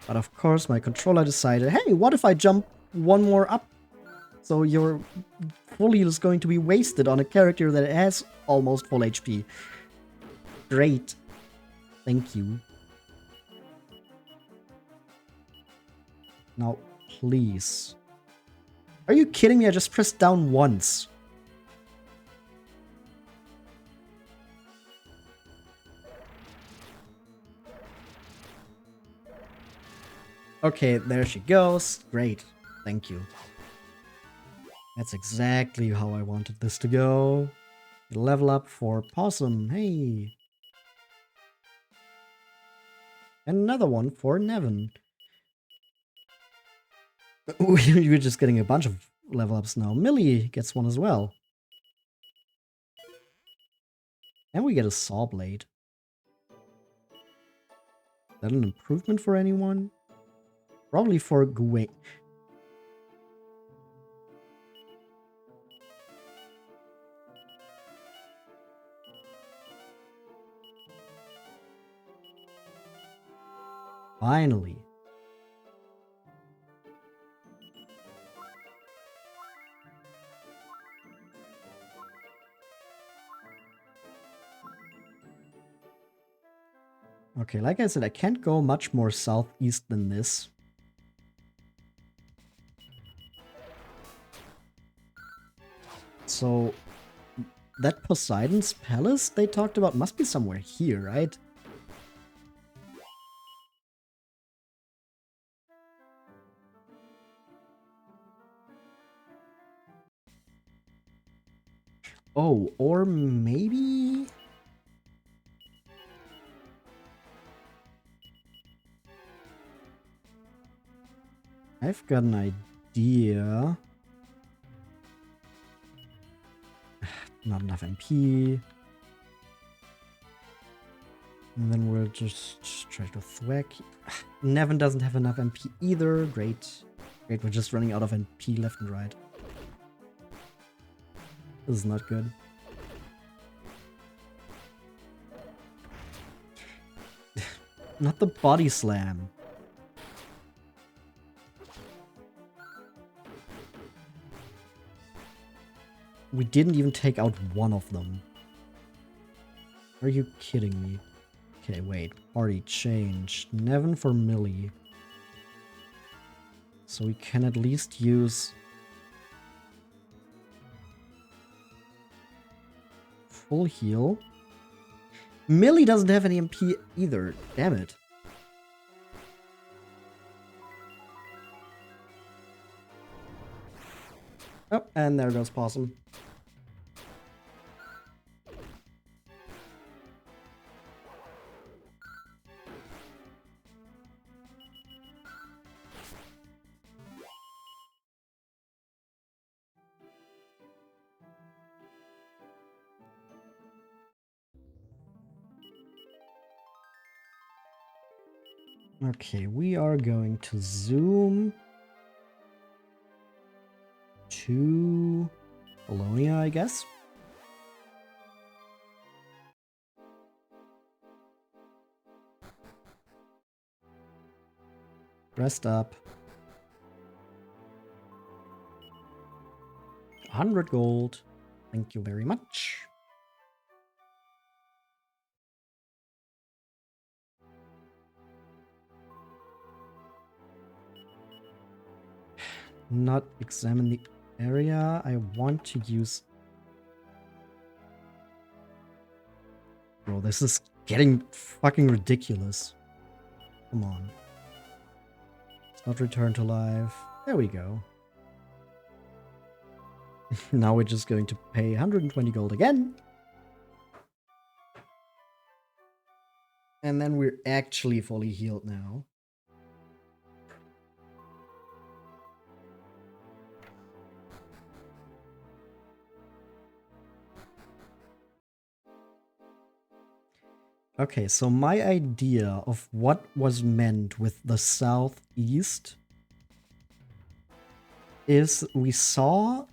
But of course my controller decided, hey, what if I jump one more up? So your full heal is going to be wasted on a character that has almost full HP. Great. Thank you. Now, please. Are you kidding me? I just pressed down once. Okay, there she goes. Great. Thank you. That's exactly how I wanted this to go. Level up for Possum. Hey. And another one for Nevin. We're just getting a bunch of level ups now. Millie gets one as well. And we get a saw blade. Is that an improvement for anyone? Probably for Gwen. Finally. Okay, like I said, I can't go much more southeast than this. So, that Poseidon's palace they talked about must be somewhere here, right? Oh, or maybe... I've got an idea. Not enough MP. And then we'll just try to thwack. Nevin doesn't have enough MP either. Great. Great, we're just running out of MP left and right. This is not good. Not the body slam. We didn't even take out one of them. Are you kidding me? Okay, wait. Party changed. Nevin for Millie. So we can at least use... full heal. Millie doesn't have any MP either. Damn it. Oh, and there goes Possum. Okay, we are going to zoom to Bologna, I guess. Rest up. 100 gold. Thank you very much. Not examine the area. I want to use Bro, this is getting fucking ridiculous. Come on. It's not return to life. There we go. Now we're just going to pay 120 gold again. And then we're actually fully healed now. Okay, so my idea of what was meant with the southeast is we saw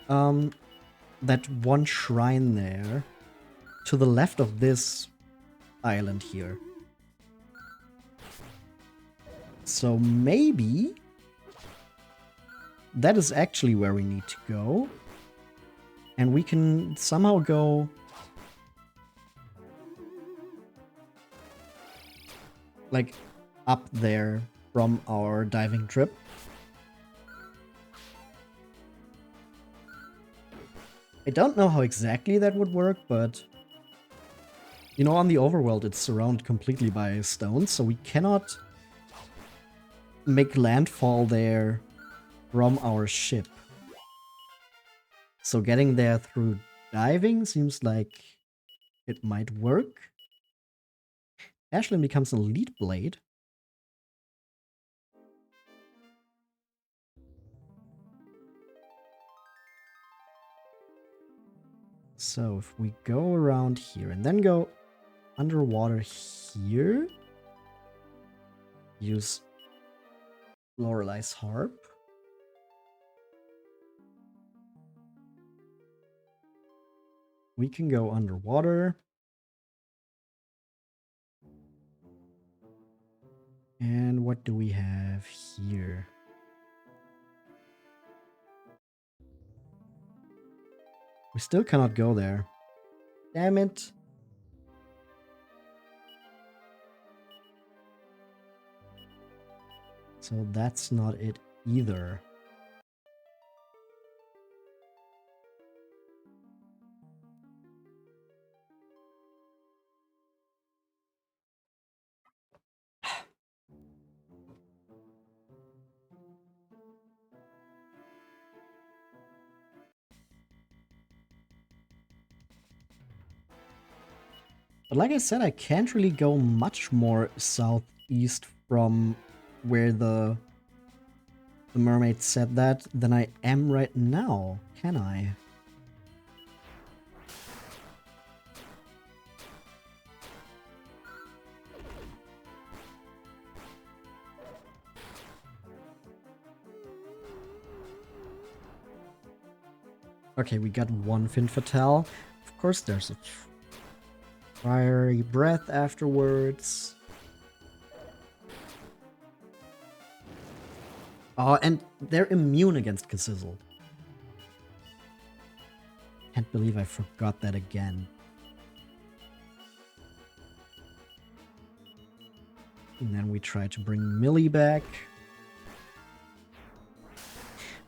that one shrine there to the left of this island here. So maybe that is actually where we need to go. And we can somehow go like up there from our diving trip. I don't know how exactly that would work, but you know, on the overworld it's surrounded completely by stones, so we cannot make landfall there from our ship. So getting there through diving seems like it might work. Ashlyn becomes an elite blade. So if we go around here and then go underwater here, use Lorelei's harp. We can go underwater. And what do we have here? We still cannot go there. Damn it. So that's not it either. But like I said, I can't really go much more southeast from where the mermaid said that than I am right now, can I? Okay, we got one Fin Fatale. Of course, there's a fiery breath afterwards. Oh, and they're immune against Kassizzle. Can't believe I forgot that again. And then we try to bring Millie back.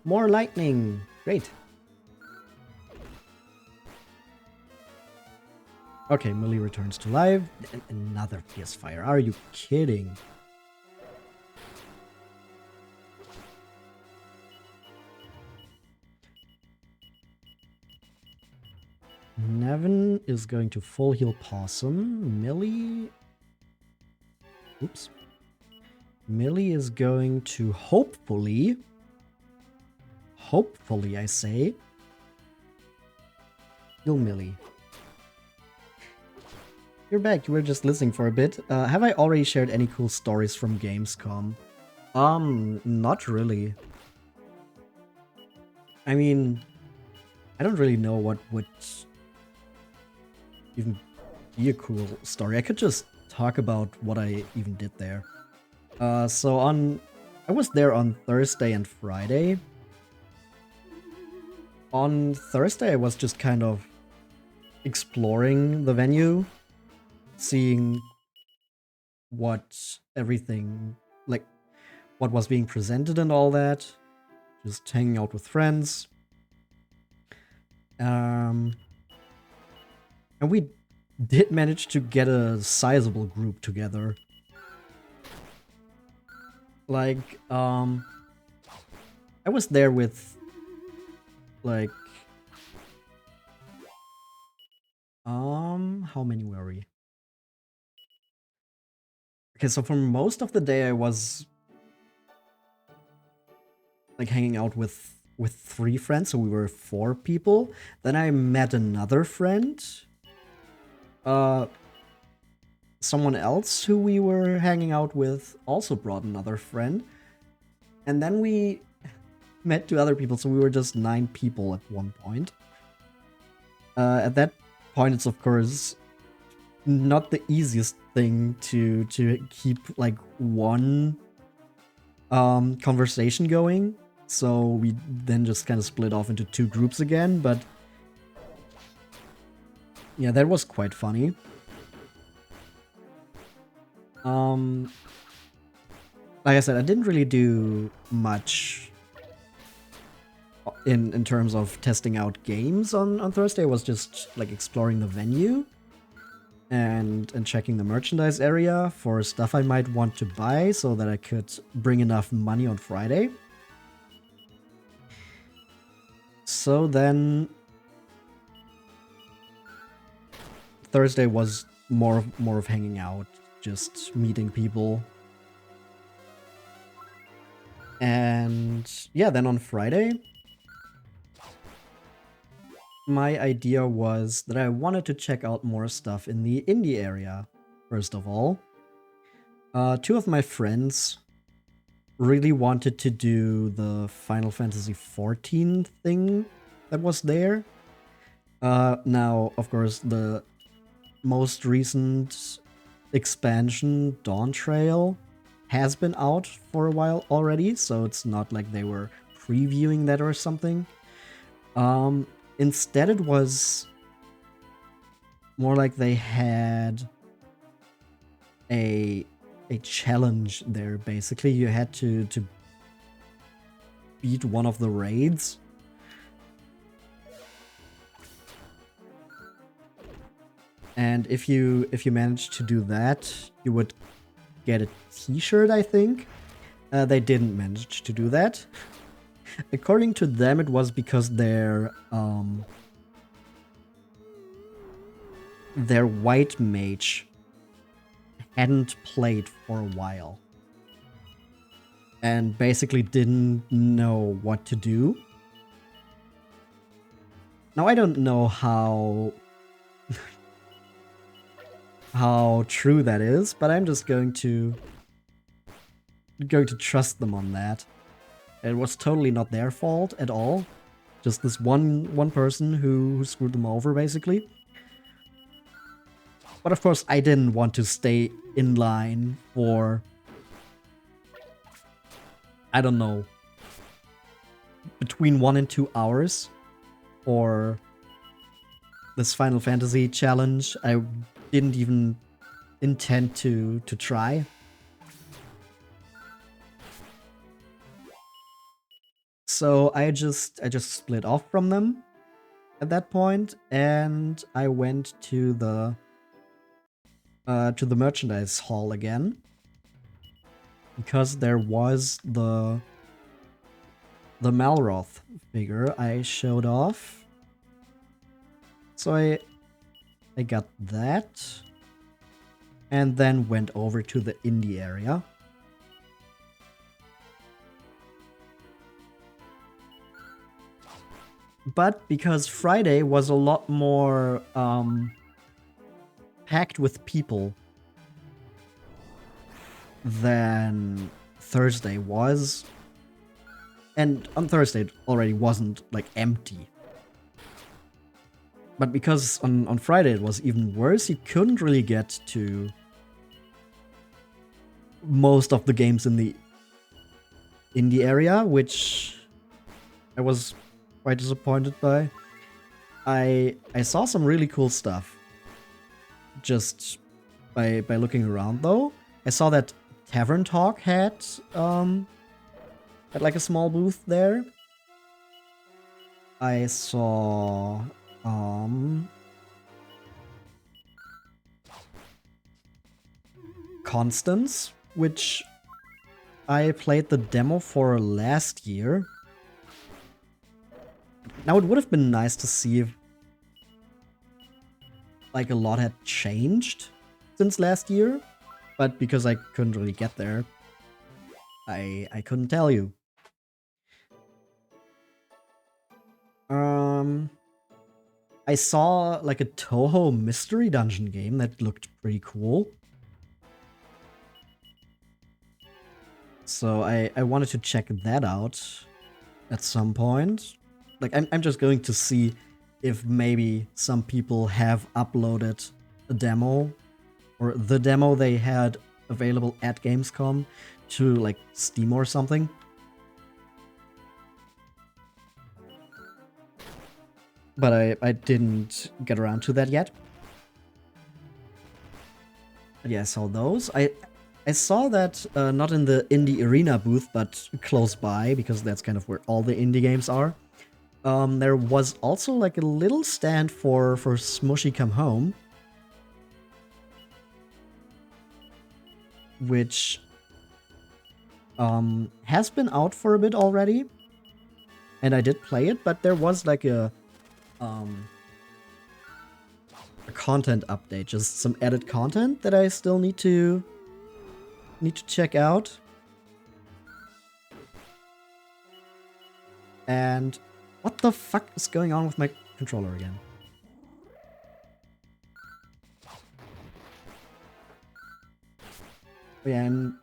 More lightning! Great. Okay, Millie returns to life. Another fierce fire. Are you kidding? Nevin is going to full heal Possum. Millie... Oops. Millie is going to hopefully I say, heal Millie. You're back. You were just listening for a bit. Have I already shared any cool stories from Gamescom? Not really. I mean, I don't really know what would even be a cool story. I could just talk about what I even did there. I was there on Thursday and Friday. On Thursday, I was just kind of exploring the venue, seeing what everything, like, what was being presented and all that. Just hanging out with friends. And we did manage to get a sizable group together. Like, I was there with, like, how many were we? Okay, so for most of the day I was, like, hanging out with 3 friends, so we were 4 people. Then I met another friend. Someone else who we were hanging out with also brought another friend. And then we met 2 other people, so we were just 9 people at one point. At that point, it's of course not the easiest thing to keep like one conversation going. So we then just kind of split off into 2 groups again, but yeah, that was quite funny. Like I said, I didn't really do much in terms of testing out games on Thursday. I was just like exploring the venue and checking the merchandise area for stuff I might want to buy so that I could bring enough money on Friday. So then Thursday was more of hanging out, just meeting people. And yeah, then on Friday, my idea was that I wanted to check out more stuff in the indie area, first of all. 2 of my friends really wanted to do the Final Fantasy XIV thing that was there. Now, of course, the most recent expansion, Dawn Trail, has been out for a while already, so it's not like they were previewing that or something. Instead, it was more like they had a challenge there. Basically, you had to beat one of the raids. And if you managed to do that, you would get a t-shirt, I think. They didn't manage to do that. According to them, it was because their white mage hadn't played for a while and basically didn't know what to do. Now, I don't know how true that is, but I'm just going to trust them on that. It was totally not their fault at all. Just this one person who screwed them over, basically. But of course, I didn't want to stay in line for, I don't know, between 1 and 2 hours for this Final Fantasy challenge. I didn't even intend to try. So I just split off from them at that point, and I went to the merchandise hall again, because there was the Malroth figure I showed off. So I got that, and then went over to the indie area. But because Friday was a lot more packed with people than Thursday was, and on Thursday it already wasn't like empty. But because on Friday it was even worse, you couldn't really get to most of the games in the indie area, which I was quite disappointed by. I saw some really cool stuff just by looking around, though. I saw that Tavern Talk had like a small booth there. I saw Constance, which I played the demo for last year. Now, it would have been nice to see if like a lot had changed since last year, but because I couldn't really get there, I couldn't tell you. I saw like a Toho mystery dungeon game that looked pretty cool. So I wanted to check that out at some point. Like I'm just going to see if maybe some people have uploaded a demo or the demo they had available at Gamescom to like Steam or something. But I didn't get around to that yet. But yeah, I saw those. I saw that not in the Indie Arena booth, but close by, because that's kind of where all the indie games are. There was also like a little stand for Smushy Come Home, which has been out for a bit already, and I did play it, but there was like a content update, just some added content that I still need to check out. And what the fuck is going on with my controller again? And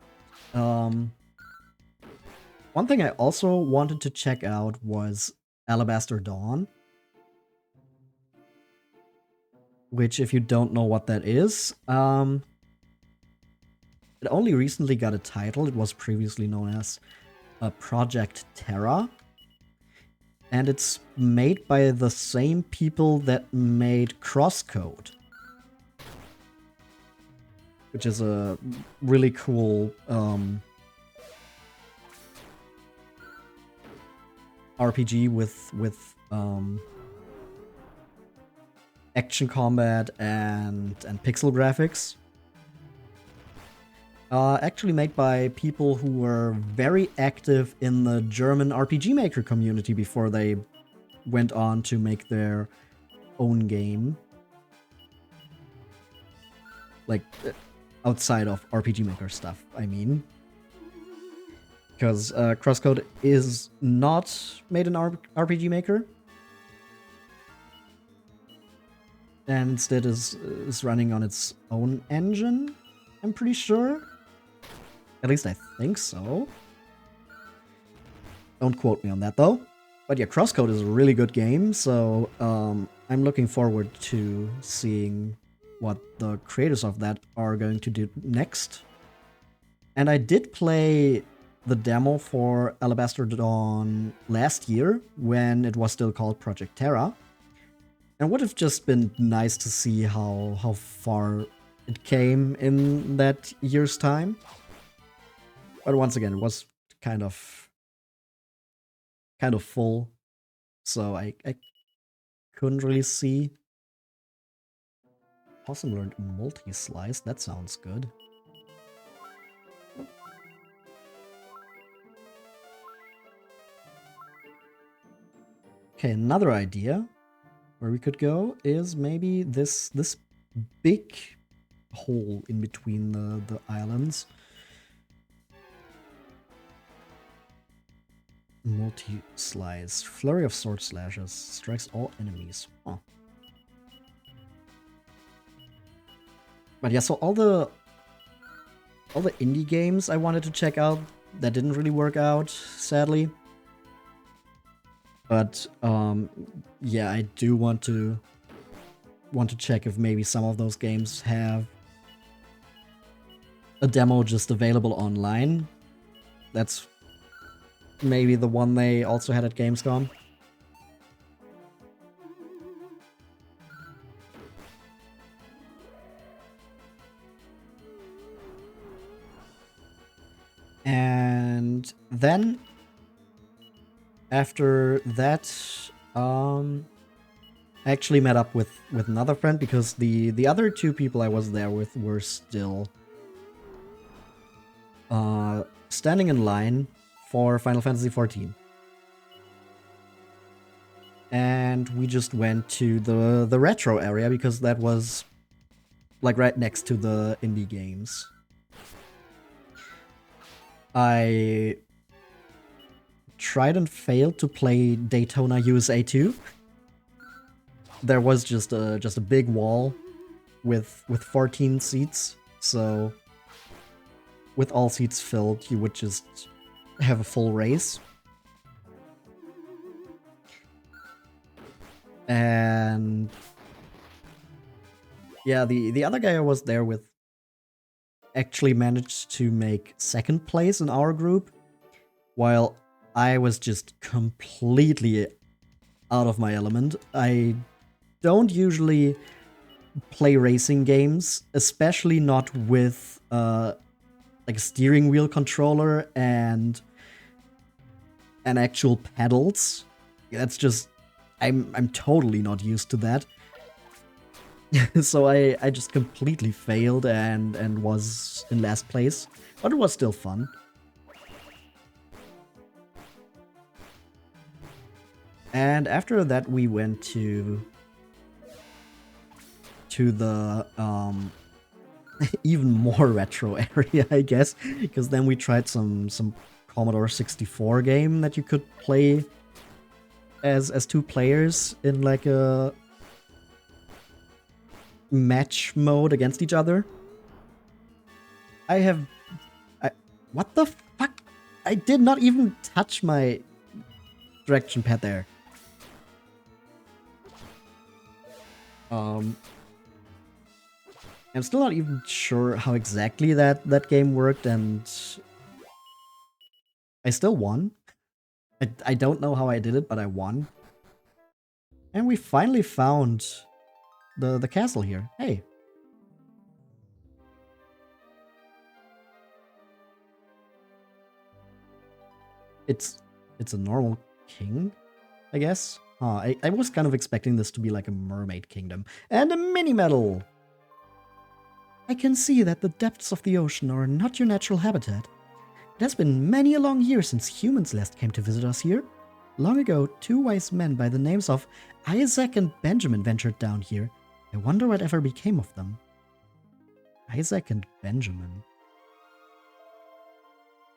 one thing I also wanted to check out was Alabaster Dawn, which, if you don't know what that is, it only recently got a title. It was previously known as Project Terra. And it's made by the same people that made Crosscode, which is a really cool RPG with action combat and pixel graphics. Actually made by people who were very active in the German RPG Maker community before they went on to make their own game. Like, outside of RPG Maker stuff, I mean. Because Crosscode is not made in RPG Maker. And instead is running on its own engine, I'm pretty sure. At least I think so. Don't quote me on that, though. But yeah, Crosscode is a really good game, so I'm looking forward to seeing what the creators of that are going to do next. And I did play the demo for Alabaster Dawn last year, when it was still called Project Terra. And it would have just been nice to see how far it came in that year's time. But once again, it was kind of full, so I couldn't really see. Awesome learned multi-slice, that sounds good. Okay, another idea where we could go is maybe this big hole in between the islands. Multi-slice. Flurry of sword slashes. Strikes all enemies. Huh. But yeah, so all the indie games I wanted to check out that didn't really work out, sadly. But yeah, I do want to check if maybe some of those games have a demo just available online. That's maybe the one they also had at Gamescom. And then after that, I actually met up with another friend, because the other two people I was there with were still standing in line for Final Fantasy XIV. And we just went to the retro area because that was like right next to the indie games. I tried and failed to play Daytona USA 2. There was just a big wall with 14 seats, so with all seats filled, you would just have a full race. And yeah, the other guy I was there with actually managed to make second place in our group, while I was just completely out of my element. I don't usually play racing games, especially not with like a steering wheel controller and actual pedals. That's just I'm totally not used to that. So I just completely failed and was in last place, but it was still fun. And after that we went to the even more retro area, I guess, because then we tried some Commodore 64 game that you could play as two players in like a match mode against each other. What the fuck? I did not even touch my direction pad there. I'm still not even sure how exactly that game worked, and I still won. I don't know how I did it, but I won. And we finally found the castle here. Hey. It's a normal king, I guess. I was kind of expecting this to be like a mermaid kingdom. And a mini medal! I can see that the depths of the ocean are not your natural habitat. It has been many a long year since humans last came to visit us here. Long ago, two wise men by the names of Isaac and Benjamin ventured down here. I wonder whatever became of them. Isaac and Benjamin.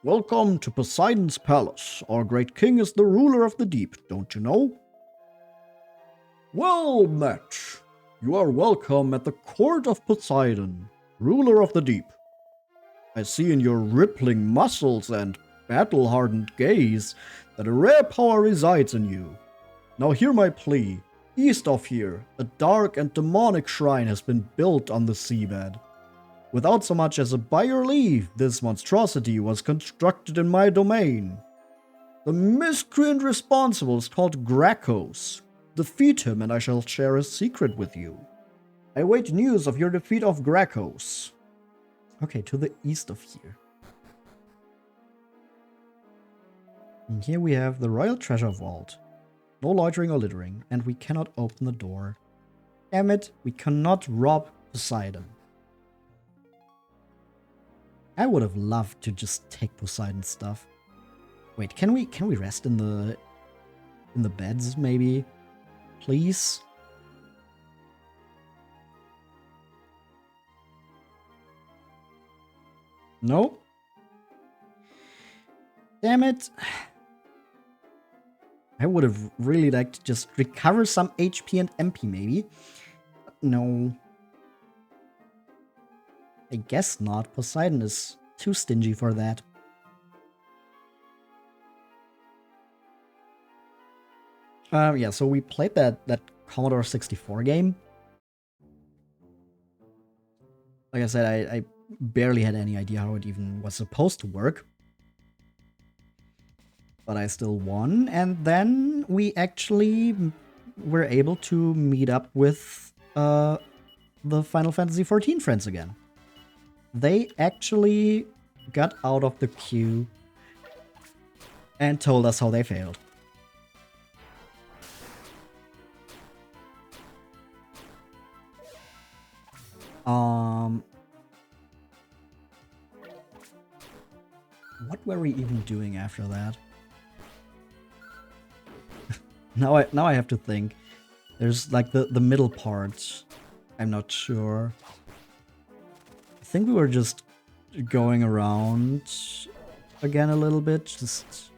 Welcome to Poseidon's palace. Our great king is the ruler of the deep, don't you know? Well met. You are welcome at the court of Poseidon, ruler of the deep. I see in your rippling muscles and battle-hardened gaze that a rare power resides in you. Now hear my plea. East of here, a dark and demonic shrine has been built on the seabed. Without so much as a by your leave, this monstrosity was constructed in my domain. The miscreant responsible is called Gracchos. Defeat him and I shall share a secret with you. I await news of your defeat of Gracchos. Okay, to the east of here. And here we have the Royal Treasure Vault. No loitering or littering, and we cannot open the door. Damn it, we cannot rob Poseidon. I would have loved to just take Poseidon's stuff. Wait, can we rest in the beds maybe? Please? No? Damn it. I would have really liked to just recover some HP and MP maybe. But no. I guess not. Poseidon is too stingy for that. Yeah, so we played that Commodore 64 game. Like I said, I barely had any idea how it even was supposed to work. But I still won, and then we actually were able to meet up with the Final Fantasy XIV friends again. They actually got out of the queue and told us how they failed. What were we even doing after that? Now I have to think. There's like the middle part. I'm not sure. I think we were just going around again a little bit, just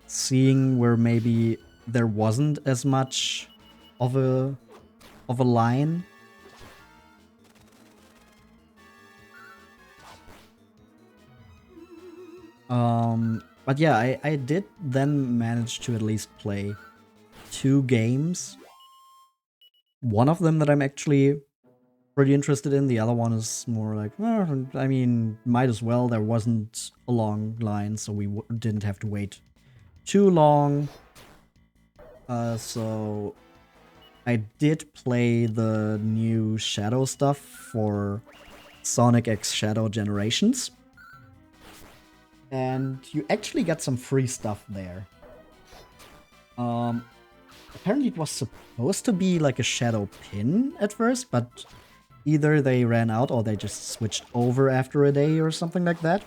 seeing where maybe there wasn't as much of a line. But yeah, I did then manage to at least play 2 games. One of them that I'm actually pretty interested in. The other one is more like, I mean, might as well. There wasn't a long line, so we didn't have to wait too long. So I did play the new Shadow stuff for Sonic X Shadow Generations. And you actually get some free stuff there. Apparently it was supposed to be like a shadow pin at first, but either they ran out or they just switched over after a day or something like that.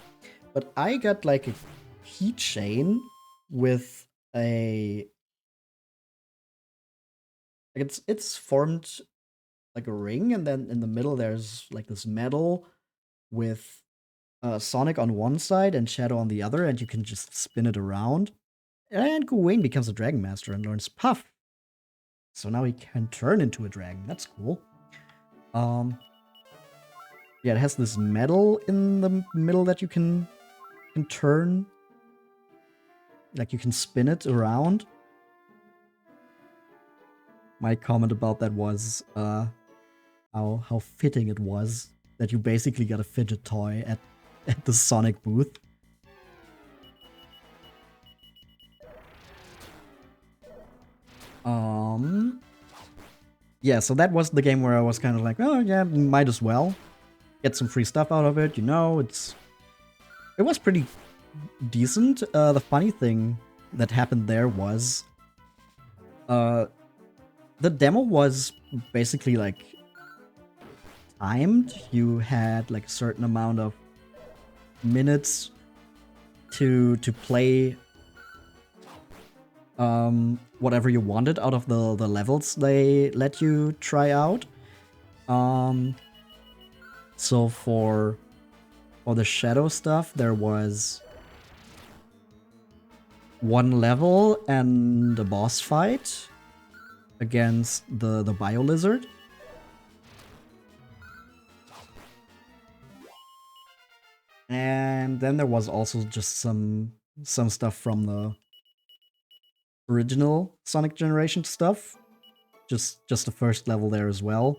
But I got like a keychain with a... Like it's formed like a ring, and then in the middle there's like this medal with Sonic on one side and Shadow on the other, and you can just spin it around. And Gawain becomes a Dragon Master and learns Puff. So now he can turn into a dragon. That's cool. Yeah, it has this medal in the middle that you can turn. Like you can spin it around. My comment about that was how fitting it was that you basically got a fidget toy at the Sonic booth. Yeah, so that was the game where I was kind of like, oh yeah, might as well get some free stuff out of it. You know, it was pretty decent. The funny thing that happened there was, the demo was basically like timed. You had like a certain amount of minutes to play whatever you wanted out of the levels they let you try out. So for the shadow stuff, there was 1 level and a boss fight against the bio lizard. And then there was also just some stuff from the original Sonic Generation stuff. Just the first level there as well.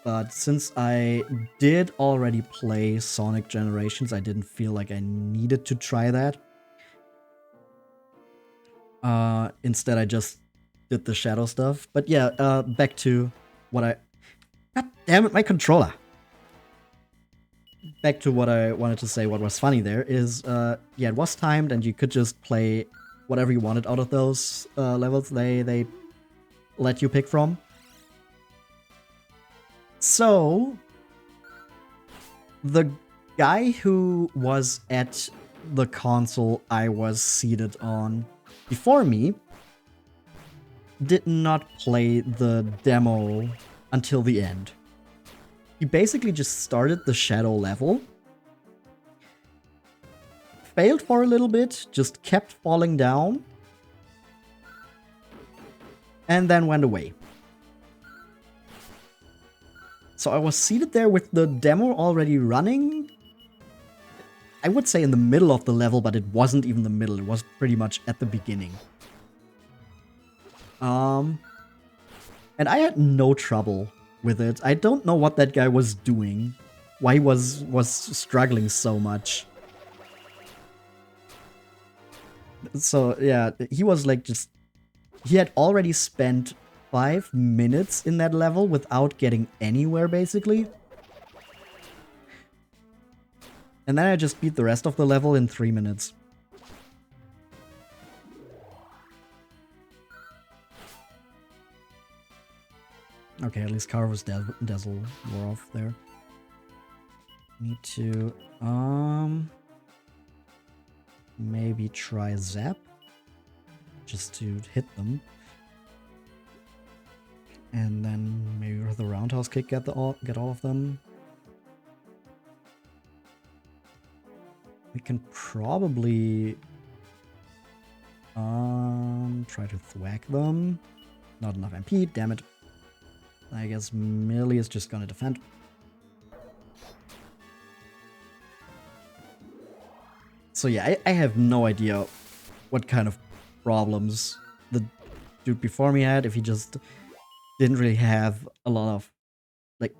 But since I did already play Sonic Generations, I didn't feel like I needed to try that. Instead, I just did the shadow stuff. But yeah, back to what I... God damn it, my controller! Back to what I wanted to say, what was funny there is, yeah, it was timed and you could just play whatever you wanted out of those levels they let you pick from. So, the guy who was at the console I was seated on before me did not play the demo until the end. He basically just started the shadow level, failed for a little bit, just kept falling down, and then went away. So I was seated there with the demo already running. I would say in the middle of the level, but it wasn't even the middle. It was pretty much at the beginning. And I had no trouble with it. I don't know what that guy was doing. Why he was struggling so much. So yeah, he was like just... He had already spent 5 minutes in that level without getting anywhere, basically. And then I just beat the rest of the level in 3 minutes. Okay, at least Carver's Dazzle wore off there. Need to... maybe try Zap. Just to hit them. And then maybe with the roundhouse kick get all of them. We can probably try to thwack them. Not enough MP, damn it. I guess Millie is just gonna defend. So yeah, I have no idea what kind of problems the dude before me had, if he just didn't really have a lot of like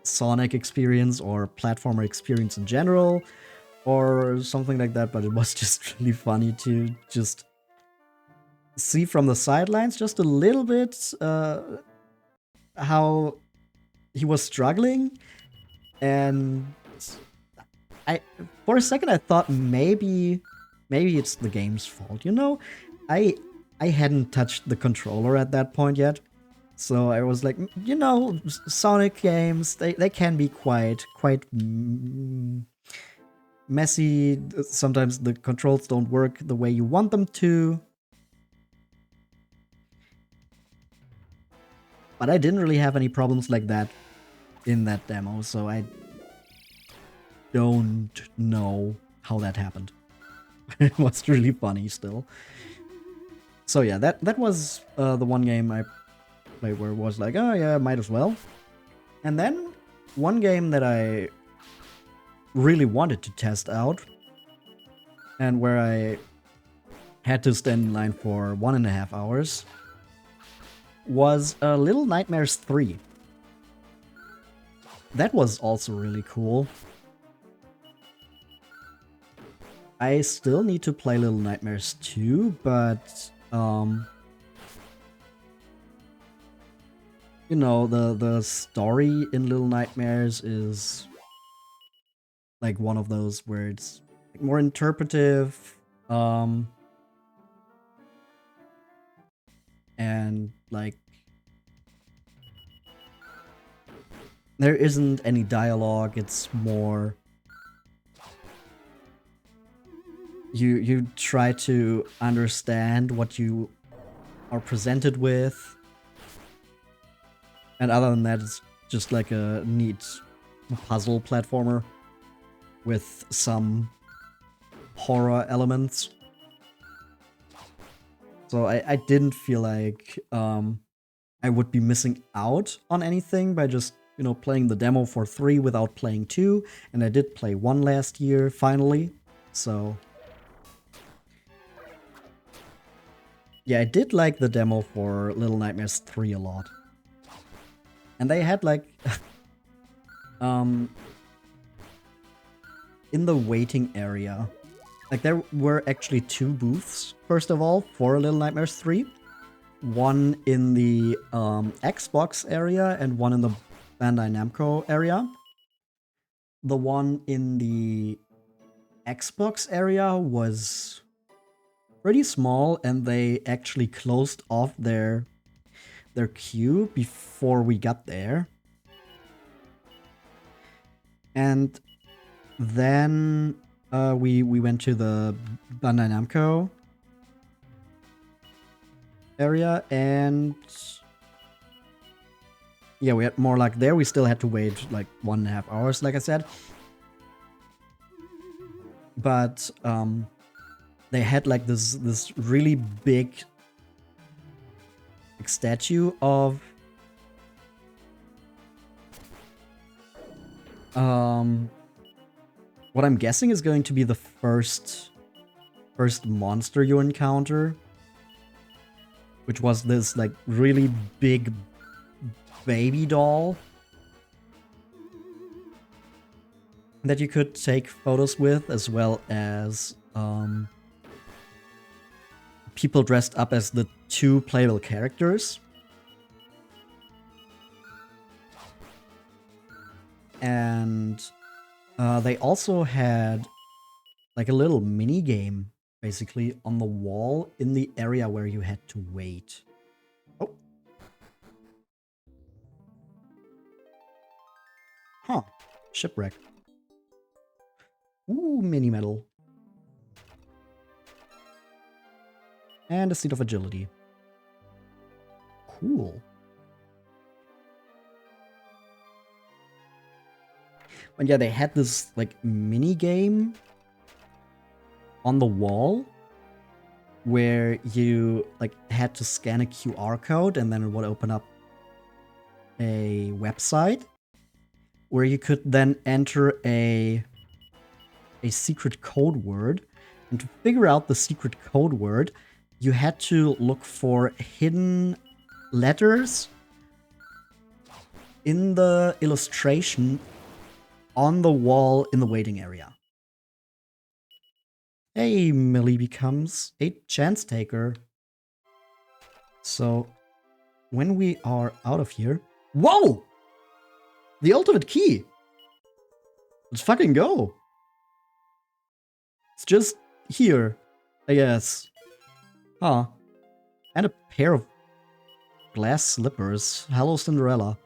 Sonic experience or platformer experience in general or something like that, but it was just really funny to just see from the sidelines just a little bit how he was struggling. And I, for a second, I thought maybe it's the game's fault. You know, I hadn't touched the controller at that point yet, so I was like, you know, Sonic games they can be quite messy. Sometimes the controls don't work the way you want them to. But I didn't really have any problems like that in that demo, so I don't know how that happened. It was really funny still. So yeah, that was the one game I played where it was like, oh yeah, might as well. And then one game that I really wanted to test out, and where I had to stand in line for 1.5 hours, was Little Nightmares 3. That was also really cool. I still need to play Little Nightmares 2, but you know, the story in Little Nightmares is like one of those where it's like more interpretive, and like there isn't any dialogue. It's more you try to understand what you are presented with, and other than that, it's just like a neat puzzle platformer with some horror elements. So I didn't feel like I would be missing out on anything by just, you know, playing the demo for 3 without playing 2. And I did play 1 last year, finally. So yeah, I did like the demo for Little Nightmares 3 a lot. And they had like in the waiting area, like there were actually 2 booths, first of all, for Little Nightmares 3. One in the Xbox area and one in the Bandai Namco area. The one in the Xbox area was pretty small, and they actually closed off their queue before we got there. And then we went to the Bandai Namco area, and yeah, we had more luck there. We still had to wait like 1.5 hours, like I said. But they had like this really big statue of what I'm guessing is going to be the first monster you encounter, which was this like really big baby doll that you could take photos with, as well as people dressed up as the 2 playable characters. And they also had like a little mini game basically on the wall in the area where you had to wait. Oh. Huh. Shipwreck. Ooh, mini medal. And a seat of agility. Cool. And yeah, they had this like mini game on the wall where you like had to scan a QR code and then it would open up a website where you could then enter a secret code word. And to figure out the secret code word, you had to look for hidden letters in the illustration on the wall in the waiting area. Hey, Millie becomes a chance taker. So, when we are out of here... Whoa! The ultimate key! Let's fucking go! It's just here, I guess. Huh. And a pair of glass slippers. Hello, Cinderella.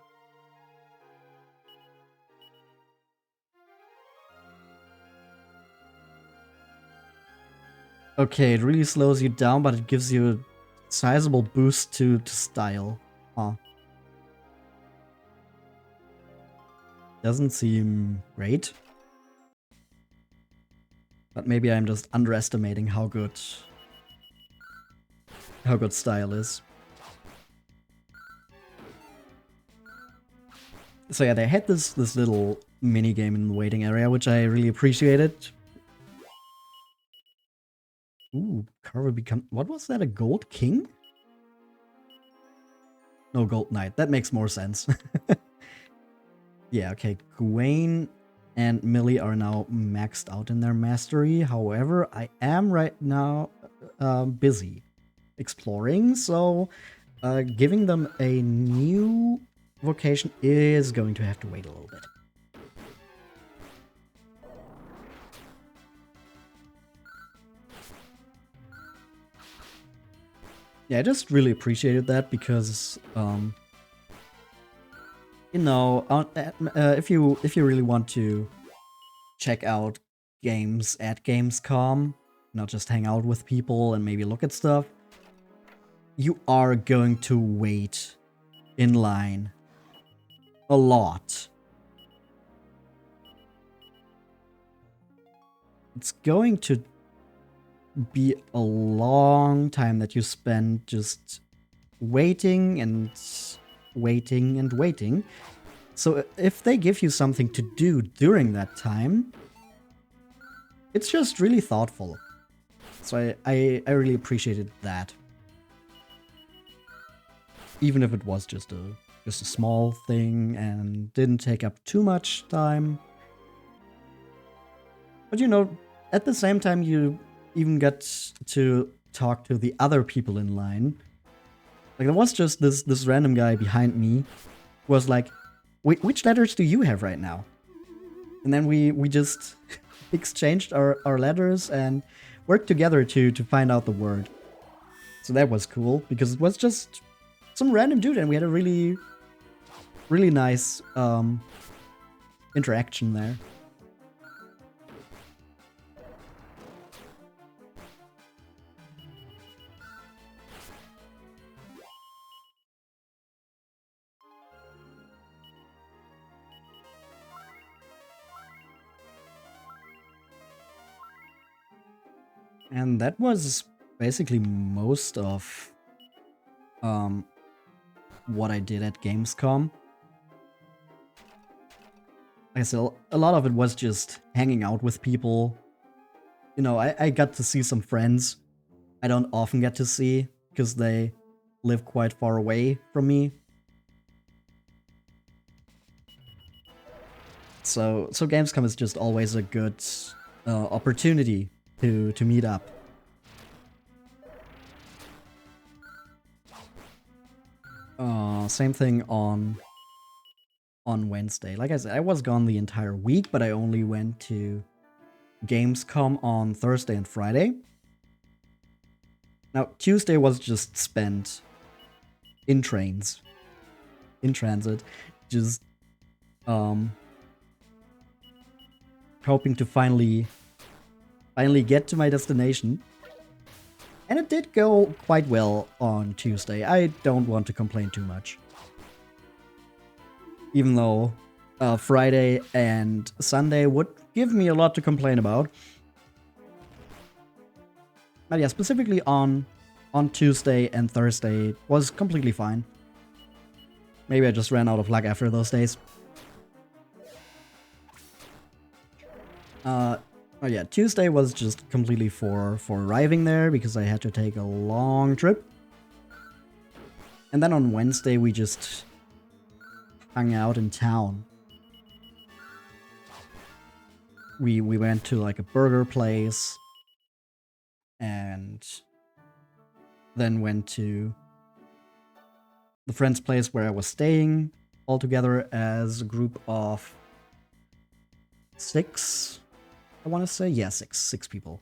Okay, it really slows you down, but it gives you a sizable boost to style. Huh. Doesn't seem great. But maybe I'm just underestimating how good style is. So yeah, they had this little mini game in the waiting area, which I really appreciated. Ooh, Carver become... What was that, a gold king? No, gold knight. That makes more sense. Yeah, okay, Gawain and Millie are now maxed out in their mastery. However, I am right now busy exploring, so giving them a new vocation is going to have to wait a little bit. Yeah, I just really appreciated that because, you know, if you really want to check out games at Gamescom, not just hang out with people and maybe look at stuff, you are going to wait in line a lot. It's going to be a long time that you spend just waiting and waiting and waiting. So if they give you something to do during that time, it's just really thoughtful. So I really appreciated that. Even if it was just a small thing and didn't take up too much time. But you know, at the same time you even get to talk to the other people in line. Like there was just this random guy behind me who was like, which letters do you have right now? And then we just exchanged our letters and worked together to find out the word. So that was cool because it was just some random dude and we had a really nice interaction there. And that was basically most of what I did at Gamescom. Like I said, a lot of it was just hanging out with people. You know, I got to see some friends I don't often get to see because they live quite far away from me. So Gamescom is just always a good opportunity to meet up. Same thing on Wednesday. Like I said, I was gone the entire week, but I only went to Gamescom on Thursday and Friday. Now, Tuesday was just spent in trains, in transit, just hoping to finally get to my destination. And it did go quite well on Tuesday. I don't want to complain too much. Even though Friday and Sunday would give me a lot to complain about. But yeah, specifically on Tuesday and Thursday was completely fine. Maybe I just ran out of luck after those days. Oh yeah, Tuesday was just completely for arriving there because I had to take a long trip. And then on Wednesday we just hung out in town. We went to like a burger place and then went to the friend's place where I was staying all together as a group of 6. I want to say, yeah, six people.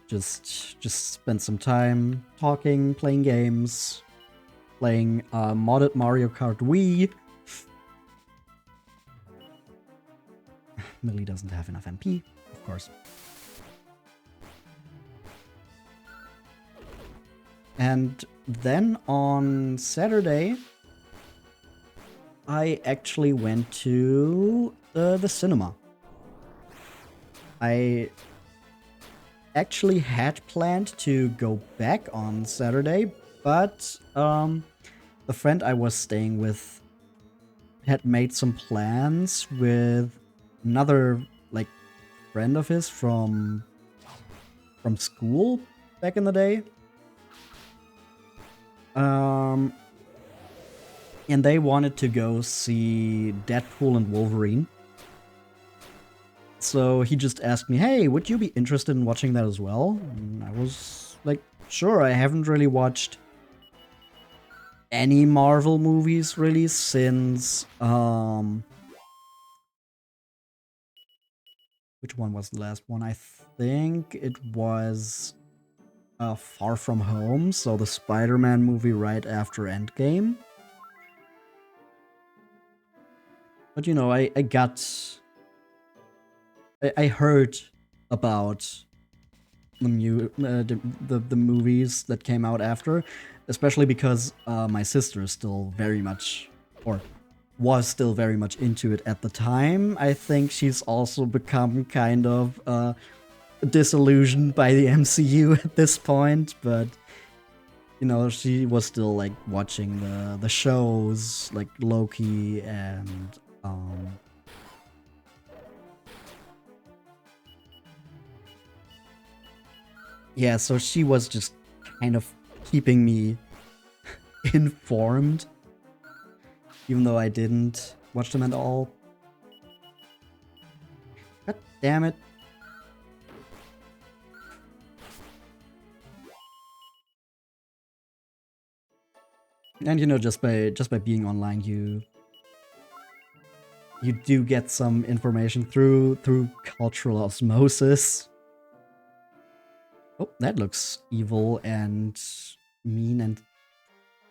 Just spent some time talking, playing games, playing modded Mario Kart Wii. Millie doesn't have enough MP, of course. And then on Saturday, I actually went to the cinema. I actually had planned to go back on Saturday, but the friend I was staying with had made some plans with another like friend of his from school back in the day. And they wanted to go see Deadpool and Wolverine. So he just asked me, hey, would you be interested in watching that as well? And I was like, sure, I haven't really watched any Marvel movies really since, which one was the last one? I think it was Far From Home, so the Spider-Man movie right after Endgame. But you know, I heard about the movies that came out after, especially because my sister is still very much, or was still very much into it at the time. I think she's also become kind of disillusioned by the MCU at this point, but you know, she was still like watching the shows like Loki and yeah, so she was just kind of keeping me informed, even though I didn't watch them at all. God damn it. And you know, just by being online, you do get some information through cultural osmosis. Oh, that looks evil and mean and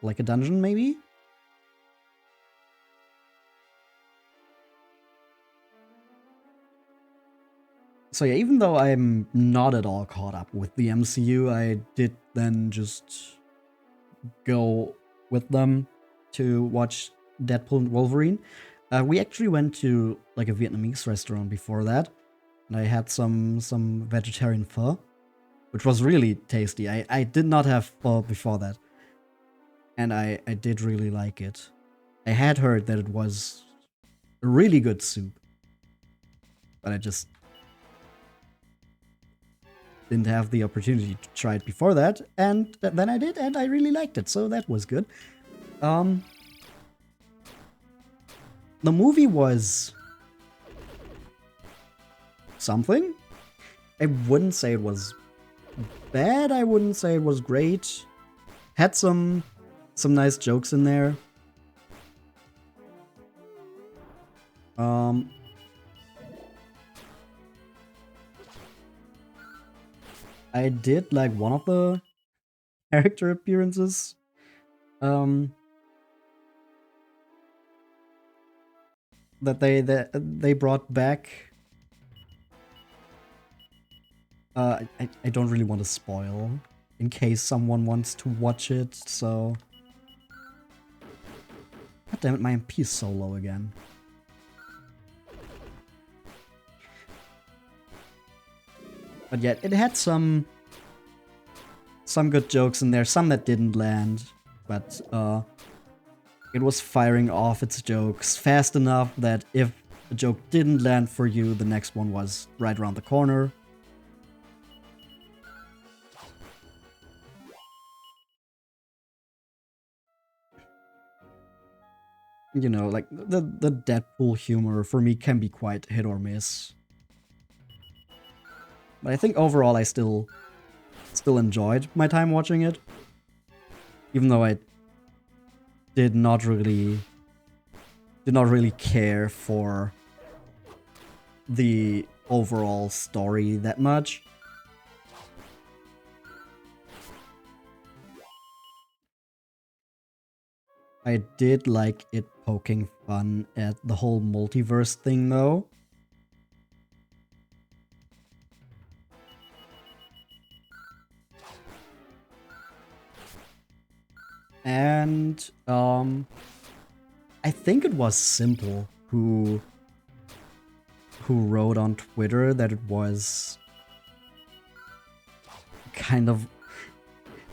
like a dungeon, maybe? So yeah, even though I'm not at all caught up with the MCU, I did then just go with them to watch Deadpool and Wolverine. We actually went to like a Vietnamese restaurant before that, and I had some vegetarian pho, which was really tasty. I did not have pho before that, and I did really like it. I had heard that it was a really good soup, but I just didn't have the opportunity to try it before that, and then I did, and I really liked it, so that was good. The movie was something. I wouldn't say it was bad, I wouldn't say it was great. Had some nice jokes in there. I did like one of the character appearances. that they brought back. I don't really want to spoil in case someone wants to watch it, so... God damn it, my MP is so low again. But yeah, it had some good jokes in there, some that didn't land, but it was firing off its jokes fast enough that if a joke didn't land for you, the next one was right around the corner. You know, like, the Deadpool humor for me can be quite hit or miss. But I think overall I still enjoyed my time watching it. Even though I did not really care for the overall story that much. I did like it poking fun at the whole multiverse thing, though. And I think it was Simple who wrote on Twitter that it was kind of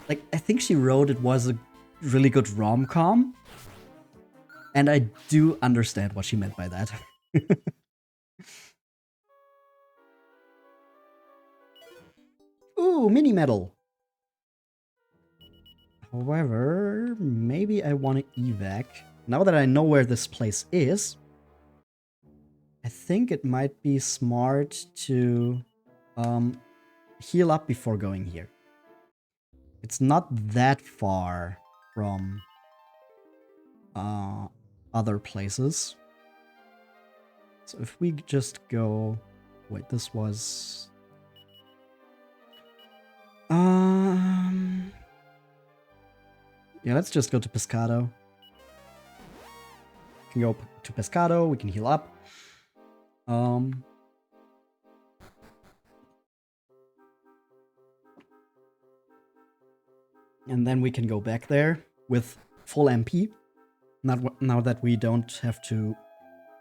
like, I think she wrote it was a really good rom-com. And I do understand what she meant by that. Ooh, mini medal. However, maybe I want to evac. Now that I know where this place is, I think it might be smart to heal up before going here. It's not that far from other places. So if we just go... Wait, this was... Yeah, let's just go to Pescado. We can go to Pescado, we can heal up. And then we can go back there with full MP. Now that we don't have to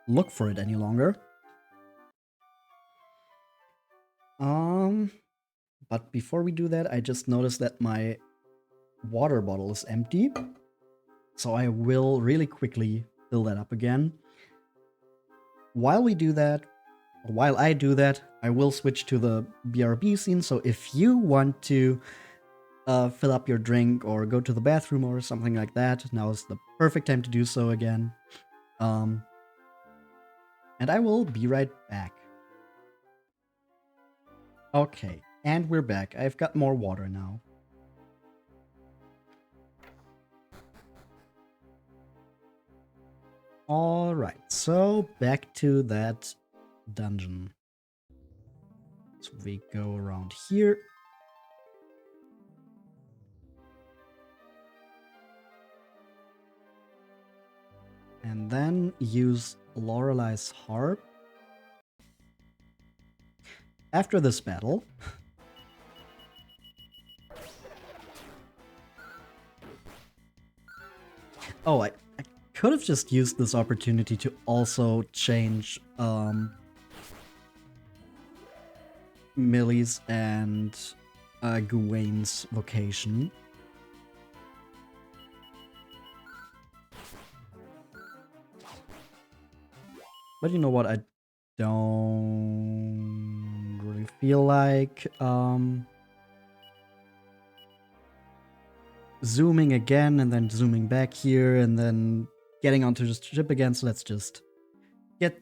look for it any longer. But before we do that, I just noticed that my water bottle is empty. So I will really quickly fill that up again. While I do that, I will switch to the BRB scene. So if you want to fill up your drink or go to the bathroom or something like that, now is the perfect time to do so again. And I will be right back. Okay, and we're back. I've got more water now. Alright, so back to that dungeon. So we go around here. And then use Lorelei's harp. After this battle... Oh, I could have just used this opportunity to also change Millie's and Gawaine's vocation. But you know what? I don't really feel like zooming again and then zooming back here and then getting onto the ship again. So let's just get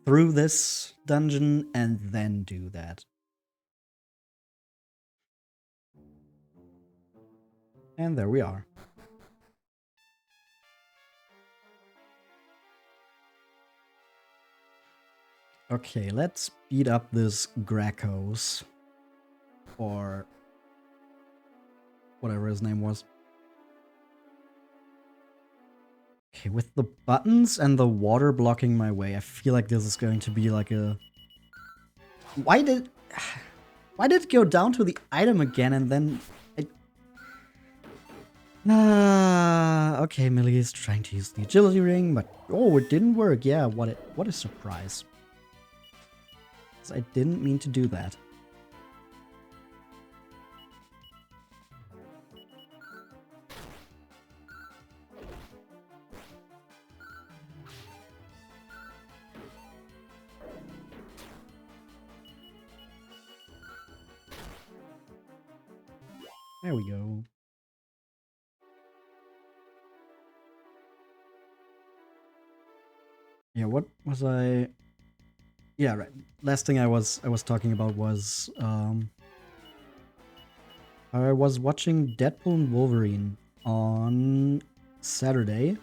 through this dungeon and then do that. And there we are. Okay, let's beat up this Gracchos. Or whatever his name was. Okay, with the buttons and the water blocking my way, I feel like this is going to be like a... Why did it go down to the item again and then... Okay, Millie is trying to use the agility ring, but oh, it didn't work. Yeah, what a surprise. 'Cause I didn't mean to do that. There we go. Yeah, what was I... Yeah, right. Last thing I was talking about was I was watching Deadpool and Wolverine on Saturday.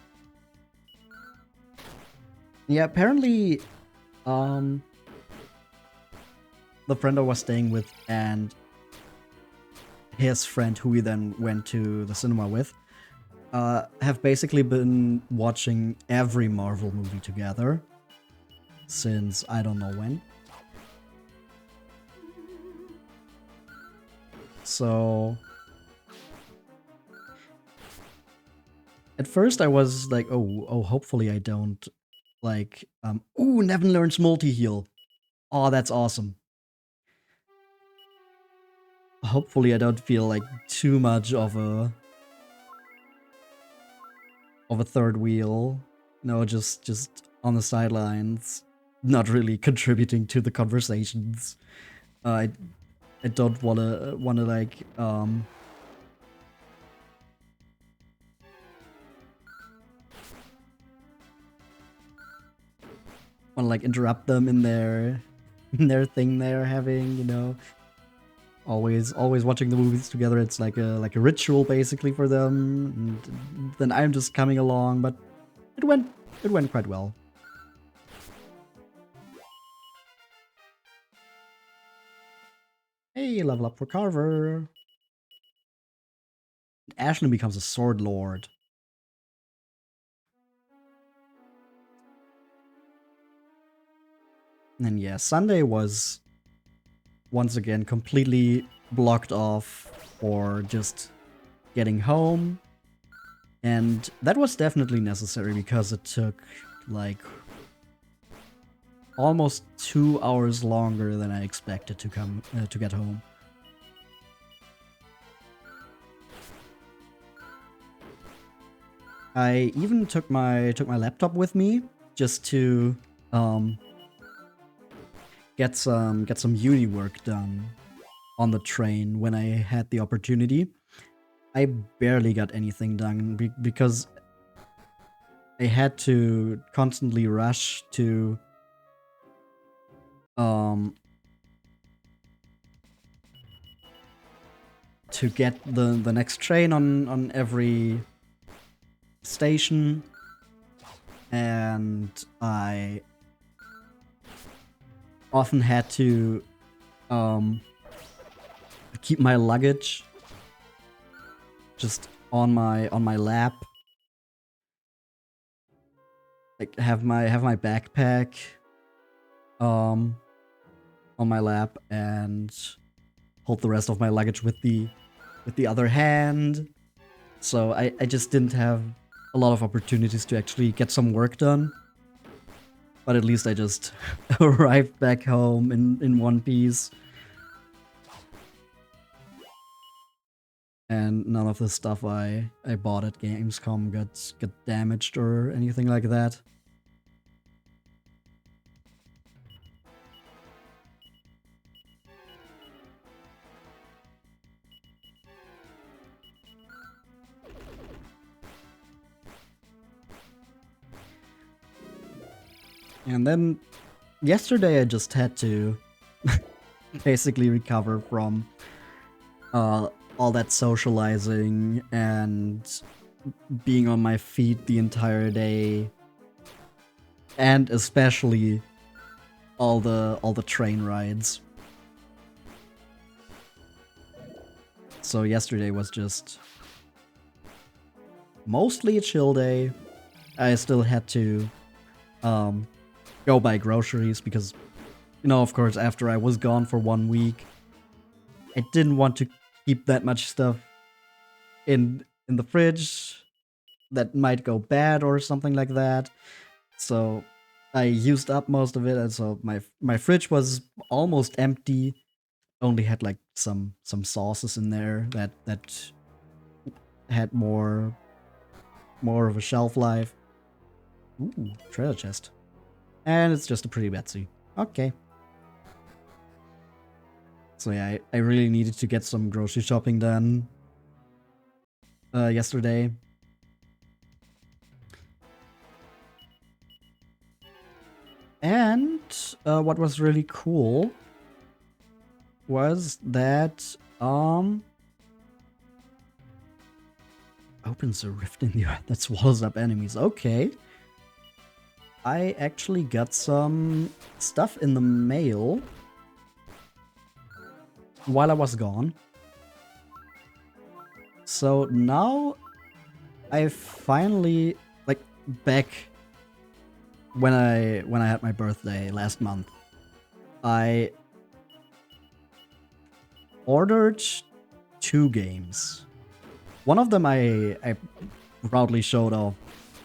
Yeah, apparently the friend I was staying with and his friend who we then went to the cinema with have basically been watching every Marvel movie together since I don't know when. So at first I was like, oh, hopefully I don't like, ooh, Nevin learns multi-heal. Oh, that's awesome. Hopefully I don't feel like too much of a third wheel. No, just on the sidelines, not really contributing to the conversations. I don't wanna like wanna like interrupt them in their thing they're having, you know. Always watching the movies together. It's like a ritual basically for them. And then I'm just coming along, but it went quite well. Hey, level up for Carver. Ashlyn becomes a sword lord. And yeah, Sunday was once again completely blocked off for just getting home. And that was definitely necessary because it took like almost 2 hours longer than I expected to come to get home. I even took my laptop with me just to get some uni work done on the train when I had the opportunity. I barely got anything done because I had to constantly rush to get the next train on every station, and I often had to keep my luggage just on my lap, like have my backpack on my lap and hold the rest of my luggage with the other hand. So I just didn't have a lot of opportunities to actually get some work done. But at least I just arrived back home in one piece. And none of the stuff I bought at Gamescom got damaged or anything like that. And then yesterday I just had to basically recover from all that socializing and being on my feet the entire day, and especially all the train rides. So yesterday was just mostly a chill day. I still had to go buy groceries because, of course, after I was gone for 1 week, I didn't want to keep that much stuff in the fridge that might go bad or something like that. So I used up most of it, and so my fridge was almost empty. Only had like some sauces in there that had more of a shelf life. Ooh, treasure chest. And it's just a pretty Betsy. Okay. So yeah, I really needed to get some grocery shopping done yesterday. And what was really cool was that opens a rift in the earth that swallows up enemies. Okay. I actually got some stuff in the mail while I was gone. So now I finally, like, back when I had my birthday last month, I ordered 2 games. One of them I proudly showed off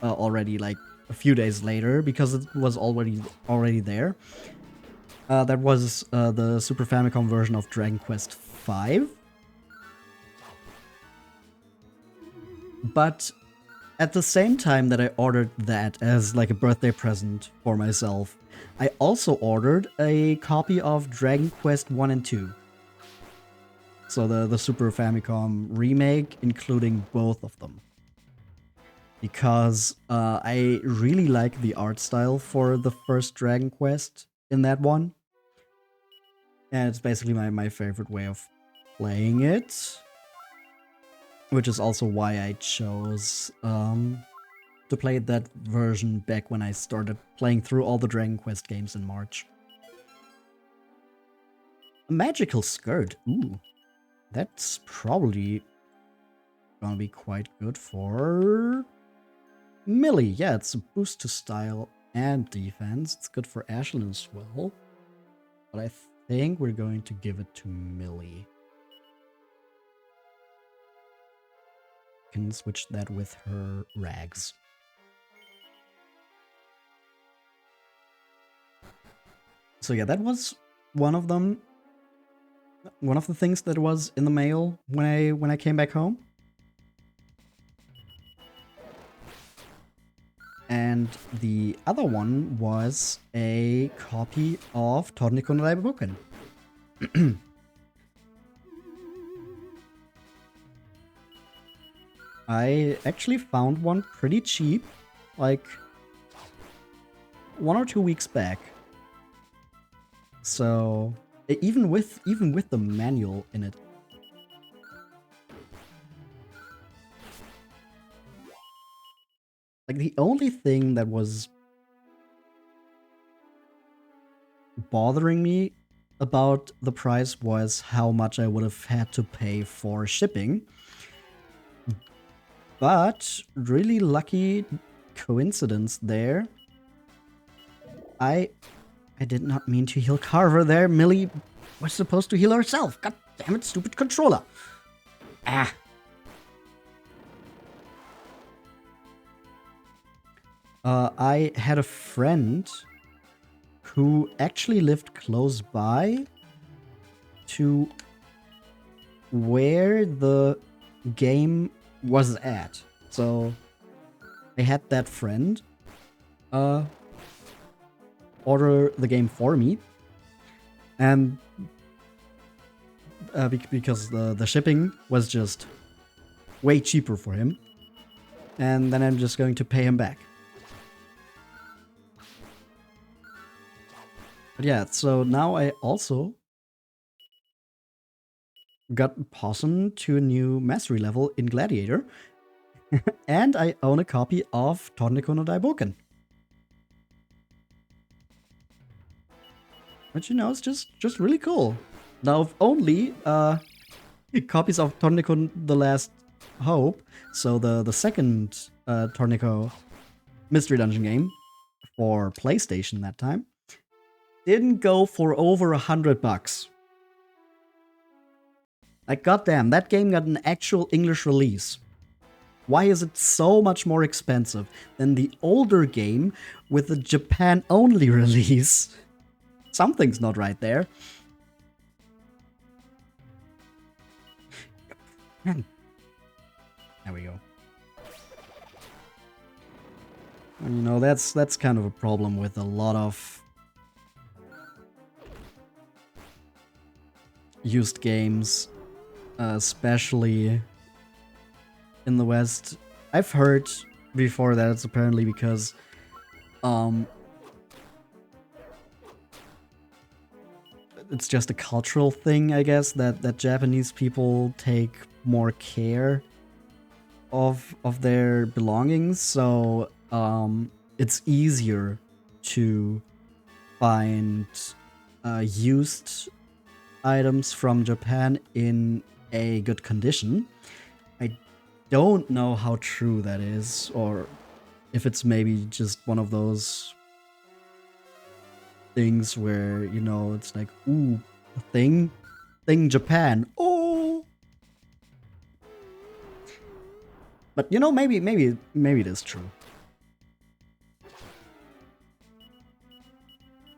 already, like, a few days later because it was already there. That was the Super Famicom version of Dragon Quest V. But at the same time that I ordered that as like a birthday present for myself, I also ordered a copy of Dragon Quest 1 and 2. So the Super Famicom remake, including both of them. Because I really like the art style for the first Dragon Quest in that one. And it's basically my favorite way of playing it. Which is also why I chose to play that version back when I started playing through all the Dragon Quest games in March. A magical skirt. Ooh. That's probably gonna be quite good for Millie. Yeah, it's a boost to style and defense. It's good for Ashlyn as well. But I think we're going to give it to Millie. Can switch that with her rags. So yeah, that was one of them. One of the things that was in the mail when I came back home. And the other one was a copy of Torniko no Daiboken. I actually found one pretty cheap, like 1 or 2 weeks back. So even with the manual in it. Like the only thing that was bothering me about the price was how much I would have had to pay for shipping. But really lucky coincidence there. I did not mean to heal Carver there. Millie was supposed to heal herself. God damn it, stupid controller. Ah. I had a friend who actually lived close by to where the game was at. So I had that friend order the game for me. And because the shipping was just way cheaper for him. And then I'm just going to pay him back. But yeah, so now I also got Possum to a new mastery level in Gladiator. And I own a copy of Torniko no Daiboken. But it's just really cool. Now, if only copies of Torniko The Last Hope, so the second Torniko mystery dungeon game for PlayStation that time didn't go for over $100. Like, goddamn, that game got an actual English release. Why is it so much more expensive than the older game with the Japan-only release? Something's not right there. There we go. You know, that's kind of a problem with a lot of used games, especially in the West. I've heard before that it's apparently because it's just a cultural thing, I guess, that Japanese people take more care of their belongings, so it's easier to find used items from Japan in a good condition. I don't know how true that is, or if it's maybe just one of those things where, you know, it's like, ooh, thing Japan. Oh. But you know, maybe it is true.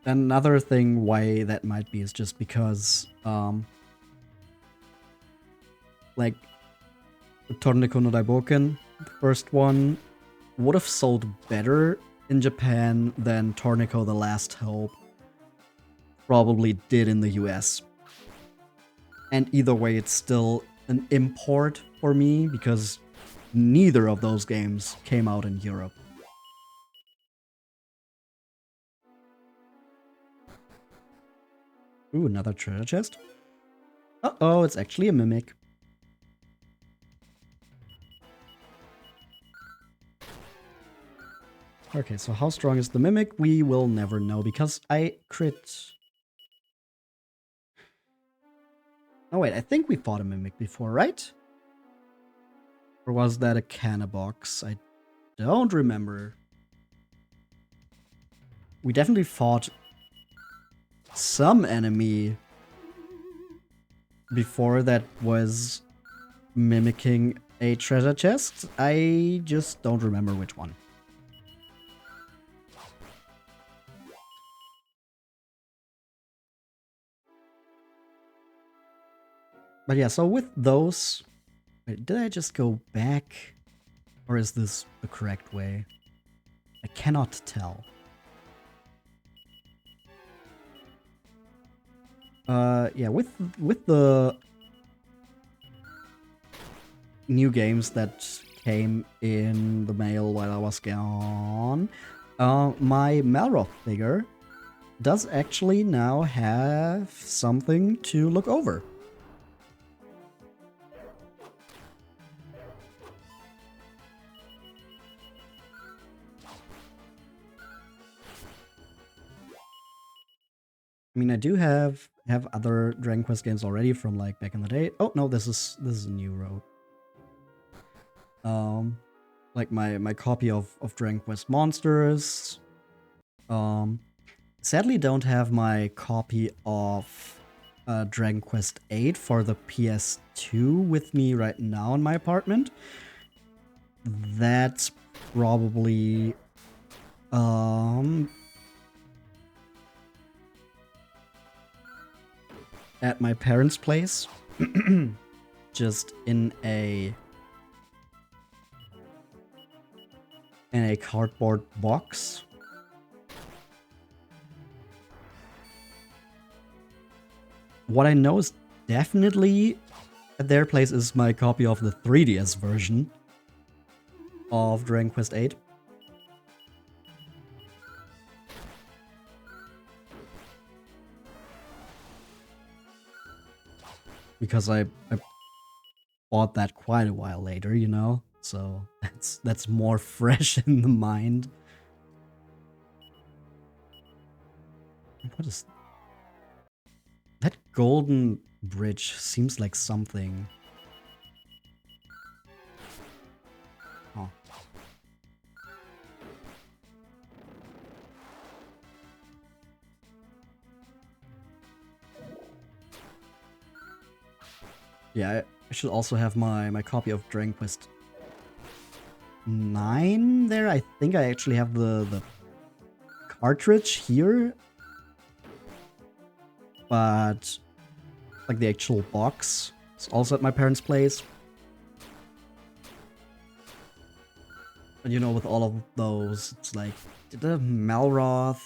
Another thing why that might be is just because like Torneko no Daiboken, the first one, would have sold better in Japan than Torneko the Last Hope probably did in the US. And either way, it's still an import for me because neither of those games came out in Europe. Ooh, another treasure chest. Uh-oh, it's actually a mimic. Okay, so how strong is the mimic? We will never know because I crit. Oh wait, I think we fought a mimic before, right? Or was that a canna box? I don't remember. We definitely fought some enemy before that was mimicking a treasure chest. I just don't remember which one. But yeah, so with those... Wait, did I just go back? Or is this the correct way? I cannot tell. Yeah, with the new games that came in the mail while I was gone, my Malroth figure does actually now have something to look over. I mean, I do have other Dragon Quest games already from like back in the day. Oh no, this is a new road. Like my copy of Dragon Quest Monsters. Sadly, don't have my copy of Dragon Quest 8 for the PS2 with me right now in my apartment. That's probably at my parents' place, just in a cardboard box. What I know is definitely at their place is my copy of the 3DS version of Dragon Quest 8. Because I bought that quite a while later, you know? So that's more fresh in the mind. What is... That golden bridge seems like something. Oh. Yeah, I should also have my copy of Dragon Quest 9 there. I think I actually have the cartridge here. But like the actual box is also at my parents' place. But you know, with all of those, it's like the Malroth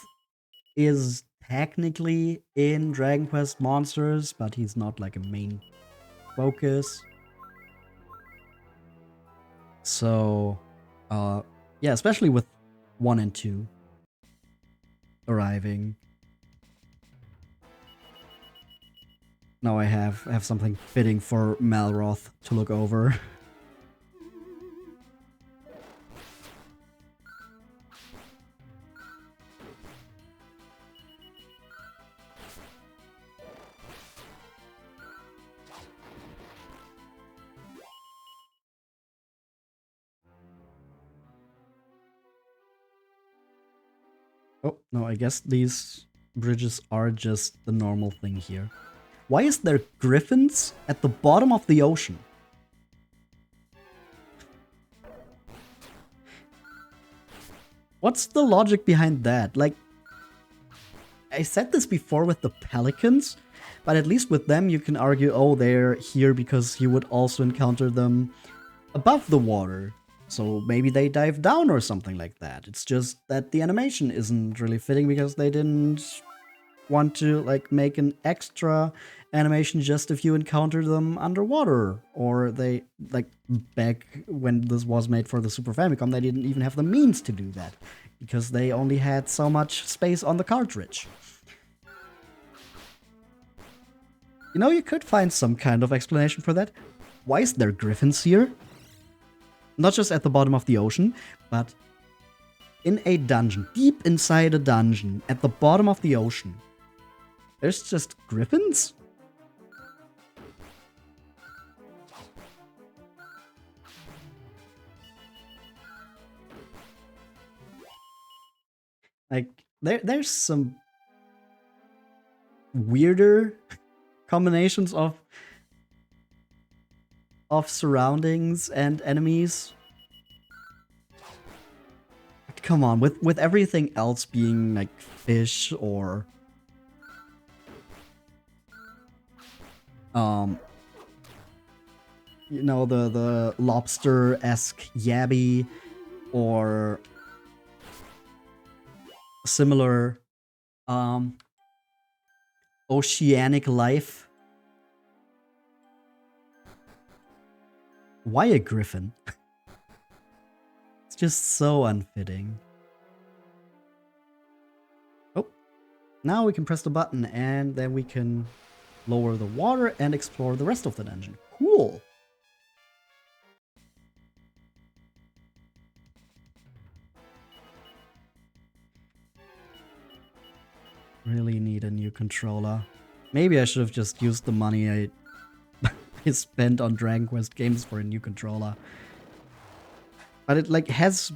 is technically in Dragon Quest Monsters, but he's not like a main focus. So, yeah, especially with 1 and 2 arriving. Now I have something fitting for Malroth to look over. Oh, no, I guess these bridges are just the normal thing here. Why is there griffins at the bottom of the ocean? What's the logic behind that? Like, I said this before with the pelicans, but at least with them you can argue, oh, they're here because you would also encounter them above the water. So maybe they dive down or something like that. It's just that the animation isn't really fitting because they didn't want to like make an extra animation just if you encounter them underwater. Or they, like, back when this was made for the Super Famicom, they didn't even have the means to do that because they only had so much space on the cartridge. You know, you could find some kind of explanation for that. Why is there griffins here? Not just at the bottom of the ocean, but in a dungeon, deep inside a dungeon, at the bottom of the ocean. There's just griffins? Like, there's some weirder combinations of surroundings and enemies. But come on, with everything else being like fish or you know, the lobster-esque yabby or similar oceanic life. Why a griffin? It's just so unfitting. Oh, now we can press the button and then we can lower the water and explore the rest of the dungeon. Cool. Really need a new controller. Maybe I should have just used the money I spent on Dragon Quest games for a new controller. But it like has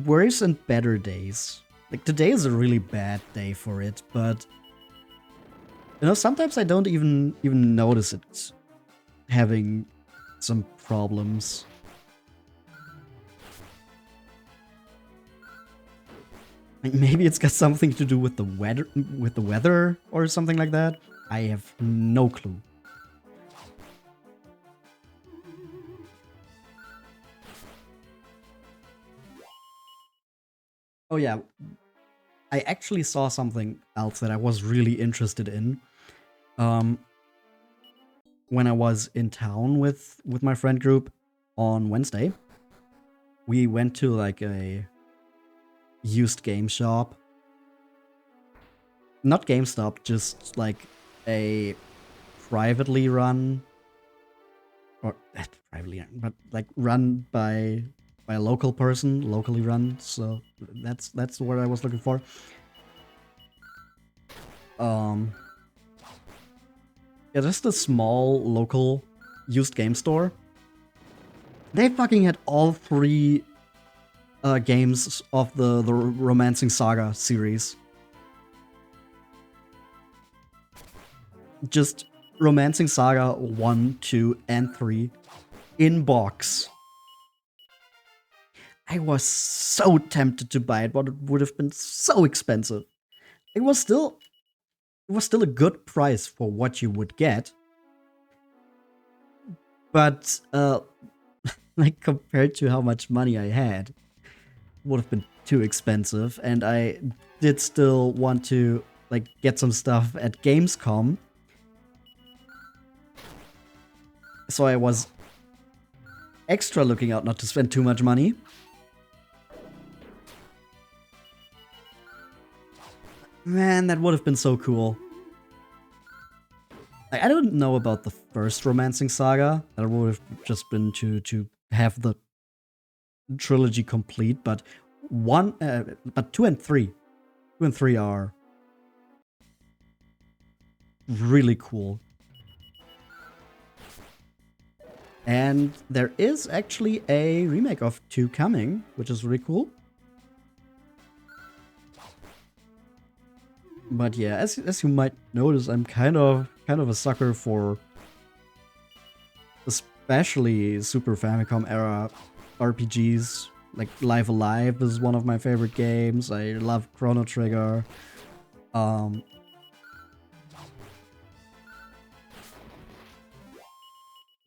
worse and better days. Like today is a really bad day for it, but you know, sometimes I don't even notice it having some problems. Like maybe it's got something to do with the weather or something like that. I have no clue. Oh yeah, I actually saw something else that I was really interested in. When I was in town with my friend group on Wednesday, we went to like a used game shop. Not GameStop, just like a privately run, or privately, but like run by a local person, locally run. So that's what I was looking for. Yeah, just a small local used game store. They fucking had all 3 games of the Romancing Saga series. Just Romancing Saga 1, 2, and 3 in box. I was so tempted to buy it, but it would have been so expensive. It was still a good price for what you would get. But like compared to how much money I had, it would have been too expensive, and I did still want to like get some stuff at Gamescom. So I was extra looking out not to spend too much money. Man, that would have been so cool. Like, I don't know about the first Romancing Saga. That would have just been to have the trilogy complete, but 2 and 3. 2 and 3 are really cool. And there is actually a remake of 2 coming, which is really cool. But yeah, as you might notice, I'm kind of a sucker for especially Super Famicom era RPGs. Like Live Alive is one of my favorite games. I love Chrono Trigger.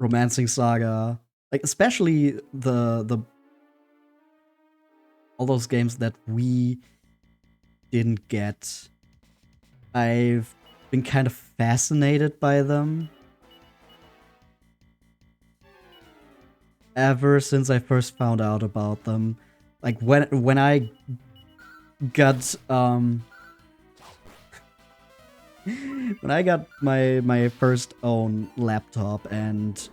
Romancing Saga, like especially the all those games that we didn't get. I've been kind of fascinated by them ever since I first found out about them. Like when I got when I got my first own laptop and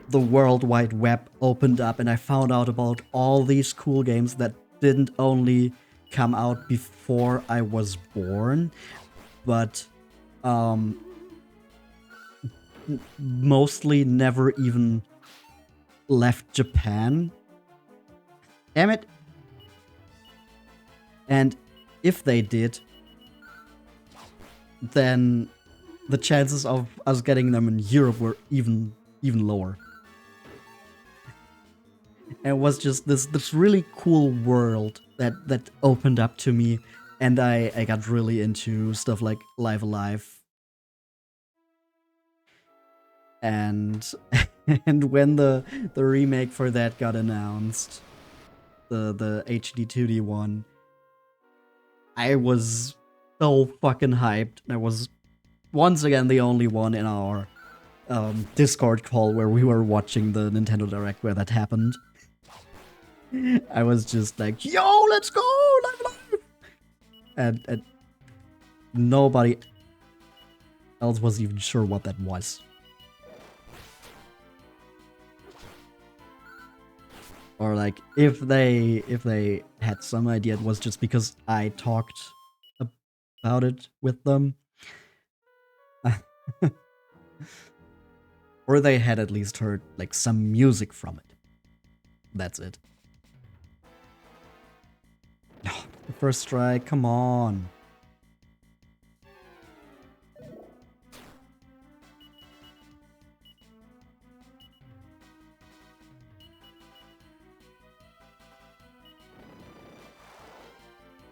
the World Wide Web opened up and I found out about all these cool games that didn't only come out before I was born, but mostly never even left Japan. Damn it. And if they did, then the chances of us getting them in Europe were even lower. And it was just this really cool world that opened up to me, and I got really into stuff like Live Alive. And and when the remake for that got announced, the HD 2D one, I was so fucking hyped. I was once again the only one in our Discord call where we were watching the Nintendo Direct where that happened. I was just like, yo, let's go! And nobody else was even sure what that was. Or like, if they had some idea, it was just because I talked about it with them. Or they had at least heard like some music from it. That's it. Oh, the first strike, come on.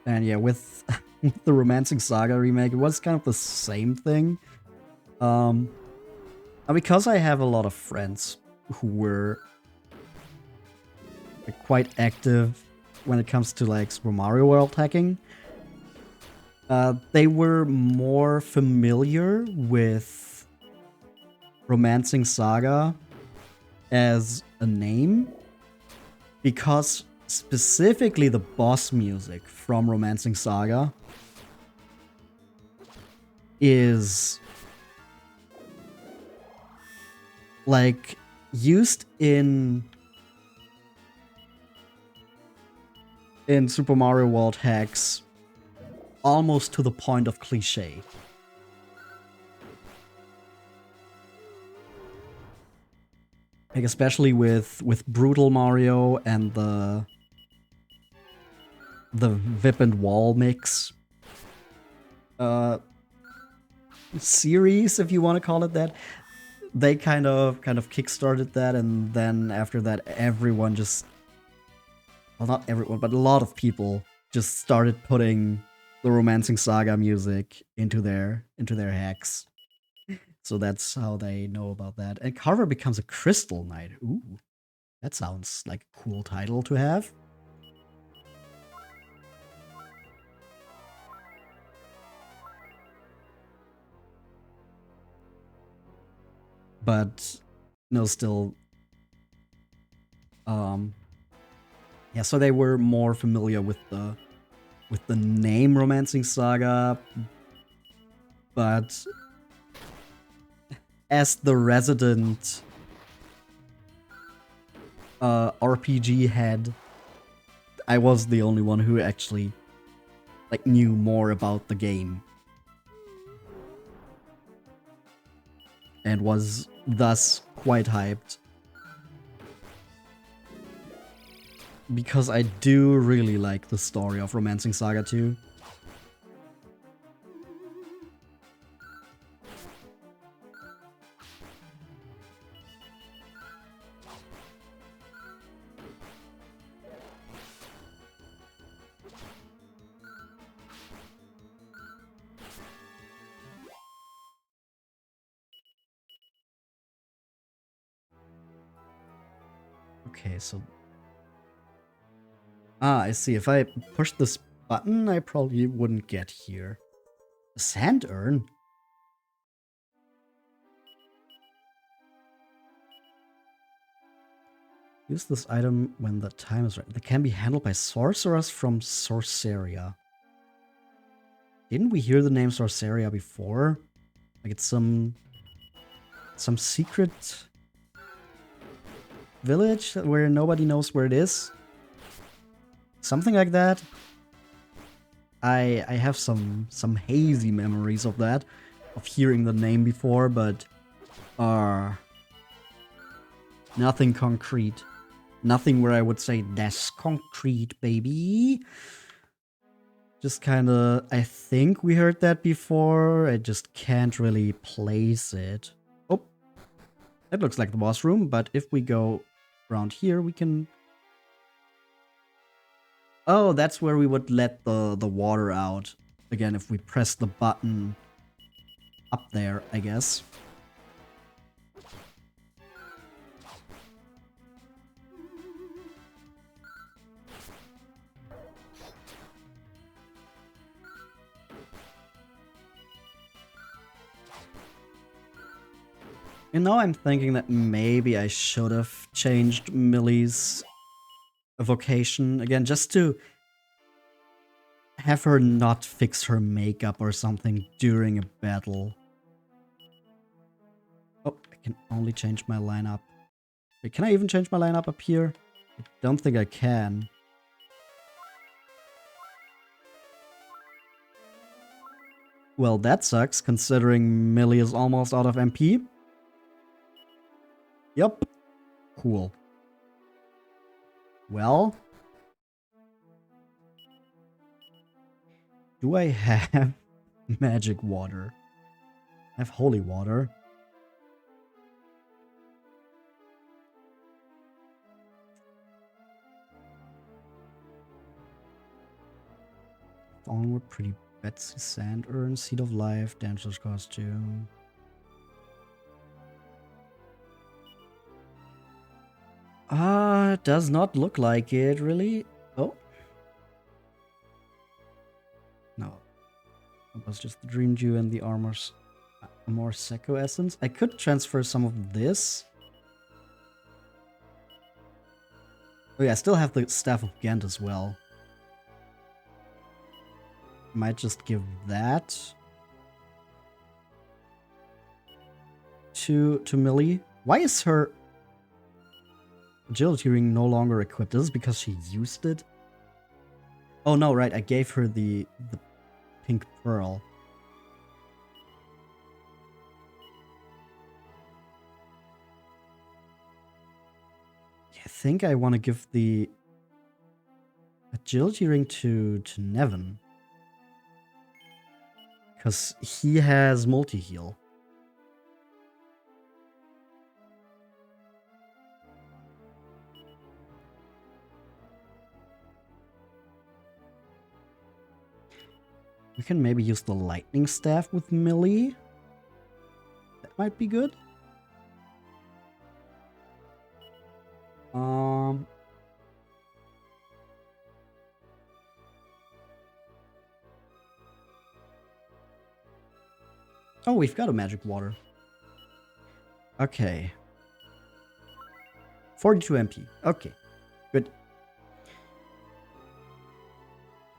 And yeah, with the Romancing Saga remake, it was kind of the same thing. And because I have a lot of friends who were like, quite active when it comes to like Super Mario World hacking, they were more familiar with Romancing Saga as a name, because specifically the boss music from Romancing Saga is like used in Super Mario World hacks almost to the point of cliche. Like especially with Brutal Mario and the VIP and Wall mix. series, if you want to call it that. They kind of kickstarted that, and then after that, everyone just, well, not everyone, but a lot of people just started putting the Romancing Saga music into their hacks. So that's how they know about that. And Carver becomes a Crystal Knight. Ooh, that sounds like a cool title to have. But no, still, yeah. So they were more familiar with the name Romancing Saga, but as the resident RPG head, I was the only one who actually like knew more about the game and was thus quite hyped. Because I do really like the story of Romancing Saga 2. Okay, so... Ah, I see. If I push this button, I probably wouldn't get here. A sand urn? Use this item when the time is right. They can be handled by sorcerers from Sorceria. Didn't we hear the name Sorceria before? Like it's some secret village where nobody knows where it is? Something like that? I have some hazy memories of that, of hearing the name before, but nothing concrete. Nothing where I would say, that's concrete, baby. Just kinda, I think we heard that before, I just can't really place it. Oh, that looks like the boss room, but if we go around here, we can... Oh, that's where we would let the water out. Again, if we press the button up there, I guess. And now I'm thinking that maybe I should have changed Millie's vocation again, just to have her not fix her makeup or something during a battle. Oh, I can only change my lineup. Wait, can I even change my lineup up here? I don't think I can. Well, that sucks, considering Millie is almost out of MP. Yup. Cool. Well... do I have magic water? I have holy water. Onward, pretty Betsy Sand Urn, Seed of Life, Dancer's Costume. Does not look like it, really. Oh. No. It was just the Dream Dew and the Armor's more Secco Essence. I could transfer some of this. Oh yeah, I still have the Staff of Ghent as well. Might just give that to Millie. Why is her agility ring no longer equipped? Is this because she used it? Oh no, right, I gave her the pink pearl. I think I want to give the agility ring to Nevin. Because he has multi-heal. We can maybe use the lightning staff with Millie. That might be good. Oh, we've got a magic water. Okay. 42 MP. Okay. Good.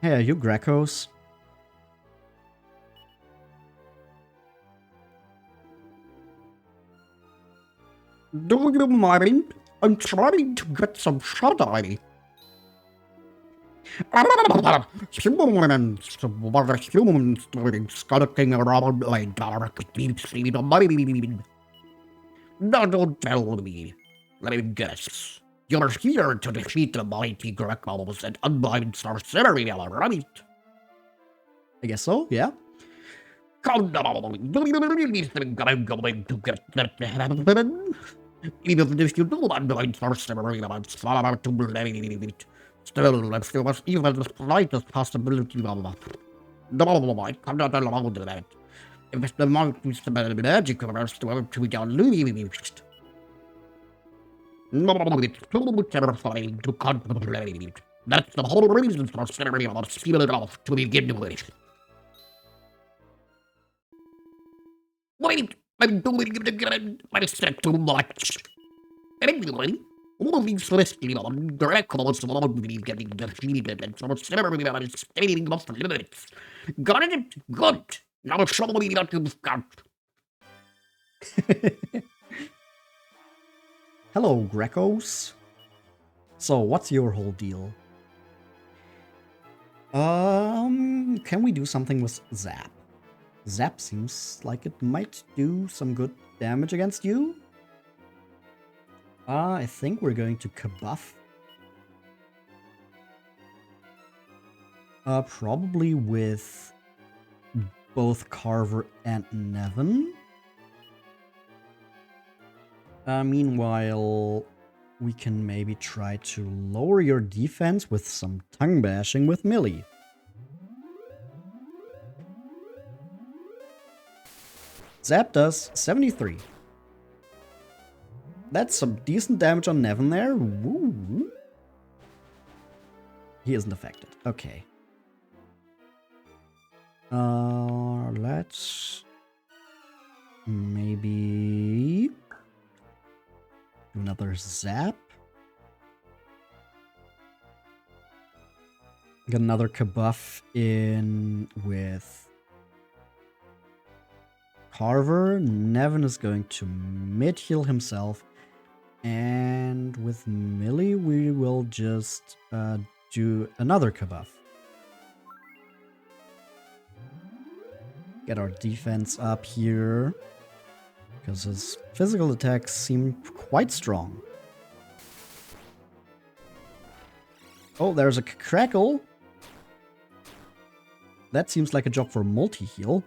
Hey, are you Gracos? Do you mind? I'm trying to get some shut-eye. Humans skulking around like dark deep sea. Now don't tell me. Let me guess. You're here to defeat the mighty Grecos and unbind sorcery, right? I guess so, yeah. Come on. Do you really think I'm going to get that to happen? Even if you do unbind sorcery, I'm far too late. Still, if there was even the slightest possibility of that. No, I cannot allow that. If the monkey's magic verse to be unleashed. No, it's too terrifying to contemplate. That's the whole reason for setting on seal it off to begin with. Wait, I'm doing it again. I said too much. Anyway, all these listing on Dracula's won't be getting defeated and sorcery is staying off limits. Got it? Good. Now show me what you've got. Hello, Gracos. So, what's your whole deal? Can we do something with Zap? Zap seems like it might do some good damage against you. I think we're going to Kabuff. Probably with both Carver and Nevin. Meanwhile, we can maybe try to lower your defense with some tongue bashing with Millie. Zap does 73. That's some decent damage on Nevin there. Woo. He isn't affected. Okay. Let's maybe do another zap. Get another Kabuff in with Carver. Nevin is going to mid-heal himself. And with Millie, we will just do another Kabuff. Get our defense up here. Because his physical attacks seem quite strong. Oh, there's a crackle. That seems like a job for multi-heal.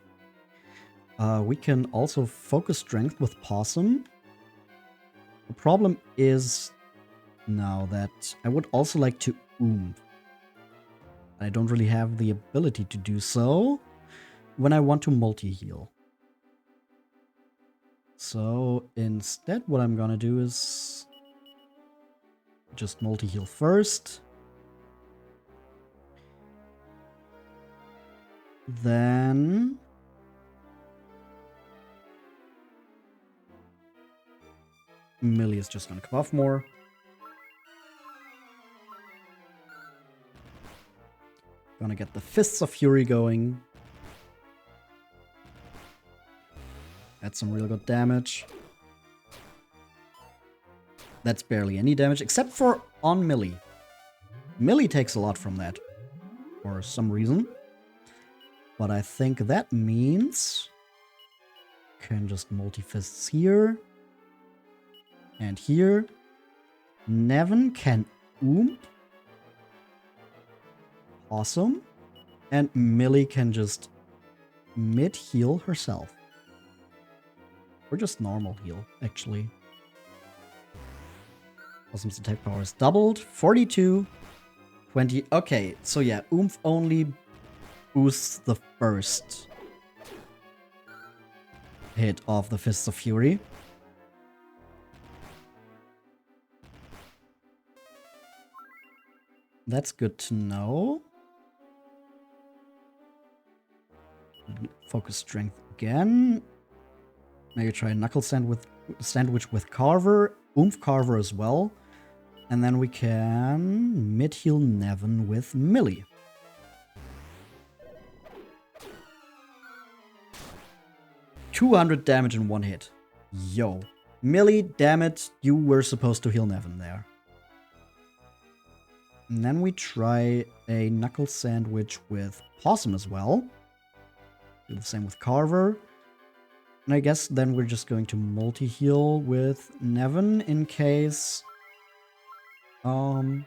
We can also focus strength with Possum. The problem is now that I would also like to I don't really have the ability to do so when I want to multi-heal. So instead what I'm gonna do is just multi-heal first. Then Millie is just gonna come off more. Gonna get the Fists of Fury going. That's some real good damage. That's barely any damage, except for on Millie. Millie takes a lot from that, for some reason. But I think that means can just multi-fists here and here. Nevin can Possum, and Millie can just mid heal herself. Or just normal heal, actually. Possum's attack power is doubled. 42, 20. Okay, so yeah, Oomph only boosts the first hit of the Fists of Fury. That's good to know. Focus strength again. Maybe try Knuckle Sandwich with Carver. Oomph Carver as well. And then we can mid-heal Nevin with Millie. $200 damage in one hit. Yo. Millie, damn it, you were supposed to heal Nevin there. And then we try a Knuckle Sandwich with Possum as well. Do the same with Carver. And I guess then we're just going to multi-heal with Nevin in case... No,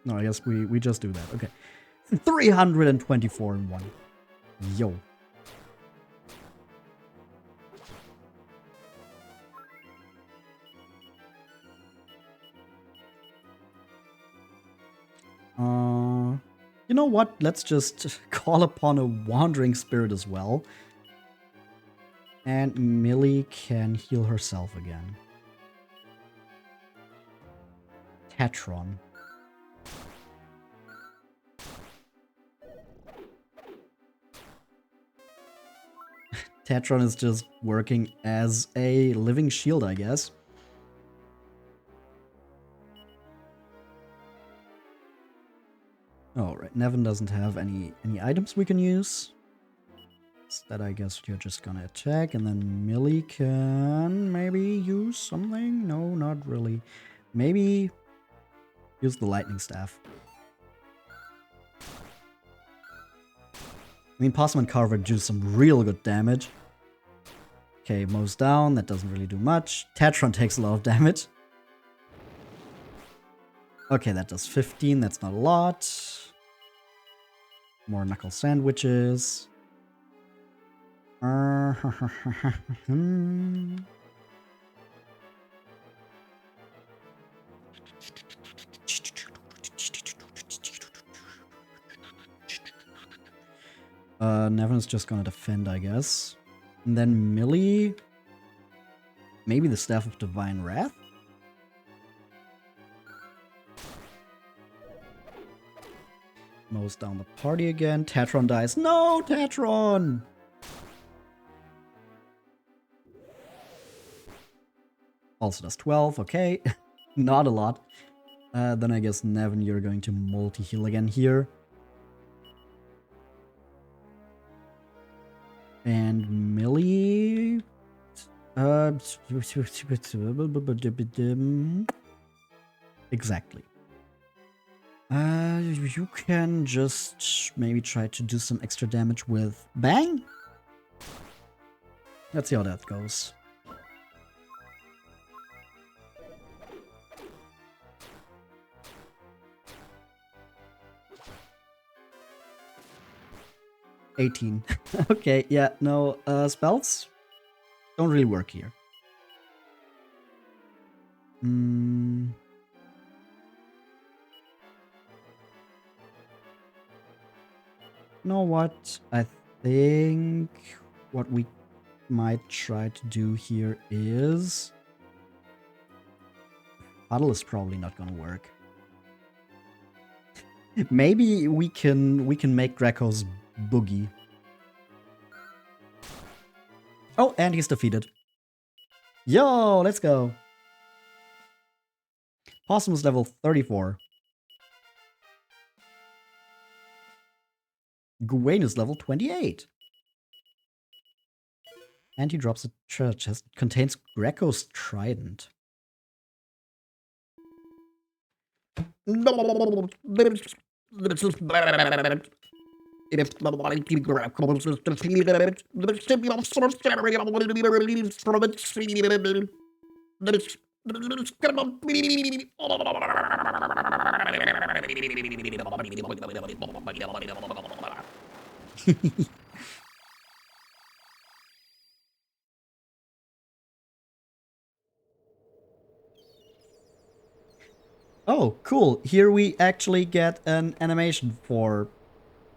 I guess we just do that. Okay. 324 in one. Yo. You know what? Let's just call upon a Wandering Spirit as well. And Millie can heal herself again. Tetron. Tetron is just working as a living shield, I guess. Alright, Nevin doesn't have any items we can use. Instead, I guess you're just gonna attack, and then Millie can maybe use something? No, not really. Maybe use the lightning staff. I mean, Possum and Carver do some real good damage. Okay, Mo's down. That doesn't really do much. Tetron takes a lot of damage. Okay, that does 15. That's not a lot. More knuckle sandwiches. Nevin's just gonna defend, I guess. And then Millie... Maybe the Staff of Divine Wrath? Mows down the party again. Tetron dies. No, Tetron! Also does 12, okay. Not a lot. Then I guess, Nevin, you're going to multi-heal again here. And Millie... Exactly. You can just maybe try to do some extra damage with Bang? Let's see how that goes. $18. Okay, yeah, no, spells don't really work here. You know what? I think what we might try to do here is... Puddle is probably not gonna work. Maybe we can make Draco's Boogie. Oh, and he's defeated. Yo, let's go. Possum is level 34. Gawain is level 28. And he drops a treasure chest. Contains Greco's Trident. Oh, cool. Here we actually get an animation for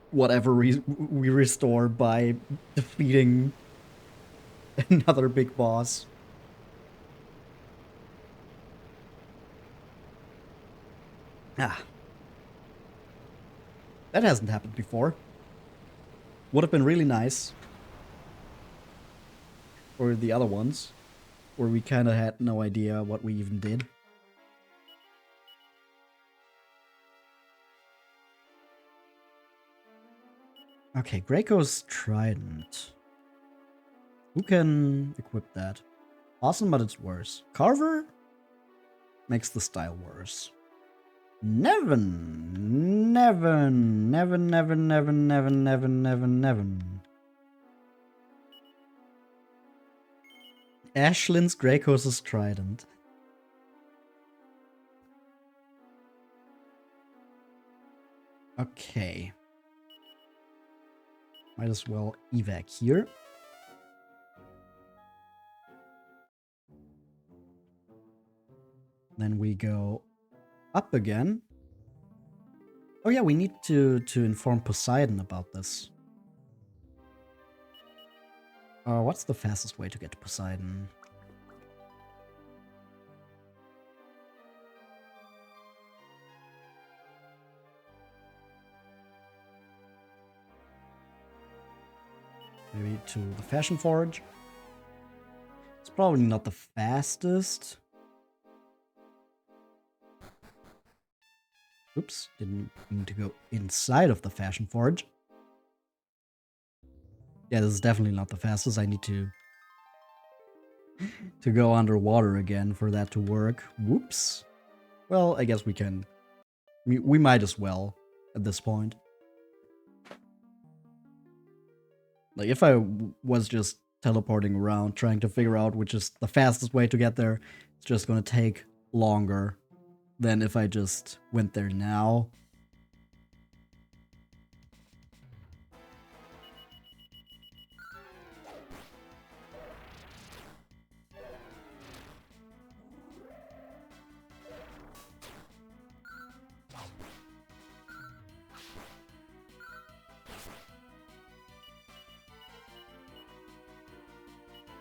whatever we restore by defeating another big boss. Ah. That hasn't happened before. Would have been really nice. For the other ones, where we kind of had no idea what we even did. Okay, Graco's Trident. Who can equip that? Awesome, but it's worse. Carver makes the style worse. Nevin. Ashlyn's Graco's Trident. Okay. Might as well evac here. Then we go up again. Oh yeah, we need to inform Poseidon about this. What's the fastest way to get to Poseidon? Maybe to the Fashion Forge. It's probably not the fastest. Oops, didn't mean to go inside of the Fashion Forge. Yeah, this is definitely not the fastest. I need to go underwater again for that to work. Whoops. Well, I guess we can. We might as well at this point. Like, if I was just teleporting around, trying to figure out which is the fastest way to get there, it's just gonna take longer than if I just went there now.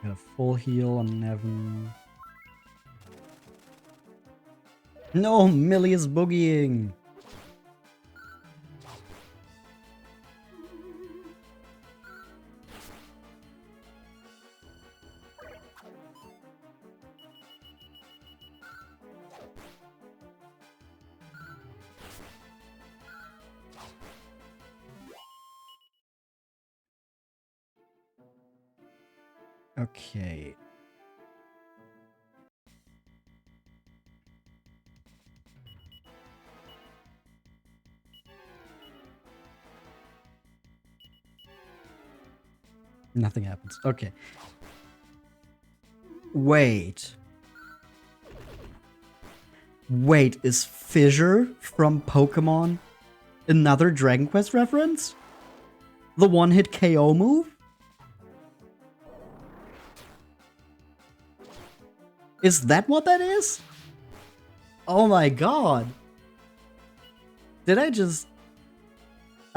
Got a full heal on Nevin. No, Millie is boogieing. Okay. Nothing happens. Okay. Wait. Wait, is Fissure from Pokemon another Dragon Quest reference? The one-hit KO move? Is that what that is? Oh my god. Did I just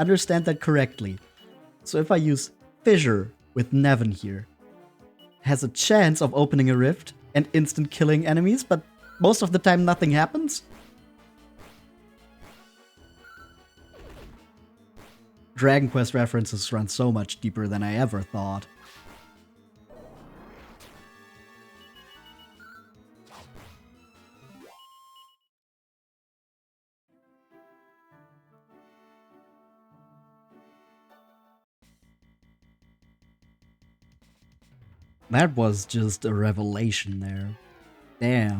understand that correctly? So if I use Fissure with Nevin here, has a chance of opening a rift and instant killing enemies, but most of the time nothing happens? Dragon Quest references run so much deeper than I ever thought. That was just a revelation there. Damn.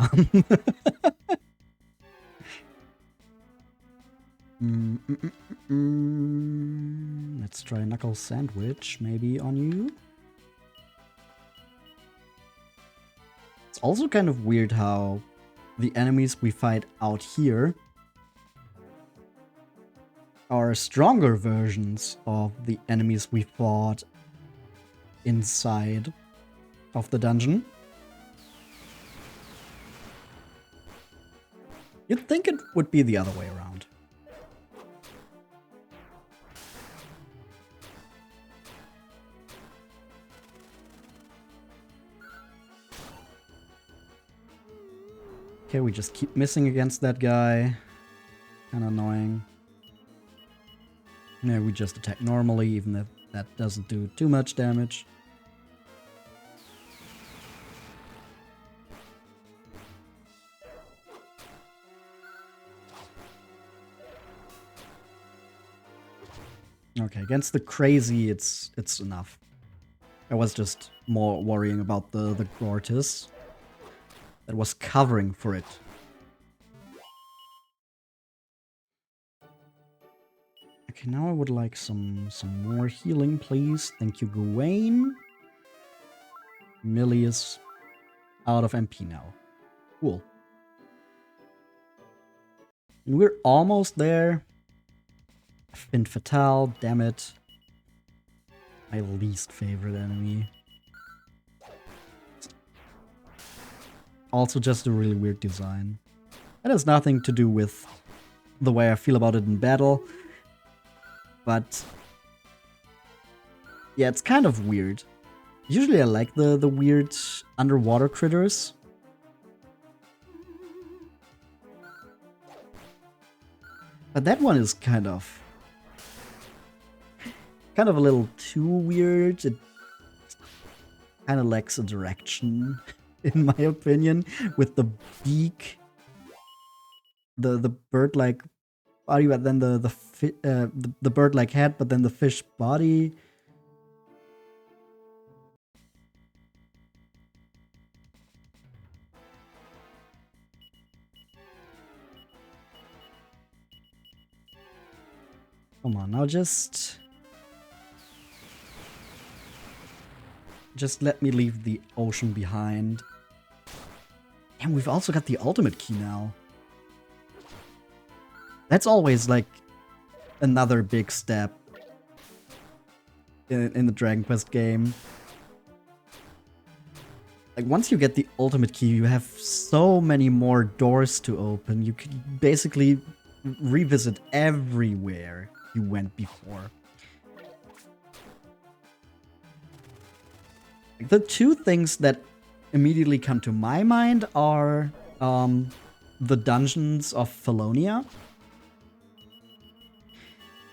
Let's try Knuckle Sandwich, maybe on you. It's also kind of weird how the enemies we fight out here are stronger versions of the enemies we fought inside of the dungeon. You'd think it would be the other way around. Okay, we just keep missing against that guy. Kinda annoying. Yeah, we just attack normally, even if that doesn't do too much damage. Okay, against the crazy, it's enough. I was just more worrying about the Gortys that was covering for it. Okay, now I would like some more healing, please. Thank you, Gawain. Millie is out of MP now. Cool. And we're almost there. Fin Fatale, damn it. My least favorite enemy. Also just a really weird design. That has nothing to do with the way I feel about it in battle. But yeah, it's kind of weird. Usually I like the weird underwater critters. But that one is kind of a little too weird. It kind of lacks a direction, in my opinion, with the beak, the bird-like body, but then the bird-like head, but then the fish body. Come on, now just let me leave the ocean behind. And we've also got the ultimate key now. That's always like another big step in the Dragon Quest game. Like, once you get the ultimate key, you have so many more doors to open. You can basically revisit everywhere you went before. The two things that immediately come to my mind are the dungeons of Felonia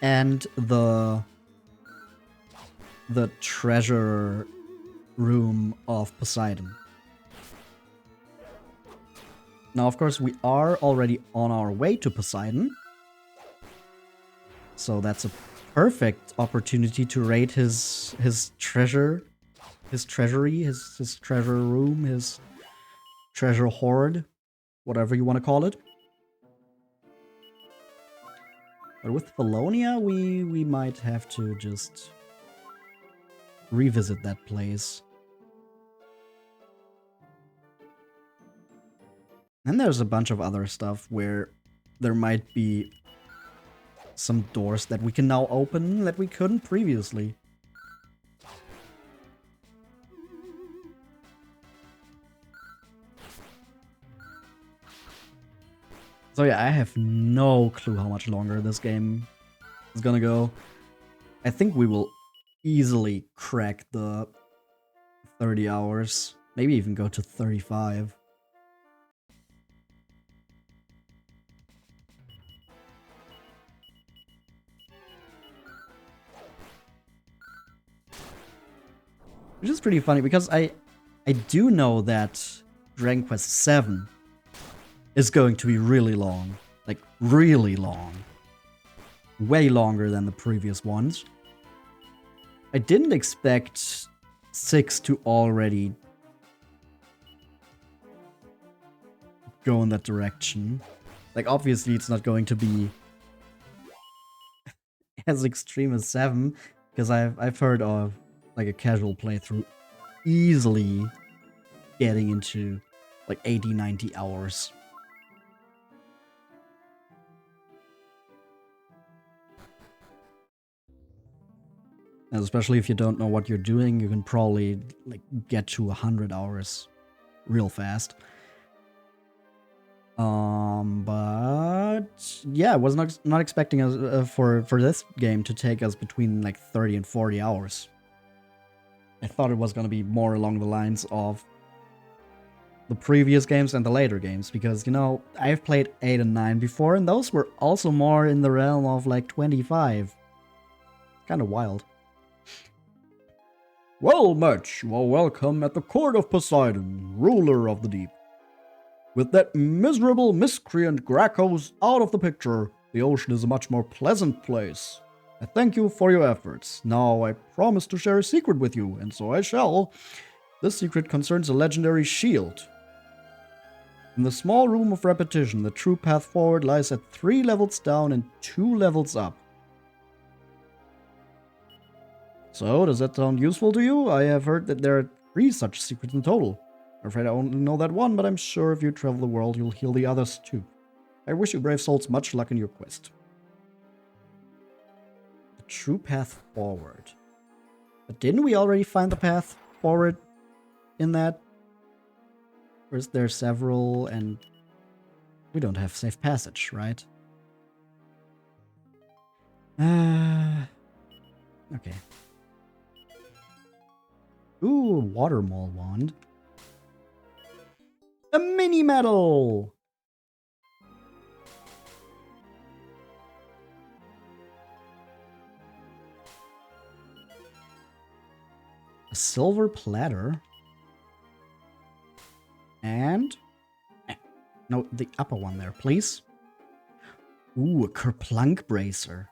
and the treasure room of Poseidon. Now, of course, we are already on our way to Poseidon, so that's a perfect opportunity to raid his treasure. His treasury, his treasure room, his treasure hoard, whatever you want to call it. But with Felonia, we might have to just revisit that place. And there's a bunch of other stuff where there might be some doors that we can now open that we couldn't previously. So yeah, I have no clue how much longer this game is gonna go. I think we will easily crack the 30 hours, maybe even go to 35. Which is pretty funny because I do know that Dragon Quest VII is going to be really long. Like, really long. Way longer than the previous ones. I didn't expect 6 to already go in that direction. Like, obviously it's not going to be as extreme as 7, because I've heard of like a casual playthrough easily getting into like 80-90 hours. And especially if you don't know what you're doing, you can probably like get to 100 hours real fast. But yeah, I was not expecting us for this game to take us between like 30 and 40 hours. I thought it was gonna be more along the lines of the previous games and the later games, because you know I've played 8 and 9 before, and those were also more in the realm of like 25. Kind of wild. Well met, you are welcome at the court of Poseidon, ruler of the deep. With that miserable miscreant Gracchus out of the picture, the ocean is a much more pleasant place. I thank you for your efforts. Now I promise to share a secret with you, and so I shall. This secret concerns a legendary shield. In the small room of repetition, the true path forward lies at 3 levels down and 2 levels up. So, does that sound useful to you? I have heard that there are 3 such secrets in total. I'm afraid I only know that one, but I'm sure if you travel the world, you'll heal the others too. I wish you brave souls much luck in your quest. The true path forward. But didn't we already find the path forward in that? Or is there several and we don't have safe passage, right? Okay. Ooh, water mole wand. A mini medal! A silver platter. And... no, the upper one there, please. Ooh, a kerplunk bracer.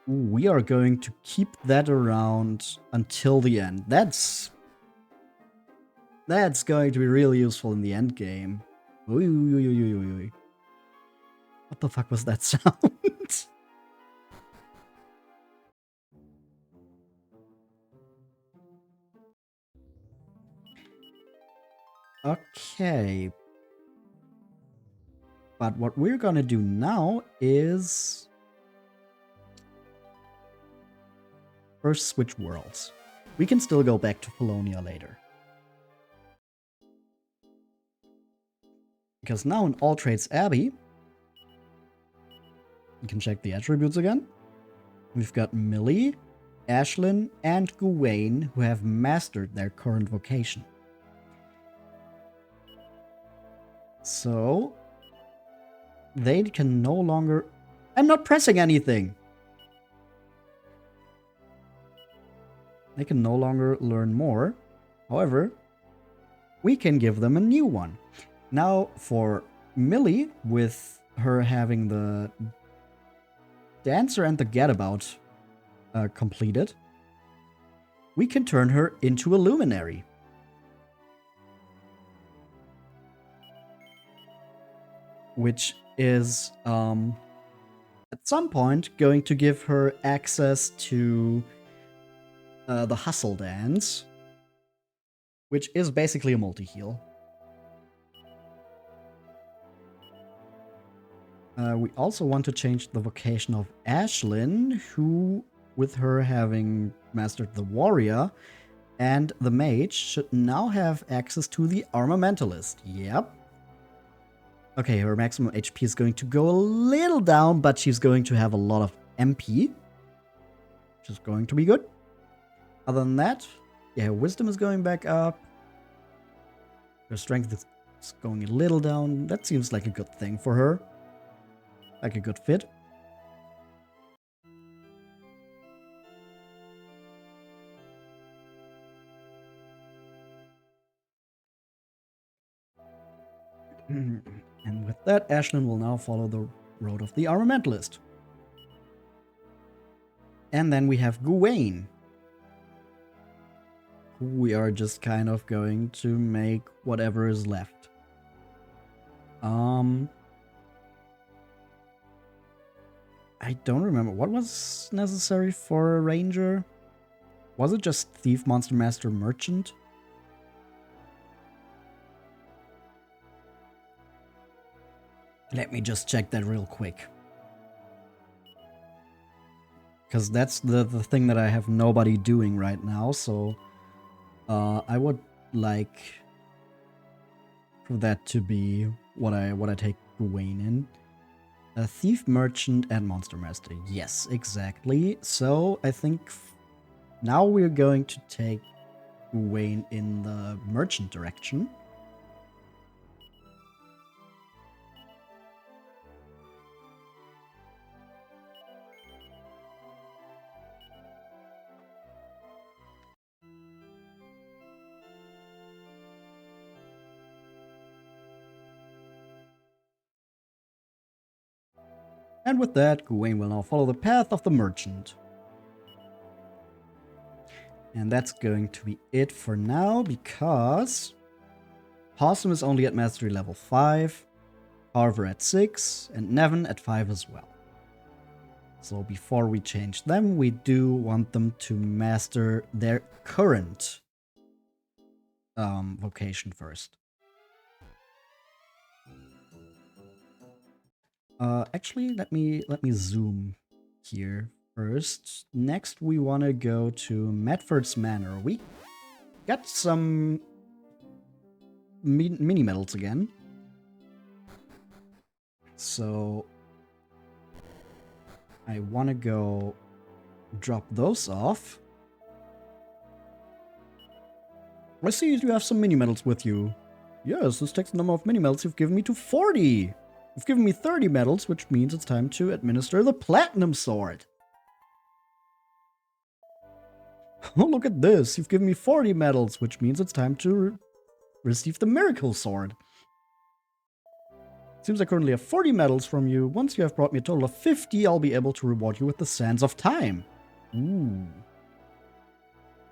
Ooh, we are going to keep that around until the end. That's going to be really useful in the end game. What the fuck was that sound? Okay. But what we're gonna do now is first switch worlds. We can still go back to Polonia later. Because now in All Trades Abbey, you can check the attributes again. We've got Millie, Ashlyn, and Gawain who have mastered their current vocation. So, they can no longer... I'm not pressing anything! They can no longer learn more. However, we can give them a new one. Now, for Millie, with her having the Dancer and the Gadabout completed, we can turn her into a Luminary. Which is, at some point, going to give her access to the Hustle Dance, which is basically a multi-heal. We also want to change the vocation of Ashlyn, who, with her having mastered the Warrior and the Mage, should now have access to the Armamentalist. Yep. Okay, her maximum HP is going to go a little down, but she's going to have a lot of MP, which is going to be good. Other than that, yeah, her wisdom is going back up. Her strength is going a little down. That seems like a good thing for her. Like a good fit. And with that, Ashlyn will now follow the road of the Armamentalist. And then we have Gawain, who we are just kind of going to make whatever is left. I don't remember. What was necessary for a ranger? Was it just Thief, Monster Master, Merchant? Let me just check that real quick. Because that's the thing that I have nobody doing right now, so I would like for that to be what I take Gawain in. A thief, merchant, and monster master. Yes, exactly. So I think now we're going to take Gawain in the merchant direction. And with that, Gawain will now follow the path of the merchant. And that's going to be it for now, because Possum is only at mastery level 5, Carver at 6, and Nevin at 5 as well. So before we change them, we do want them to master their current vocation first. Actually, let me zoom here first. Next, we want to go to Medford's Manor. We got some mini medals again. So I want to go drop those off. I see you have some mini medals with you. Yes, this takes the number of mini medals you've given me to 40. You've given me 30 medals, which means it's time to administer the Platinum Sword. Oh, look at this. You've given me 40 medals, which means it's time to receive the Miracle Sword. Seems I currently have 40 medals from you. Once you have brought me a total of 50, I'll be able to reward you with the Sands of Time. Ooh.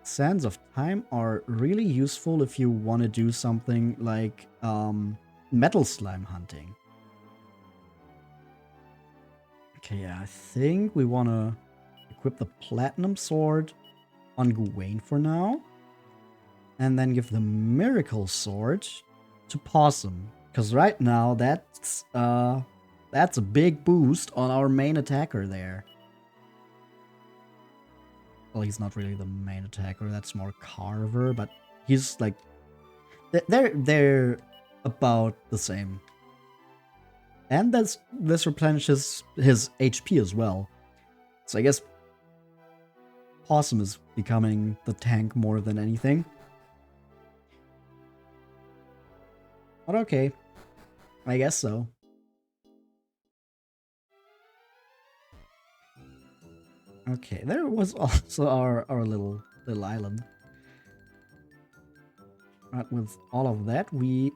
Sands of Time are really useful if you want to do something like metal slime hunting. Okay, yeah, I think we want to equip the Platinum Sword on Gawain for now. And then give the Miracle Sword to Possum. Because right now, that's a big boost on our main attacker there. Well, he's not really the main attacker, that's more Carver, but he's like... They're about the same. And this replenishes his HP as well. So I guess Possum is becoming the tank more than anything. But okay. I guess so. Okay, there was also our little island. But with all of that, we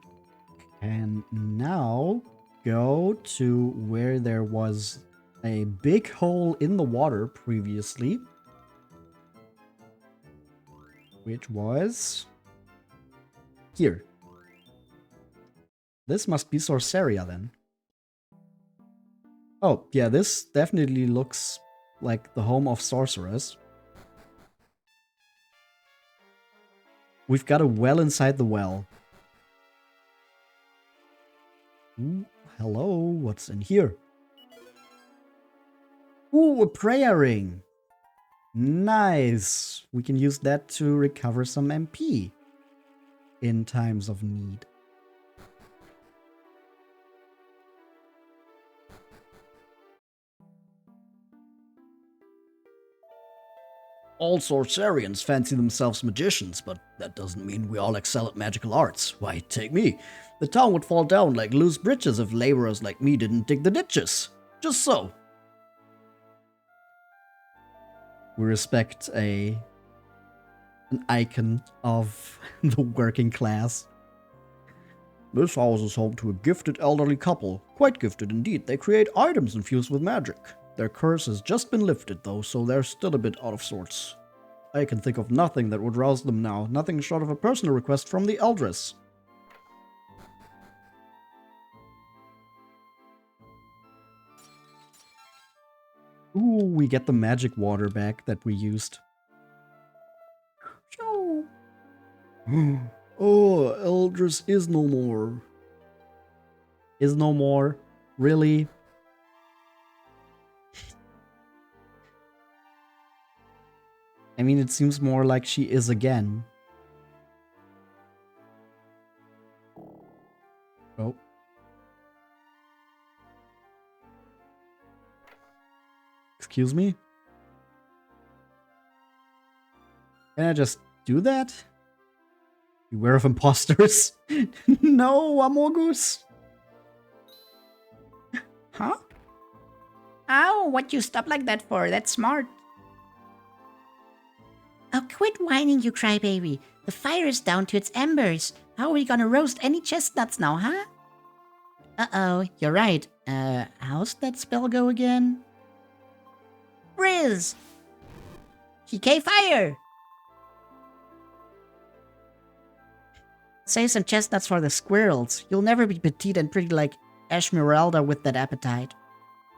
can now go to where there was a big hole in the water previously. Which was here. This must be Sorceria then. Oh, yeah, this definitely looks like the home of sorcerers. We've got a well inside the well. Ooh, hello, what's in here? Ooh, a prayer ring. Nice. We can use that to recover some MP in times of need. All Sorcerians fancy themselves magicians, but that doesn't mean we all excel at magical arts. Why, take me. The town would fall down like loose bridges if laborers like me didn't dig the ditches. Just so. We respect an icon of the working class. This house is home to a gifted elderly couple. Quite gifted indeed. They create items infused with magic. Their curse has just been lifted though, so they're still a bit out of sorts. I can think of nothing that would rouse them now, nothing short of a personal request from the Eldress. Ooh, we get the magic water back that we used. Oh, Eldress is no more. Is no more? Really? I mean, it seems more like she is again. Oh. Excuse me? Can I just do that? Beware of imposters. No, Amogus. Huh? Ow, what you stop like that for? That's smart. Oh, quit whining, you crybaby. The fire is down to its embers. How are we gonna roast any chestnuts now, huh? Uh-oh, you're right. How's that spell go again? Riz! PK fire! Save some chestnuts for the squirrels. You'll never be petite and pretty like Esmeralda with that appetite.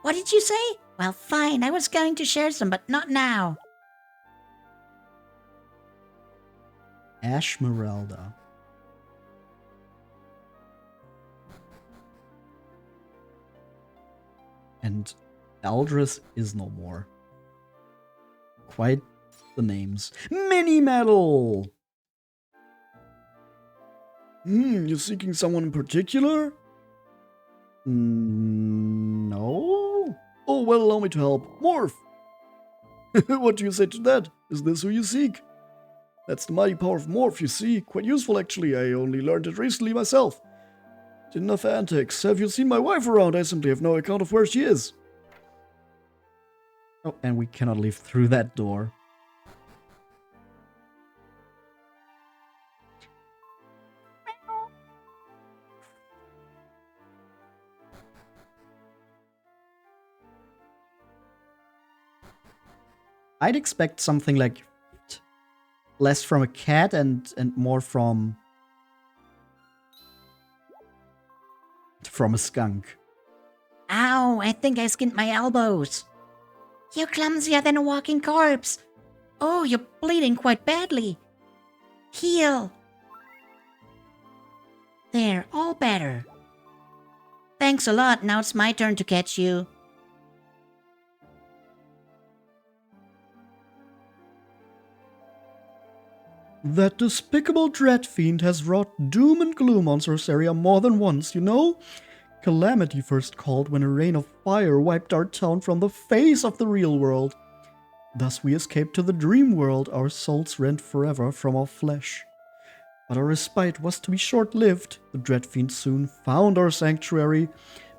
What did you say? Well, fine. I was going to share some, but not now. Esmeralda. And Aldris is no more. Quite the names. Mini Metal! You're seeking someone in particular? No? Oh, well, allow me to help. Morph! What do you say to that? Is this who you seek? That's the mighty power of Morph, you see. Quite useful, actually. I only learned it recently myself. Did enough antics. Have you seen my wife around? I simply have no account of where she is. Oh, and we cannot leave through that door. I'd expect something like less from a cat and more from a skunk. Ow, I think I skinned my elbows. You're clumsier than a walking corpse. Oh, you're bleeding quite badly. Heal. There, all better. Thanks a lot. Now it's my turn to catch you. That despicable dread fiend has wrought doom and gloom on Sorceria more than once, you know? Calamity first called when a rain of fire wiped our town from the face of the real world. Thus we escaped to the dream world, our souls rent forever from our flesh. But our respite was to be short-lived. The dread fiend soon found our sanctuary.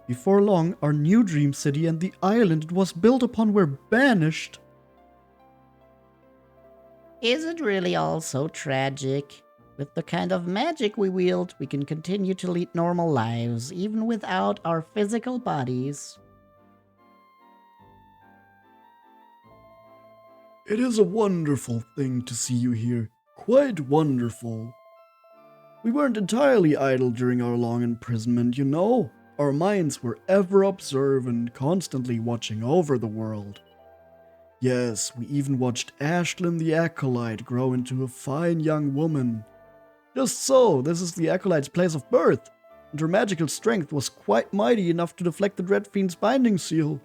Before long, our new dream city and the island it was built upon were banished. Is it really all so tragic? With the kind of magic we wield, we can continue to lead normal lives, even without our physical bodies. It is a wonderful thing to see you here. Quite wonderful. We weren't entirely idle during our long imprisonment, you know. Our minds were ever observant, constantly watching over the world. Yes, we even watched Ashlyn the Acolyte grow into a fine young woman. Just so, this is the Acolyte's place of birth, and her magical strength was quite mighty enough to deflect the Dread Fiend's binding seal.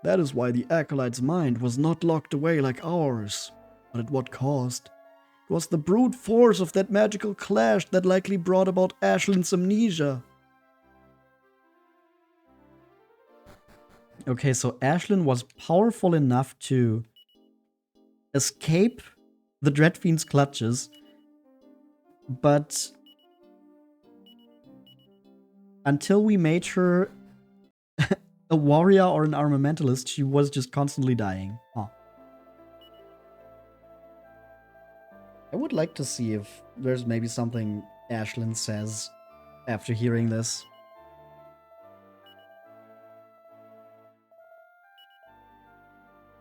That is why the Acolyte's mind was not locked away like ours. But at what cost? It was the brute force of that magical clash that likely brought about Ashlyn's amnesia. Okay, so Ashlyn was powerful enough to escape the Dread Fiend's clutches, but until we made her a warrior or an armamentalist, she was just constantly dying. Huh. I would like to see if there's maybe something Ashlyn says after hearing this.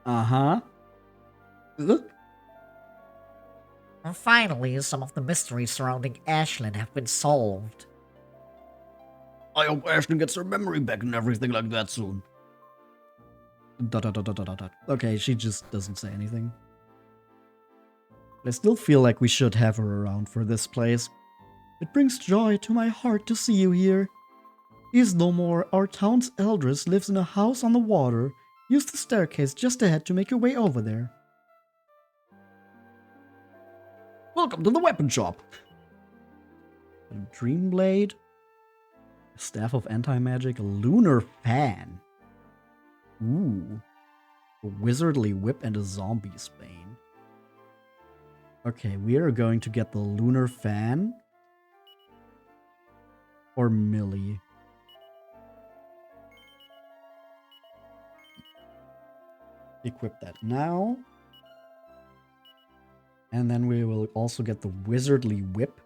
Uh-huh. Finally, some of the mysteries surrounding Ashlyn have been solved. I hope Ashlyn gets her memory back and everything like that soon. Dot, dot, dot, dot, dot, dot. Okay, she just doesn't say anything. But I still feel like we should have her around for this place. It brings joy to my heart to see you here. He is no more. Our town's eldress lives in a house on the water. Use the staircase just ahead to make your way over there. Welcome to the weapon shop. A Dream Blade, a Staff of Anti-Magic, a Lunar Fan. Ooh. A Wizardly Whip and a Zombie's Bane. Okay, we are going to get the Lunar Fan. Or Millie. Equip that now. And then we will also get the Wizardly Whip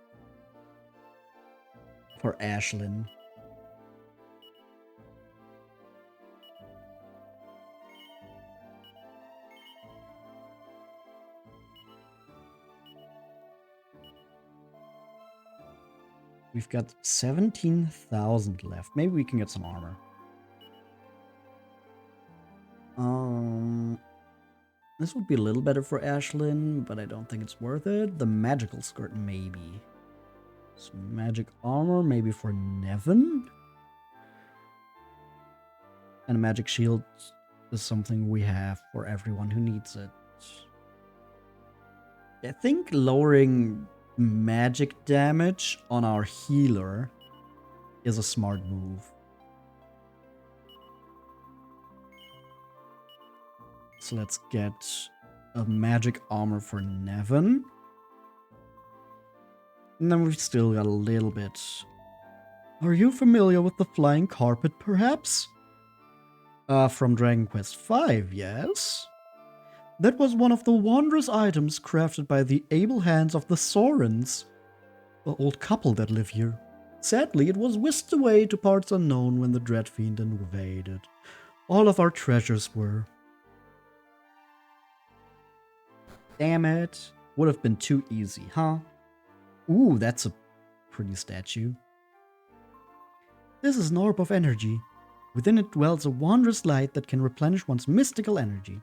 for Ashlyn. We've got 17,000 left. Maybe we can get some armor. This would be a little better for Ashlyn, but I don't think it's worth it. The magical skirt, maybe. Some magic armor, maybe for Nevin. And a magic shield is something we have for everyone who needs it. I think lowering magic damage on our healer is a smart move. So let's get a magic armor for Nevin. And then we've still got a little bit. Are you familiar with the flying carpet, perhaps? From Dragon Quest V, yes? That was one of the wondrous items crafted by the able hands of the Sorens, the old couple that live here. Sadly, it was whisked away to parts unknown when the Dread Fiend invaded. All of our treasures were. Damn it. Would have been too easy, huh? Ooh, that's a pretty statue. This is an orb of energy. Within it dwells a wondrous light that can replenish one's mystical energy.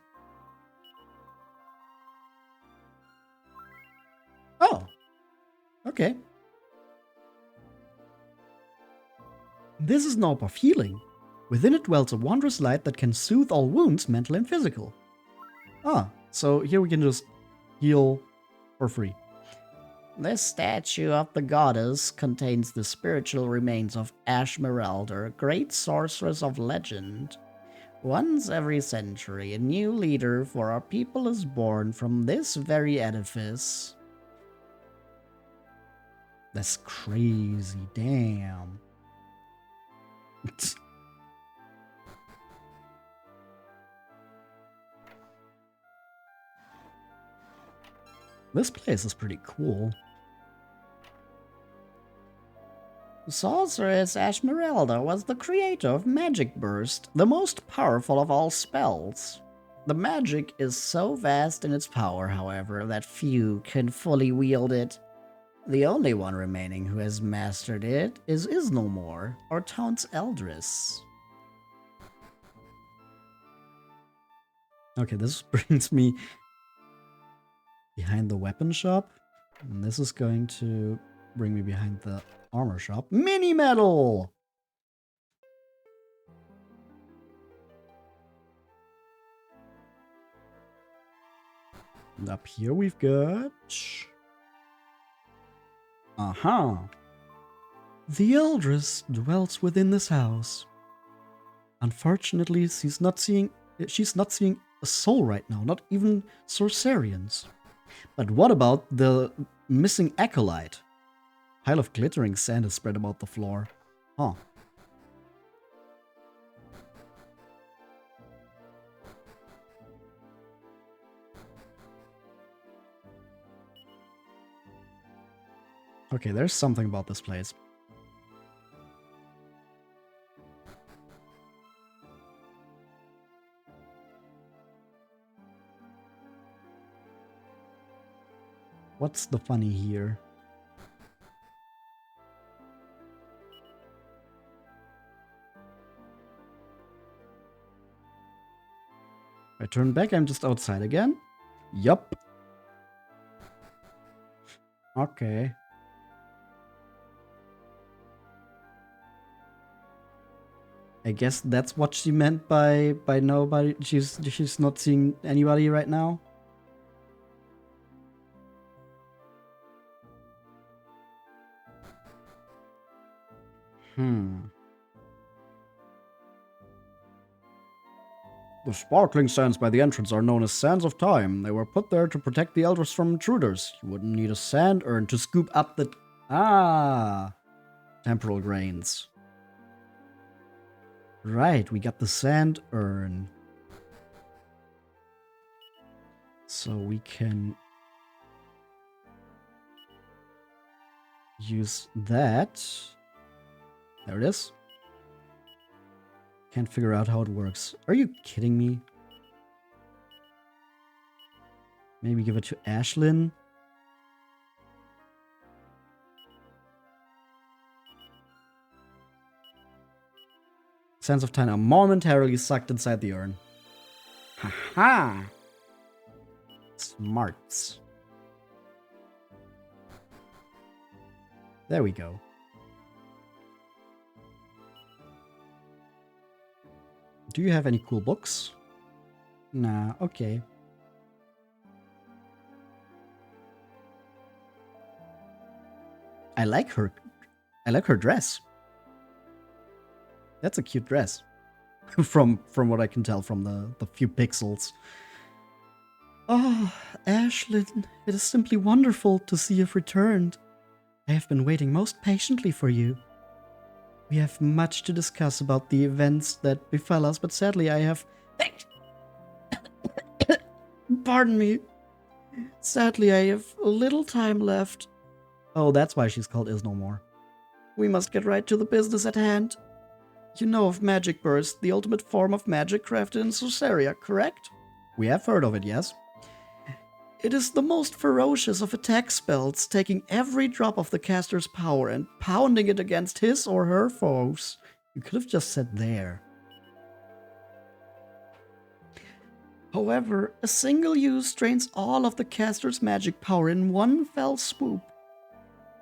Oh. Okay. This is an orb of healing. Within it dwells a wondrous light that can soothe all wounds, mental and physical. Ah, so here we can just heal for free. This statue of the goddess contains the spiritual remains of Ashmeralder, great sorceress of legend. Once every century, a new leader for our people is born from this very edifice. That's crazy, damn. This place is pretty cool. Sorceress Ashmeralda was the creator of Magic Burst, the most powerful of all spells. The magic is so vast in its power, however, that few can fully wield it. The only one remaining who has mastered it is Isnomore, our town's eldress. Okay, this brings me behind the weapon shop. And this is going to bring me behind the armor shop. Mini medal! And up here we've got... Uh-huh. The Eldress dwells within this house. Unfortunately, she's not seeing a soul right now, not even Sorcerians. But what about the missing acolyte? Pile of glittering sand is spread about the floor. Huh. Okay, there's something about this place. What's the funny here? If I turn back, I'm just outside again? Yup. Okay. I guess that's what she meant by nobody. She's not seeing anybody right now. The sparkling sands by the entrance are known as Sands of Time. They were put there to protect the elders from intruders. You wouldn't need a sand urn to scoop up the... temporal grains. Right, we got the sand urn. So we can use that. There it is. Can't figure out how it works. Are you kidding me? Maybe give it to Ashlyn. Sands of Time are momentarily sucked inside the urn. Haha! Smarts. There we go. Do you have any cool books? Nah, okay. I like her dress. That's a cute dress. from what I can tell from the few pixels. Oh, Ashlyn, it is simply wonderful to see you've returned. I have been waiting most patiently for you. We have much to discuss about the events that befell us, but sadly I have... Pardon me. Sadly, I have little time left. Oh, that's why she's called Is No More. We must get right to the business at hand. You know of Magic Burst, the ultimate form of magic crafted in Sorceria, correct? We have heard of it, yes. It is the most ferocious of attack spells, taking every drop of the caster's power and pounding it against his or her foes. You could have just said there. However, a single use drains all of the caster's magic power in one fell swoop.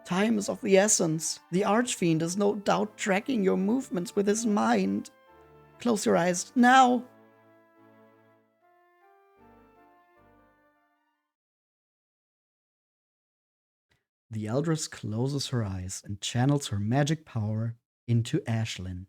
Time is of the essence. The Archfiend is no doubt tracking your movements with his mind. Close your eyes now. The Eldress closes her eyes and channels her magic power into Ashlyn.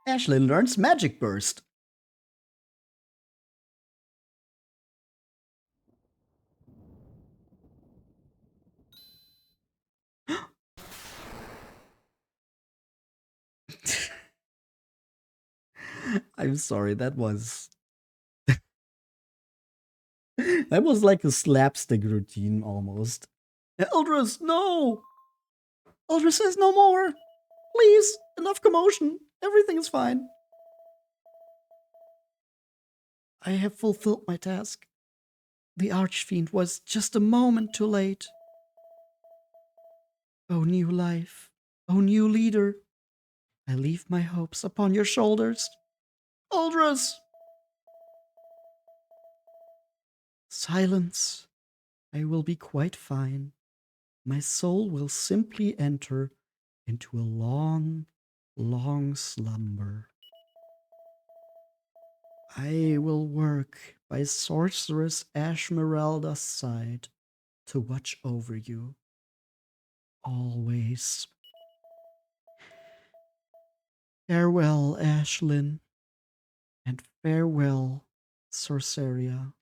Ashlyn learns Magic Burst. I'm sorry, that was... that was like a slapstick routine, almost. Eldress, no! Eldress says no more! Please, enough commotion. Everything is fine. I have fulfilled my task. The Archfiend was just a moment too late. O new life, O new leader, I leave my hopes upon your shoulders. Eldress! Silence. I will be quite fine. My soul will simply enter into a long, long slumber. I will work by Sorceress Ashmeralda's side to watch over you. Always. Farewell, Ashlyn. And farewell, Sorceria.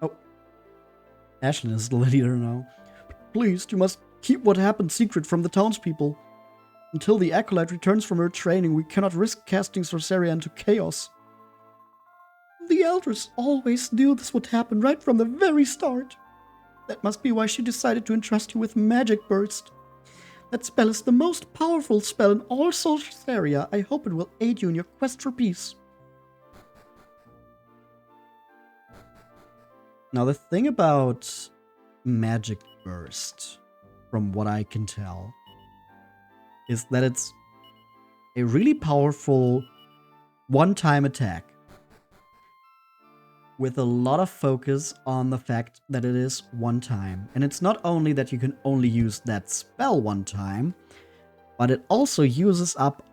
Oh. Ashlyn is the leader now. Please, you must keep what happened secret from the townspeople. Until the Acolyte returns from her training, we cannot risk casting Sorceria into chaos. The Eldress always knew this would happen right from the very start. That must be why she decided to entrust you with Magic Burst. That spell is the most powerful spell in all Sorceria. I hope it will aid you in your quest for peace. Now, the thing about Magic Burst, from what I can tell, is that it's a really powerful one-time attack. with a lot of focus on the fact that it is one time. And it's not only that you can only use that spell one time, but it also uses up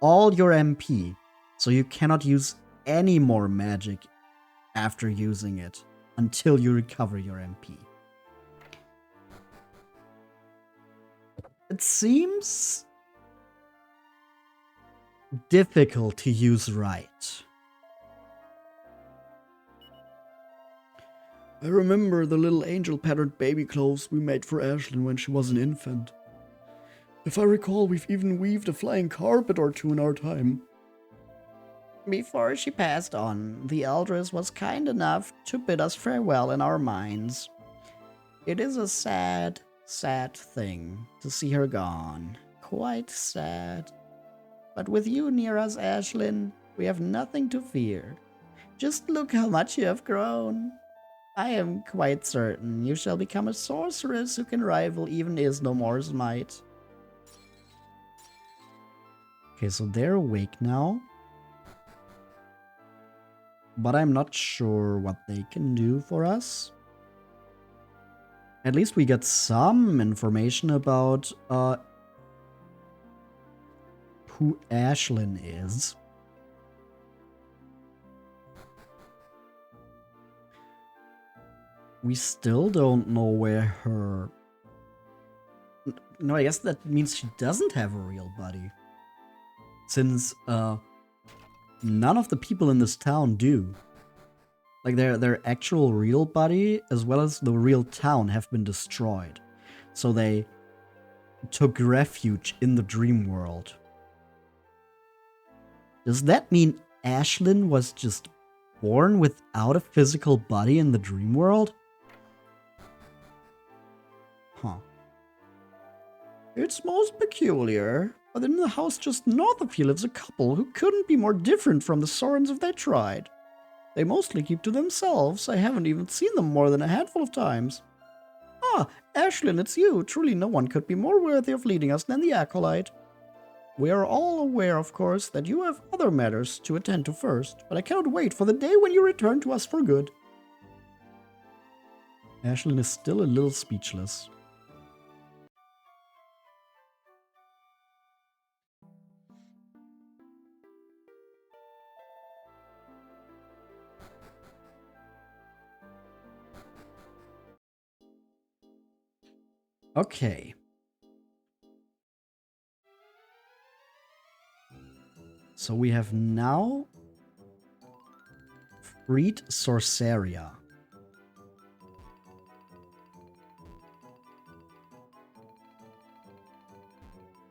all your MP. So you cannot use any more magic after using it until you recover your MP. It seems difficult to use right. I remember the little angel-patterned baby clothes we made for Ashlyn when she was an infant. If I recall, we've even weaved a flying carpet or two in our time. Before she passed on, the Eldris was kind enough to bid us farewell in our minds. It is a sad, sad thing to see her gone. Quite sad. But with you near us, Ashlyn, we have nothing to fear. Just look how much you have grown. I am quite certain you shall become a sorceress who can rival even Isnomore's might. Okay, so they're awake now. But I'm not sure what they can do for us. At least we get some information about who Ashlyn is. We still don't know where her... No, I guess that means she doesn't have a real body. Since none of the people in this town do. Like their actual real body as well as the real town have been destroyed. So they took refuge in the dream world. Does that mean Ashlyn was just born without a physical body in the dream world? Huh. It's most peculiar, but in the house just north of here lives a couple who couldn't be more different from the Sorens if they tried. They mostly keep to themselves. I haven't even seen them more than a handful of times. Ah, Ashlyn, it's you. Truly no one could be more worthy of leading us than the Acolyte. We are all aware, of course, that you have other matters to attend to first, but I cannot wait for the day when you return to us for good. Ashlyn is still a little speechless. Okay. So we have now freed Sorceria.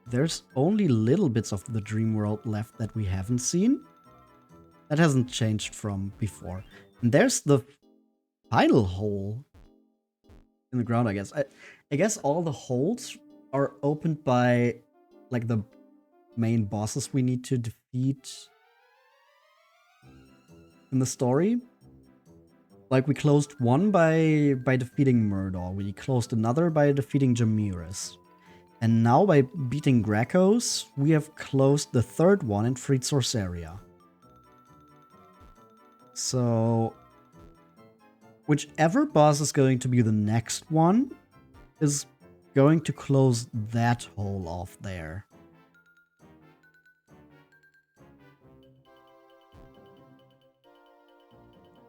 There's only little bits of the dream world left that we haven't seen. That hasn't changed from before. And there's the final hole in the ground, I guess. I guess all the holes are opened by like the main bosses we need to defeat in the story. Like we closed one by defeating Murdaugh. We closed another by defeating Jamiris. And now by beating Gracchos, we have closed the third one and freed Sorceria. So whichever boss is going to be the next one is going to close that hole off there.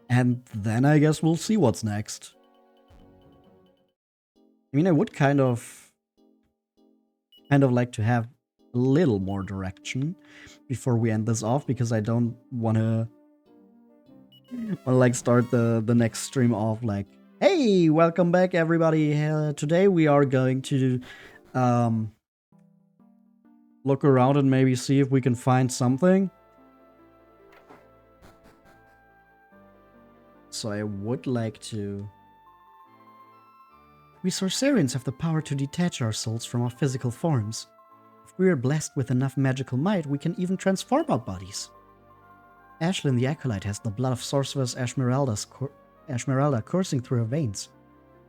And then I guess we'll see what's next. I mean, I would kind of like to have a little more direction before we end this off, because I don't want to like start the next stream off like, hey, welcome back everybody. Today we are going to look around and maybe see if we can find something. So I would like to... We Sorcerians have the power to detach our souls from our physical forms. If we are blessed with enough magical might, we can even transform our bodies. Ashlyn the Acolyte has the blood of Sorceress Ashmeralda coursing through her veins.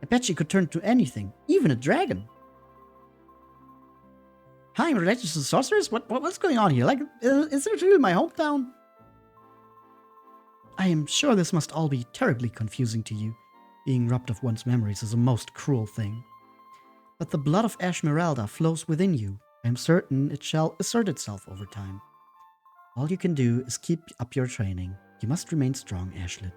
I bet she could turn to anything, even a dragon. Hi, I'm related to the Sorceress? What's going on here? Like, is it really my hometown? I am sure this must all be terribly confusing to you. Being robbed of one's memories is a most cruel thing. But the blood of Esmeralda flows within you. I am certain it shall assert itself over time. All you can do is keep up your training. You must remain strong, Ashlet.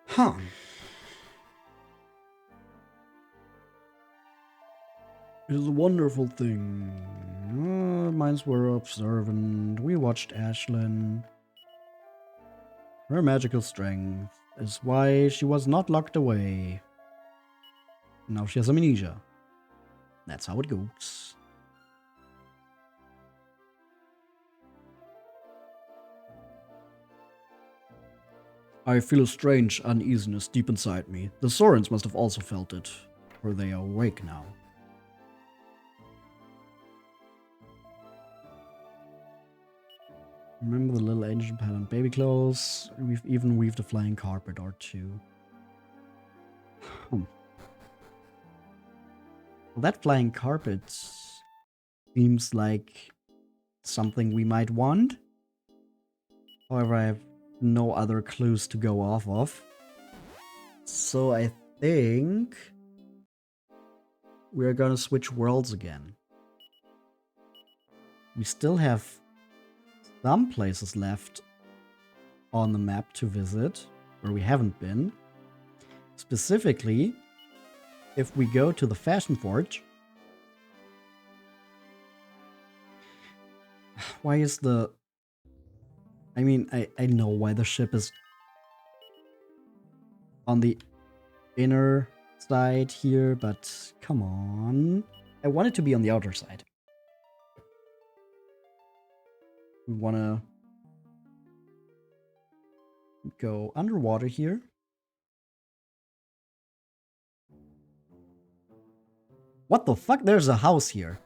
Huh. It is a wonderful thing. Minds were observant. We watched Ashlyn. Her magical strength is why she was not locked away. Now she has amnesia. That's how it goes. I feel a strange uneasiness deep inside me. The Sorens must have also felt it, for they are awake now. Remember the little ancient patterned baby clothes? We've even weaved a flying carpet or two. Well, that flying carpet seems like something we might want. However, I have no other clues to go off of. So I think we're gonna switch worlds again. We still have some places left on the map to visit where we haven't been. Specifically, if we go to the Fashion Forge. Why is the... I mean, I know why the ship is on the inner side here, but come on. I want it to be on the outer side. We want to go underwater here. What the fuck? There's a house here.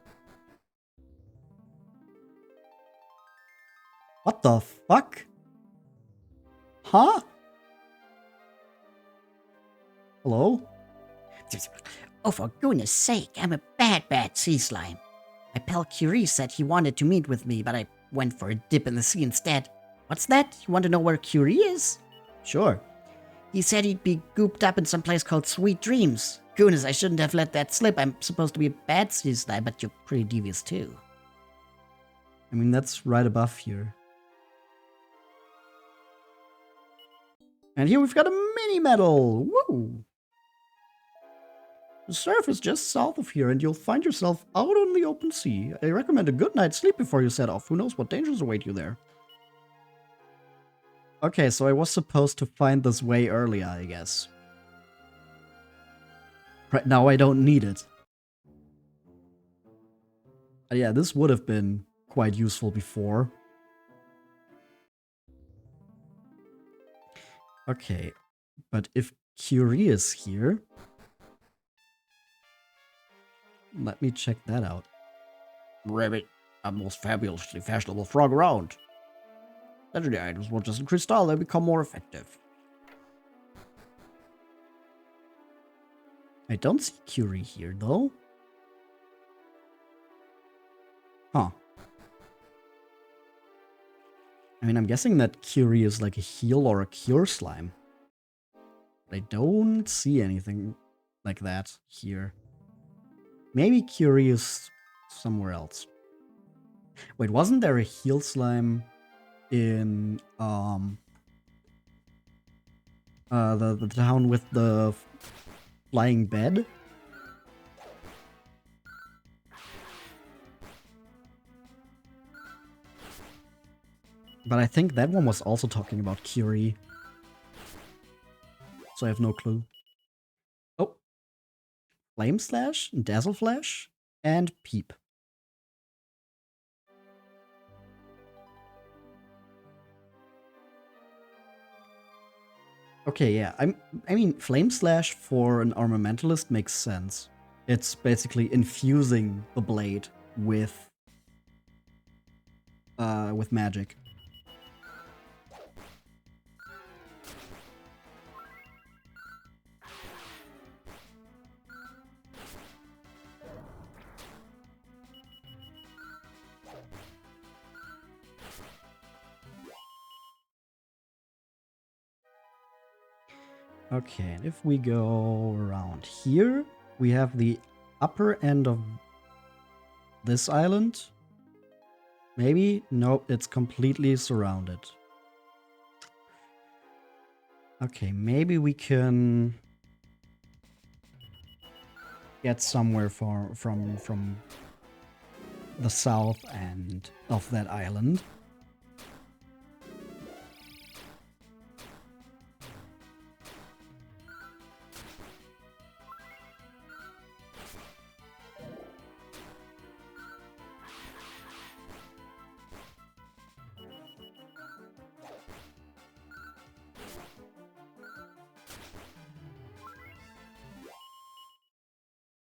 What the fuck? Huh? Hello? Oh, for goodness sake, I'm a bad sea slime. My pal Curie said he wanted to meet with me, but I went for a dip in the sea instead. What's that? You want to know where Curie is? Sure. He said he'd be gooped up in some place called Sweet Dreams. Goodness, I shouldn't have let that slip. I'm supposed to be a bad sea slime, but you're pretty devious too. I mean, that's right above here. And here we've got a mini medal. Woo! The surf is just south of here, and you'll find yourself out on the open sea. I recommend a good night's sleep before you set off. Who knows what dangers await you there. Okay, so I was supposed to find this way earlier, I guess. Right now I don't need it. Yeah, this would have been quite useful before. Okay, but if Curie is here... Let me check that out. Rabbit, a most fabulously fashionable frog around. Legendary items will just increase style and become more effective. I don't see Curie here, though. Huh. I mean, I'm guessing that Curie is like a heal or a cure slime. But I don't see anything like that here. Maybe Curie is somewhere else. Wait, wasn't there a heal slime in the town with the flying bed? But I think that one was also talking about Curie. So I have no clue. Oh. Flame Slash, Dazzle Flash, and Peep. Okay, yeah. I mean, Flame Slash for an Armamentalist makes sense. It's basically infusing the blade with magic. Okay, and if we go around here, we have the upper end of this island. Maybe? Nope, it's completely surrounded. Okay, maybe we can get somewhere from the south end of that island.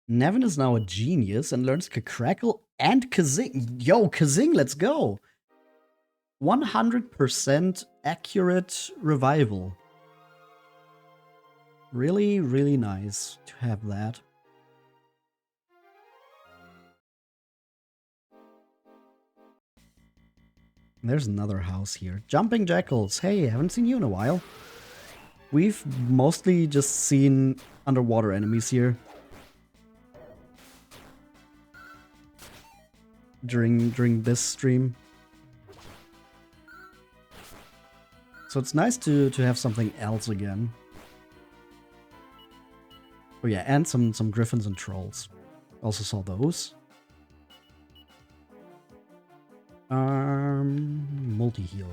Nevin is now a genius and learns Crackle and Kazing. Yo, Kazing, let's go! 100% accurate revival. Really, really nice to have that. There's another house here. Jumping Jackals. Hey, haven't seen you in a while. We've mostly just seen underwater enemies here. During this stream. So it's nice to have something else again. Oh yeah, and some griffins and trolls. Also saw those. Multi-heal.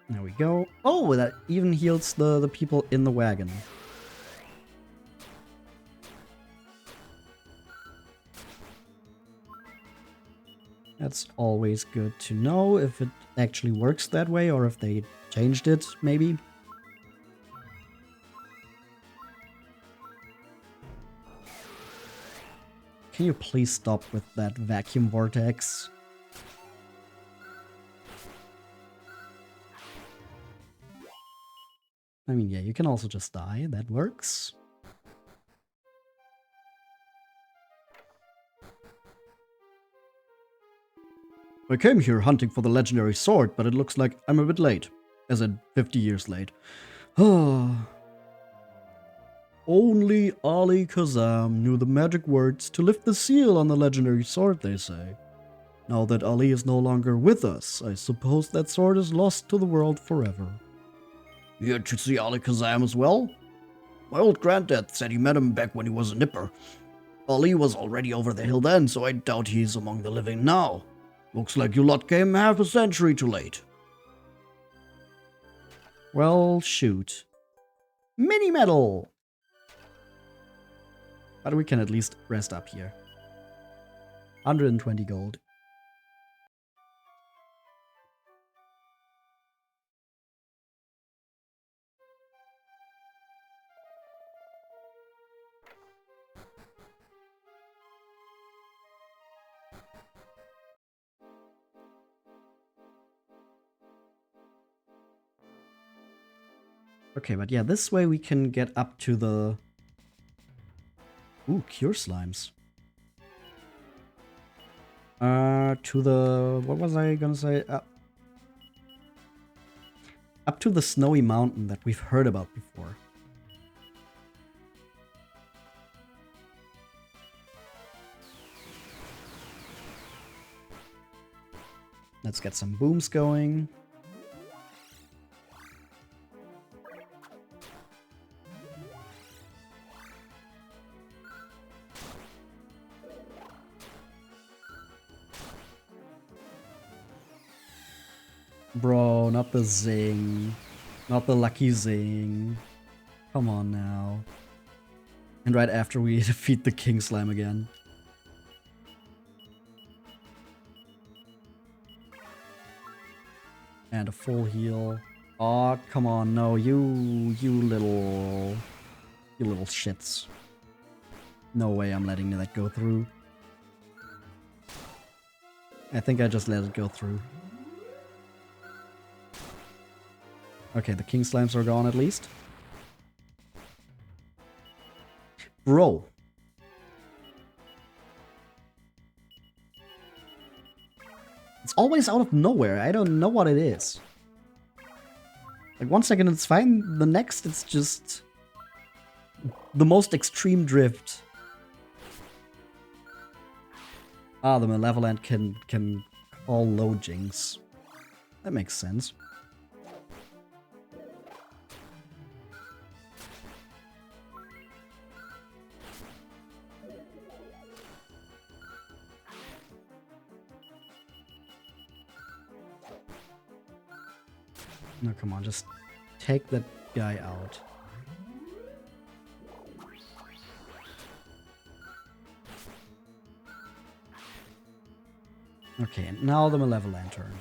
There we go. Oh, that even heals the people in the wagon. That's always good to know if it actually works that way or if they changed it, maybe. Can you please stop with that vacuum vortex? I mean, yeah, you can also just die. That works. I came here hunting for the legendary sword, but it looks like I'm a bit late. As in, 50 years late. Only Ali Kazam knew the magic words to lift the seal on the legendary sword, they say. Now that Ali is no longer with us, I suppose that sword is lost to the world forever. You had to see Ali Kazam as well? My old granddad said he met him back when he was a nipper. Ali was already over the hill then, so I doubt he's among the living now. Looks like you lot came half a century too late. Well, shoot. Mini medal! But we can at least rest up here. 120 gold. Okay, but yeah, this way we can get up to the... Ooh, cure slimes. To the... What was I gonna say? Up to the snowy mountain that we've heard about before. Let's get some booms going. Bro, not the zing. Not the lucky zing. Come on now. And right after we defeat the king slime again. And a full heal. Aw, come on, no, you little shits. No way I'm letting that go through. I think I just let it go through. Okay, the king slimes are gone at least. Bro. It's always out of nowhere. I don't know what it is. Like, one second it's fine, the next it's just the most extreme drift. Ah, the Malevolent can call low jinx. That makes sense. No, come on, just take that guy out. Okay, now the Malevolent turn.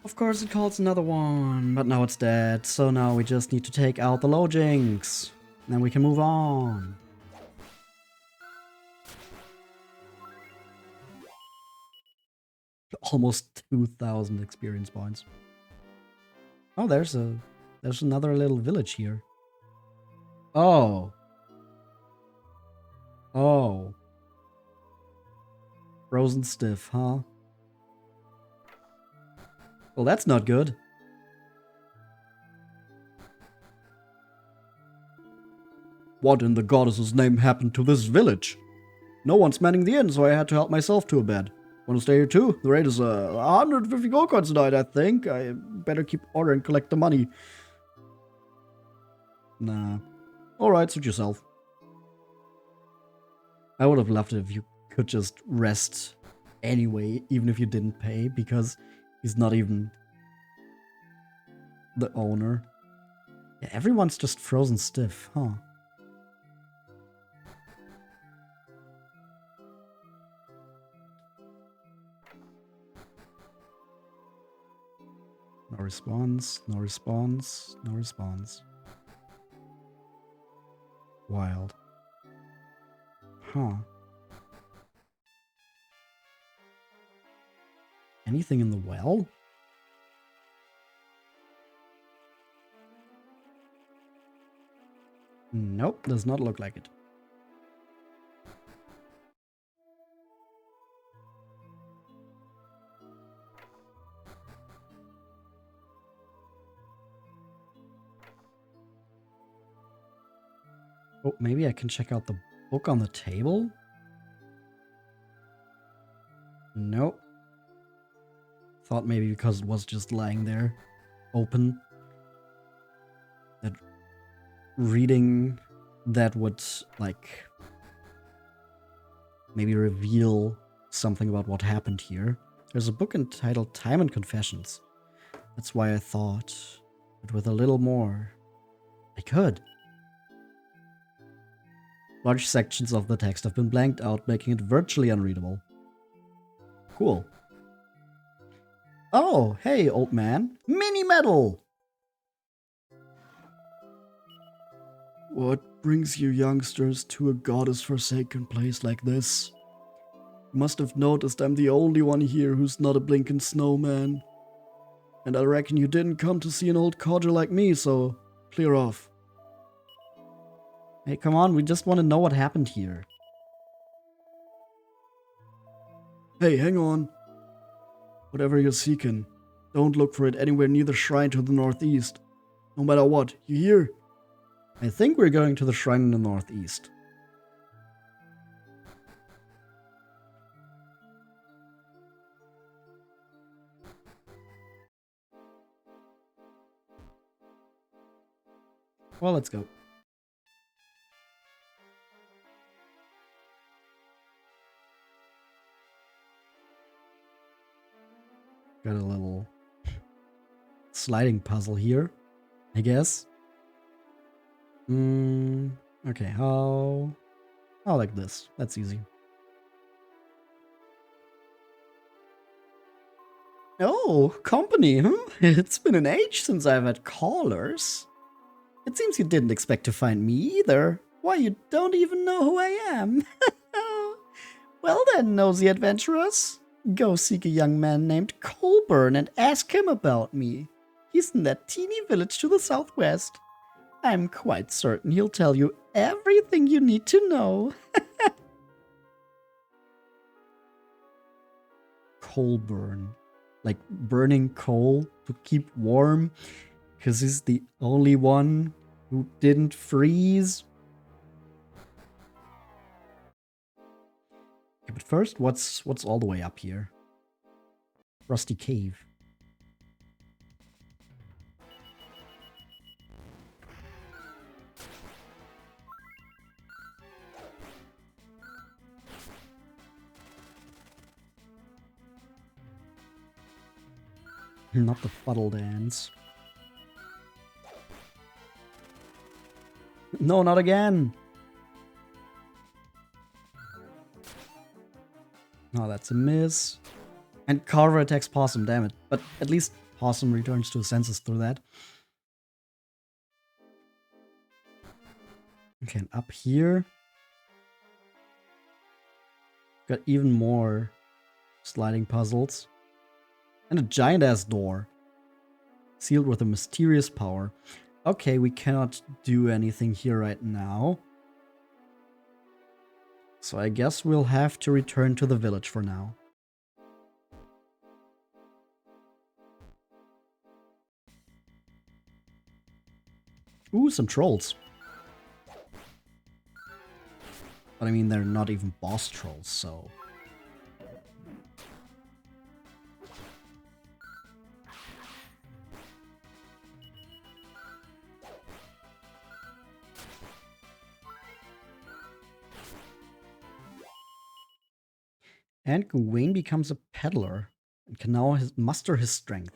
Of course it calls another one, but now it's dead, so now we just need to take out the low jinx. Then we can move on. Almost 2,000 experience points. Oh, there's another little village here. Oh. Oh. Frozen stiff, huh? Well, that's not good. What in the goddess's name happened to this village? No one's manning the inn, so I had to help myself to a bed. Want to stay here too? The rate is 150 gold coins a night, I think. I better keep order and collect the money. Nah. Alright, suit yourself. I would have loved it if you could just rest anyway, even if you didn't pay, because he's not even the owner. Yeah, everyone's just frozen stiff, huh? No response, no response, no response. Wild. Huh. Anything in the well? Nope, does not look like it. Oh, maybe I can check out the book on the table? Nope. Thought maybe because it was just lying there, open, that reading that would, like, maybe reveal something about what happened here. There's a book entitled Time and Confessions. That's why I thought, but with a little more, I could. Large sections of the text have been blanked out, making it virtually unreadable. Cool. Oh, hey, old man. Mini medal! What brings you youngsters to a goddess-forsaken place like this? You must have noticed I'm the only one here who's not a blinking snowman. And I reckon you didn't come to see an old codger like me, so clear off. Hey, come on, we just want to know what happened here. Hey, hang on. Whatever you're seeking, don't look for it anywhere near the shrine to the northeast. No matter what, you hear? I think we're going to the shrine in the northeast. Well, let's go. Got a little sliding puzzle here, I guess. Okay, how like this. That's easy. Oh, company, huh? It's been an age since I've had callers. It seems you didn't expect to find me either. Why, you don't even know who I am. Well then, nosy adventurers. Go seek a young man named Colburn and ask him about me. He's in that teeny village to the southwest. I'm quite certain he'll tell you everything you need to know. coal burn. Like burning coal to keep warm, because he's the only one who didn't freeze. Okay, but first, what's all the way up here? Rusty Cave. Not the fuddle dance. No, not again! Oh, that's a miss. And Carver attacks Possum, damn it. But at least Possum returns to his senses through that. Okay, and up here, got even more sliding puzzles. And a giant-ass door. Sealed with a mysterious power. Okay, we cannot do anything here right now. So I guess we'll have to return to the village for now. Ooh, some trolls. But I mean, they're not even boss trolls, so... And Gawain becomes a peddler and can now muster his strength.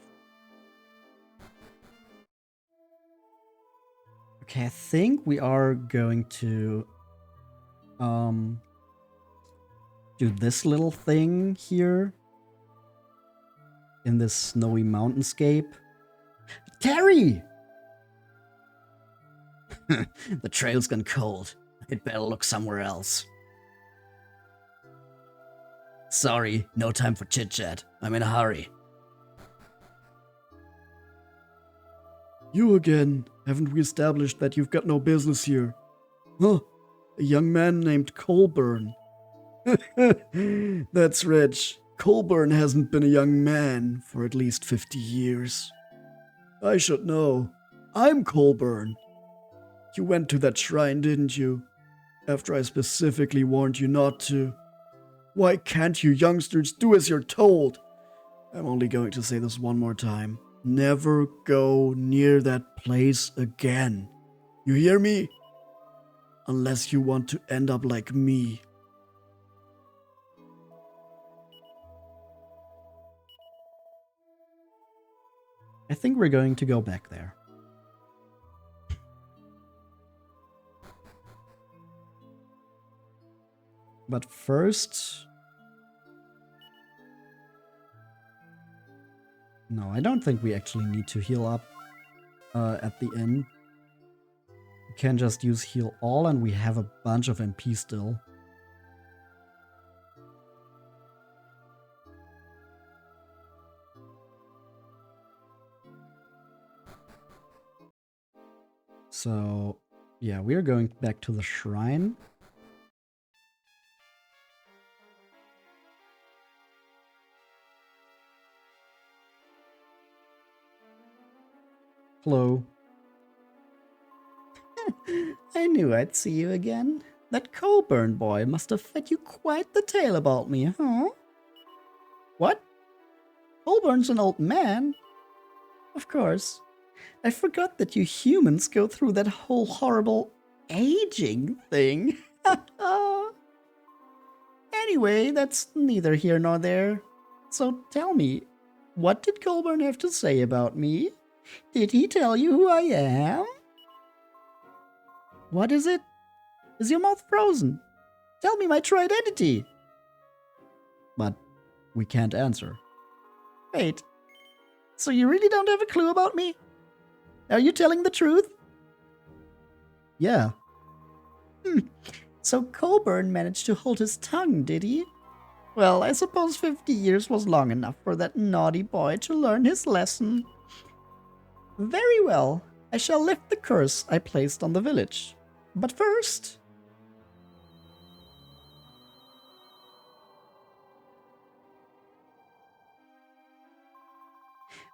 Okay, I think we are going to do this little thing here in this snowy mountainscape. Terry! The trail's gone cold. I'd better look somewhere else. Sorry, no time for chit-chat. I'm in a hurry. You again. Haven't we established that you've got no business here? Huh? A young man named Colburn. That's rich. Colburn hasn't been a young man for at least 50 years. I should know. I'm Colburn. You went to that shrine, didn't you? After I specifically warned you not to. Why can't you youngsters do as you're told? I'm only going to say this one more time. Never go near that place again. You hear me? Unless you want to end up like me. I think we're going to go back there. But first... No, I don't think we actually need to heal up at the inn. We can just use heal all and we have a bunch of MP still. So, yeah, we're going back to the shrine. Hello. I knew I'd see you again. That Colburn boy must have fed you quite the tale about me, huh? What? Colburn's an old man? Of course. I forgot that you humans go through that whole horrible aging thing. Anyway, that's neither here nor there. So tell me, what did Colburn have to say about me? Did he tell you who I am? What is it? Is your mouth frozen? Tell me my true identity. But we can't answer. Wait. So you really don't have a clue about me? Are you telling the truth? Yeah. So Colburn managed to hold his tongue, did he? Well, I suppose 50 years was long enough for that naughty boy to learn his lesson. Very well. I shall lift the curse I placed on the village. But first...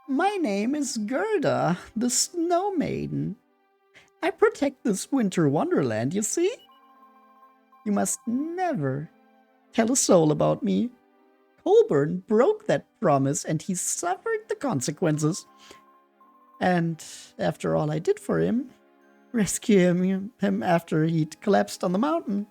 My name is Gerda, the Snow Maiden. I protect this winter wonderland, you see? You must never tell a soul about me. Colburn broke that promise and he suffered the consequences. And after all I did for him, rescue him after he'd collapsed on the mountain.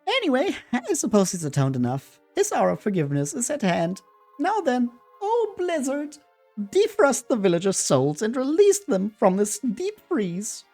Anyway, I suppose he's atoned enough. His hour of forgiveness is at hand. Now then, oh Blizzard, defrost the villagers' souls and release them from this deep freeze.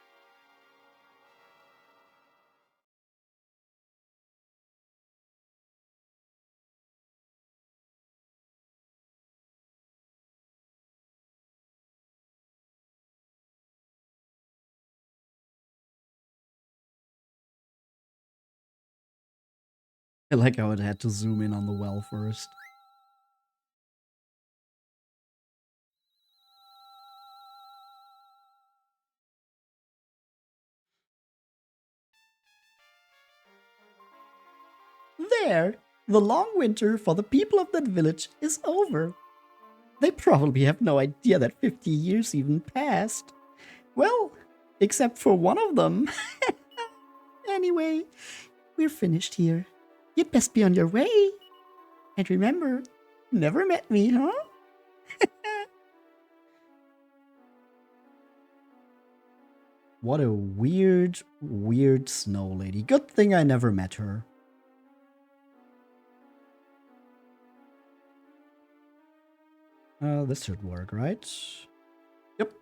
I like how it had to zoom in on the well first. There, the long winter for the people of that village is over. They probably have no idea that 50 years even passed. Well, except for one of them. Anyway, we're finished here. You'd best be on your way. And remember, you never met me, huh? What a weird, weird snow lady. Good thing I never met her. This should work, right? Yep.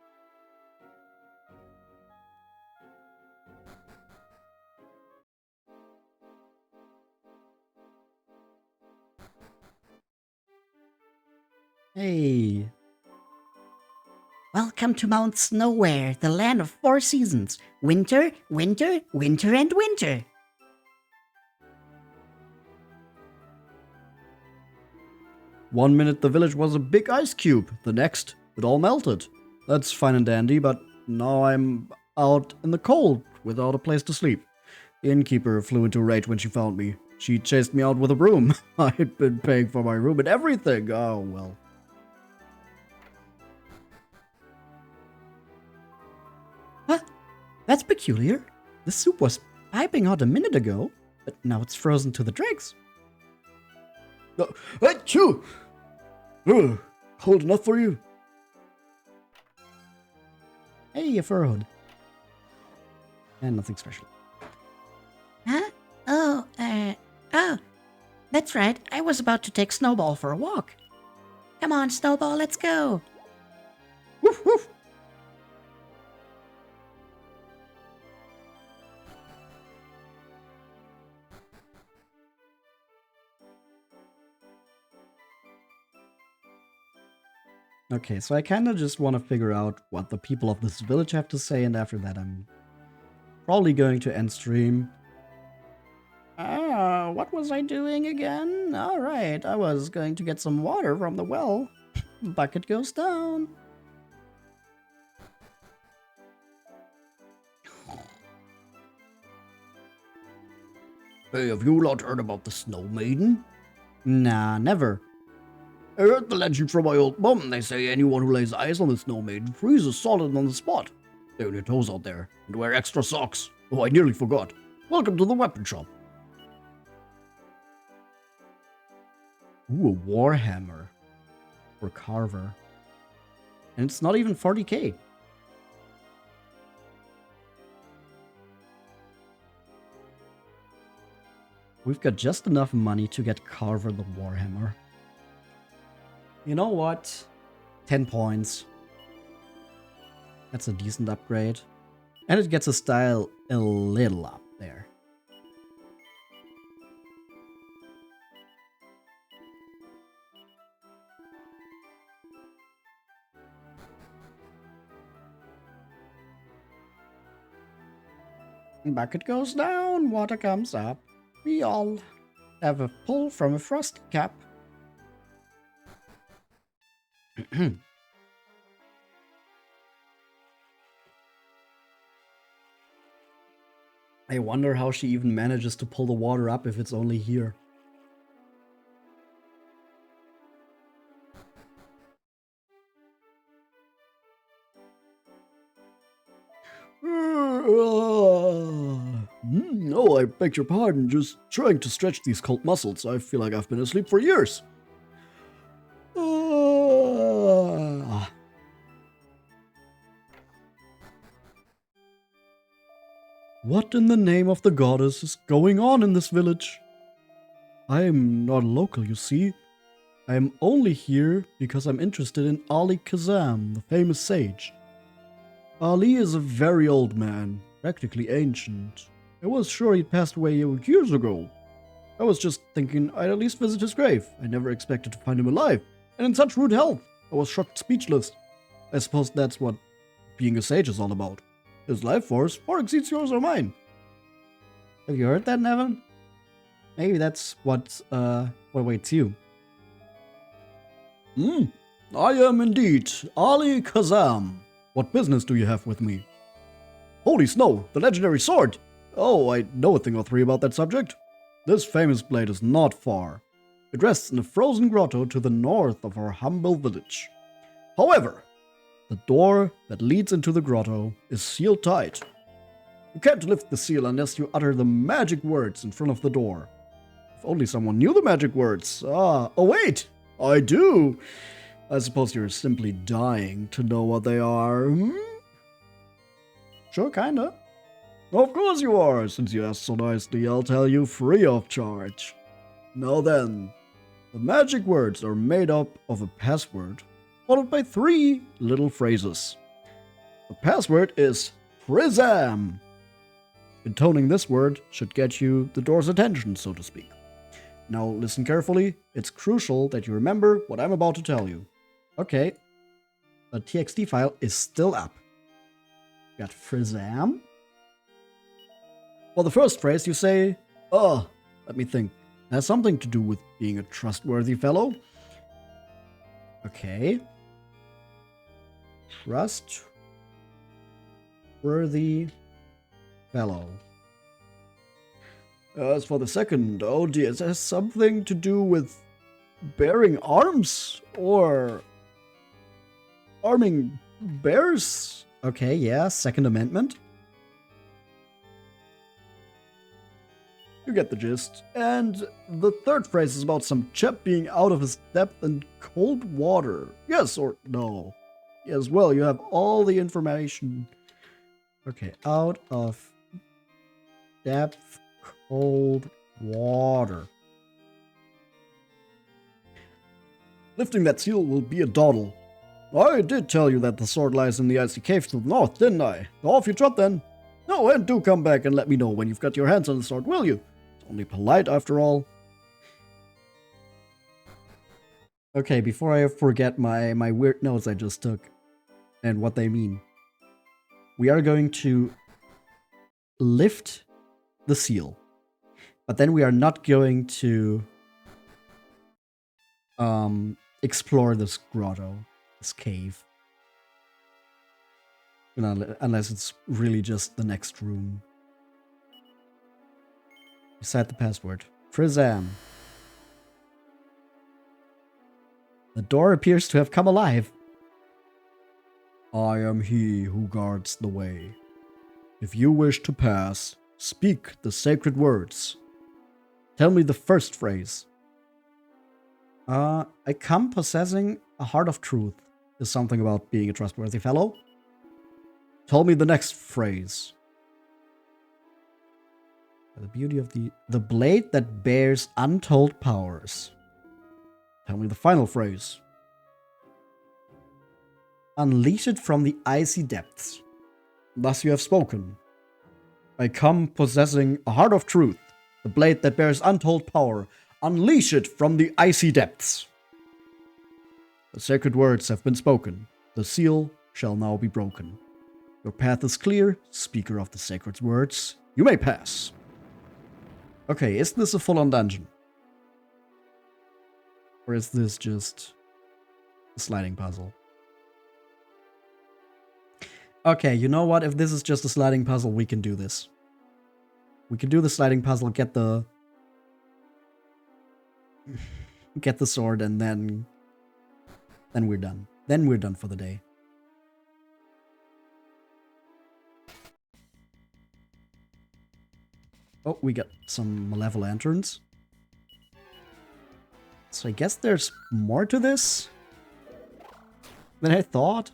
Hey. Welcome to Mount Snowware, the land of 4 seasons. Winter, winter, winter, and winter. One minute the village was a big ice cube, the next it all melted. That's fine and dandy, but now I'm out in the cold without a place to sleep. The innkeeper flew into a rage when she found me. She chased me out with a broom. I'd been paying for my room and everything. Oh, well. Huh? That's peculiar. The soup was piping hot a minute ago, but now it's frozen to the dregs. Achoo! Cold enough for you? Hey, you furrowed. And nothing special. Huh? Oh, that's right. I was about to take Snowball for a walk. Come on, Snowball, let's go. Woof, woof. Okay, so I kind of just want to figure out what the people of this village have to say, and after that I'm probably going to end stream. What was I doing again? All right, I was going to get some water from the well. Bucket goes down. Hey, have you lot heard about the Snow Maiden? Nah, never. I heard the legend from my old mum. They say anyone who lays eyes on the Snow Maiden freezes solid on the spot. Stay on your toes out there and wear extra socks. Oh, I nearly forgot. Welcome to the weapon shop. Ooh, a warhammer. For Carver. And it's not even 40k. We've got just enough money to get Carver the warhammer. You know what? 10 points. That's a decent upgrade. And it gets a style a little up there. Bucket goes down, water comes up. We all have a pull from a frosty cup. I wonder how she even manages to pull the water up if it's only here. No, I beg your pardon. Just trying to stretch these cold muscles. I feel like I've been asleep for years. Ah. What in the name of the goddess is going on in this village? I am not local, you see. I am only here because I'm interested in Ali Kazam, the famous sage. Ali is a very old man, practically ancient. I was sure he'd passed away years ago. I was just thinking I'd at least visit his grave. I never expected to find him alive, and in such rude health. I was shocked speechless. I suppose that's what being a sage is all about. His life force far exceeds yours or mine. Have you heard that, Nevin? Maybe that's what awaits you. I am indeed Ali Kazam. What business do you have with me? Holy snow, the legendary sword! Oh, I know a thing or three about that subject. This famous blade is not far. It rests in a frozen grotto to the north of our humble village. However, the door that leads into the grotto is sealed tight. You can't lift the seal unless you utter the magic words in front of the door. If only someone knew the magic words. Oh wait! I do! I suppose you're simply dying to know what they are, Sure, kinda. Of course you are. Since you asked so nicely, I'll tell you free of charge. Now then, the magic words are made up of a password, followed by 3 little phrases. The password is Prism. Intoning this word should get you the door's attention, so to speak. Now listen carefully. It's crucial that you remember what I'm about to tell you. Okay. The TXT file is still up. Got Frizzam. For the first phrase, you say, let me think. It has something to do with being a trustworthy fellow. Okay. Trustworthy fellow. As for the second, oh dear, it has something to do with bearing arms or arming bears. Okay, yeah, Second Amendment. You get the gist. And the third phrase is about some chap being out of his depth in cold water. Yes or no? Yes, well, you have all the information. Okay, out of depth, cold water. Lifting that seal will be a dawdle. I did tell you that the sword lies in the icy cave to the north, didn't I? Off you trot then. No, and do come back and let me know when you've got your hands on the sword, will you? It's only polite after all. Okay, before I forget my weird notes I just took and what they mean. We are going to lift the seal. But then we are not going to explore this grotto, this cave. Unless it's really just the next room. Reset the password. Frizzam. The door appears to have come alive. I am he who guards the way. If you wish to pass, speak the sacred words. Tell me the first phrase. I come possessing a heart of truth. Is something about being a trustworthy fellow. Tell me the next phrase. The beauty of the blade that bears untold powers. Tell me the final phrase. Unleash it from the icy depths. Thus you have spoken. I come possessing a heart of truth, the blade that bears untold power. Unleash it from the icy depths. The sacred words have been spoken. The seal shall now be broken. Your path is clear, speaker of the sacred words. You may pass. Okay, is this a full-on dungeon? Or is this just a sliding puzzle? Okay, you know what? If this is just a sliding puzzle, we can do this. We can do the sliding puzzle, get the sword, and then we're done. Then we're done for the day. Oh, we got some malevolanterns. So I guess there's more to this than I thought.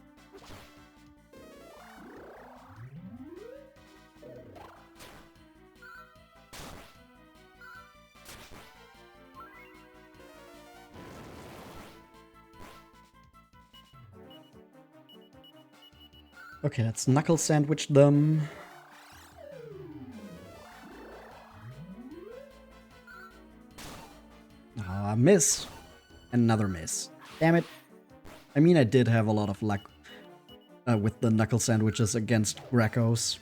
Okay, let's knuckle sandwich them. Ah, miss. Another miss. Damn it. I mean, I did have a lot of luck with the knuckle sandwiches against Greccos.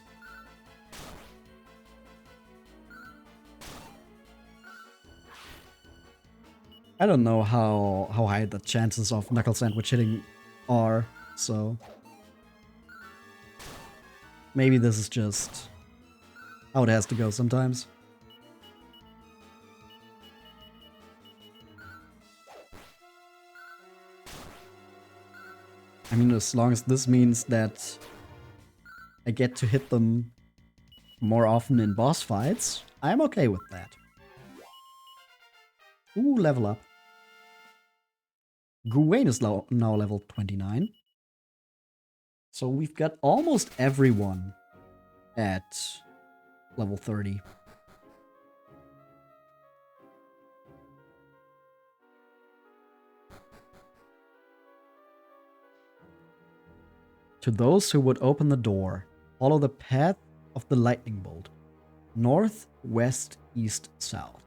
I don't know how high the chances of knuckle sandwich hitting are, so... Maybe this is just how it has to go sometimes. I mean, as long as this means that I get to hit them more often in boss fights, I'm okay with that. Ooh, level up. Gawain is now level 29. So we've got almost everyone at level 30. To those who would open the door, follow the path of the lightning bolt. North, west, east, south.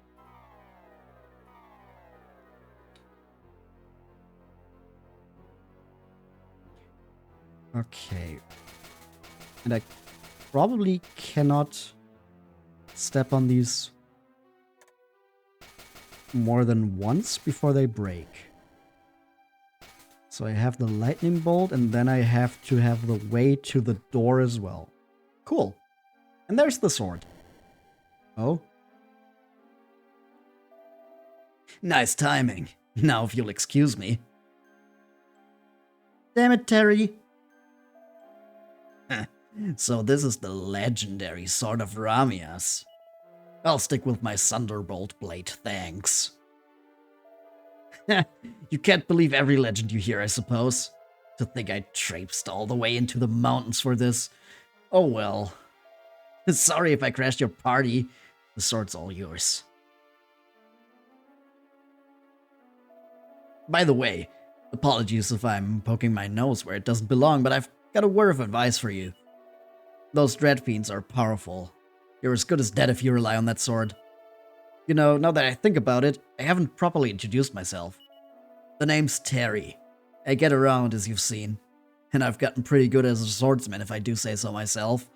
Okay. And I probably cannot step on these more than once before they break. So I have the lightning bolt, and then I have to have the way to the door as well. Cool. And there's the sword. Oh. Nice timing. Now if you'll excuse me. Damn it, Terry. So this is the legendary Sword of Ramias. I'll stick with my Thunderbolt blade, thanks. You can't believe every legend you hear, I suppose. To think I traipsed all the way into the mountains for this. Oh well. Sorry if I crashed your party. The sword's all yours. By the way, apologies if I'm poking my nose where it doesn't belong, but I've got a word of advice for you. Those dread fiends are powerful. You're as good as dead if you rely on that sword. You know, now that I think about it, I haven't properly introduced myself. The name's Terry. I get around, as you've seen. And I've gotten pretty good as a swordsman, if I do say so myself.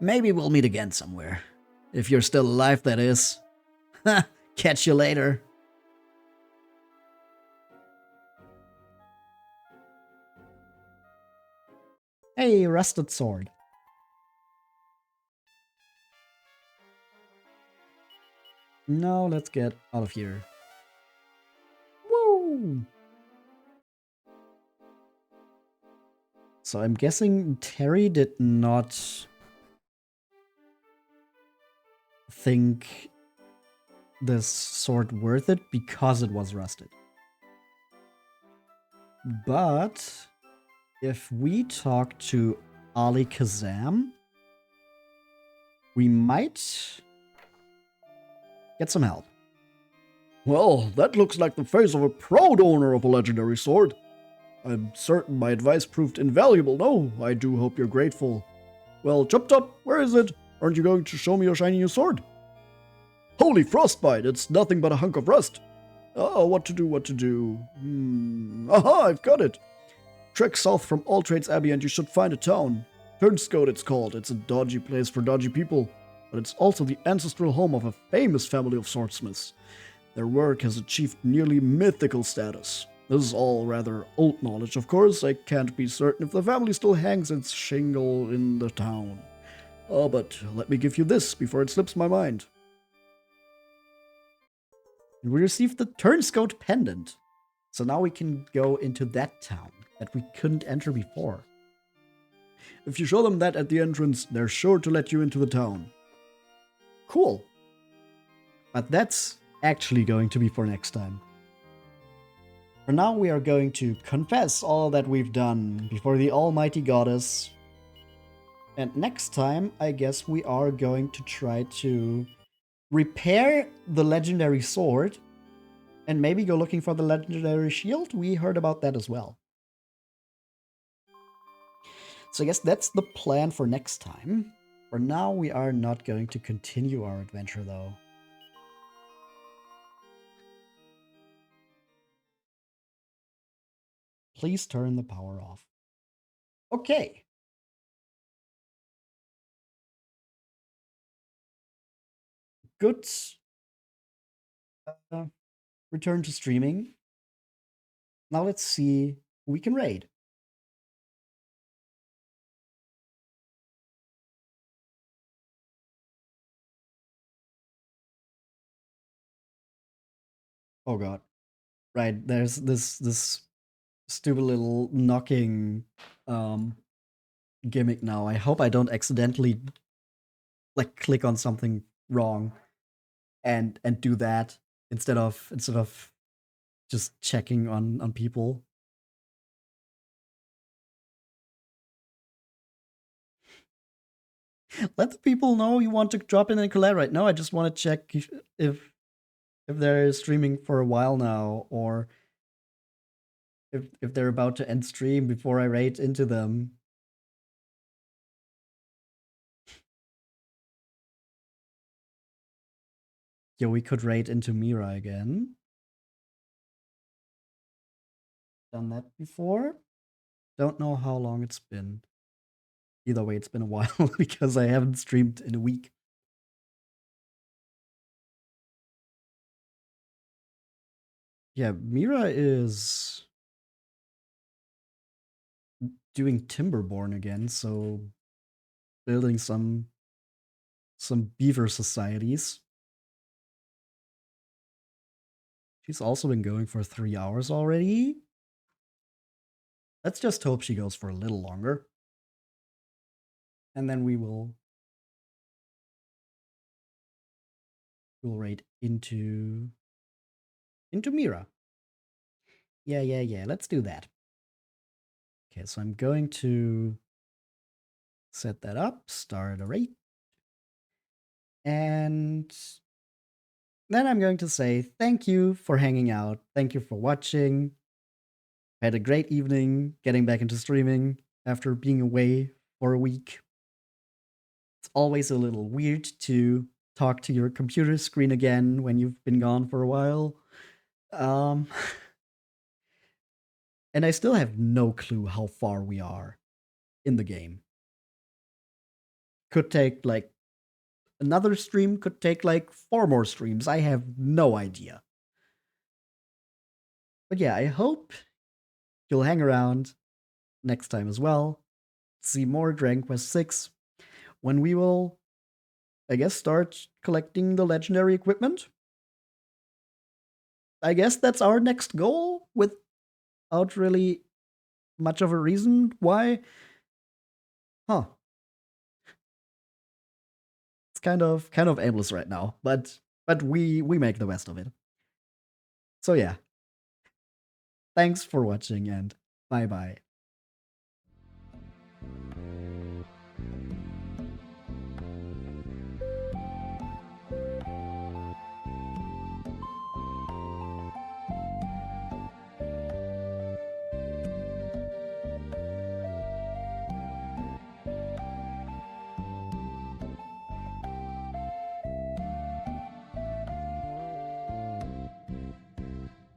Maybe we'll meet again somewhere. If you're still alive, that is. Catch you later. Hey, rusted sword. No, let's get out of here. Woo! So I'm guessing Terry did not think this sword worth it because it was rusted. But if we talk to Ali Kazam, we might get some help. Well, that looks like the face of a proud owner of a legendary sword. I'm certain my advice proved invaluable. No, I do hope you're grateful. Well, Chop Chop, where is it? Aren't you going to show me your shiny new sword? Holy frostbite, it's nothing but a hunk of rust. Oh, what to do? Aha, I've got it. Trek south from All Trades Abbey and you should find a town. Turnskote it's called. It's a dodgy place for dodgy people. But it's also the ancestral home of a famous family of swordsmiths. Their work has achieved nearly mythical status. This is all rather old knowledge, of course. I can't be certain if the family still hangs its shingle in the town. Oh, but let me give you this before it slips my mind. And we received the Turnskote pendant. So now we can go into that town that we couldn't enter before. If you show them that at the entrance, they're sure to let you into the town. Cool. But that's actually going to be for next time. For now, we are going to confess all that we've done before the almighty goddess. And next time, I guess we are going to try to repair the legendary sword and maybe go looking for the legendary shield. We heard about that as well. So I guess that's the plan for next time. For now, we are not going to continue our adventure, though. Please turn the power off. Okay. Good. Return to streaming. Now let's see who we can raid. Oh god. Right, there's this stupid little knocking gimmick now. I hope I don't accidentally like click on something wrong and do that instead of just checking on people. Let the people know you want to drop in and collaborate. No, I just want to check if they're streaming for a while now, or if they're about to end stream before I raid into them. Yeah, we could raid into Mira again. Done that before. Don't know how long it's been. Either way, it's been a while because I haven't streamed in a week. Yeah, Mira is doing Timberborn again, so building some beaver societies. She's also been going for 3 hours already. Let's just hope she goes for a little longer. And then we'll raid into Mira. Yeah. Let's do that. Okay, so I'm going to set that up, start a raid. And then I'm going to say thank you for hanging out. Thank you for watching. I had a great evening getting back into streaming after being away for a week. It's always a little weird to talk to your computer screen again when you've been gone for a while. And I still have no clue how far we are in the game. Could take like another stream, could take like 4 more streams. I have no idea. But yeah, I hope you'll hang around next time as well. See more Dragon Quest 6 when we will, I guess, start collecting the legendary equipment. I guess that's our next goal without really much of a reason why. Huh. It's kind of aimless right now, but we make the best of it. So yeah. Thanks for watching and bye-bye.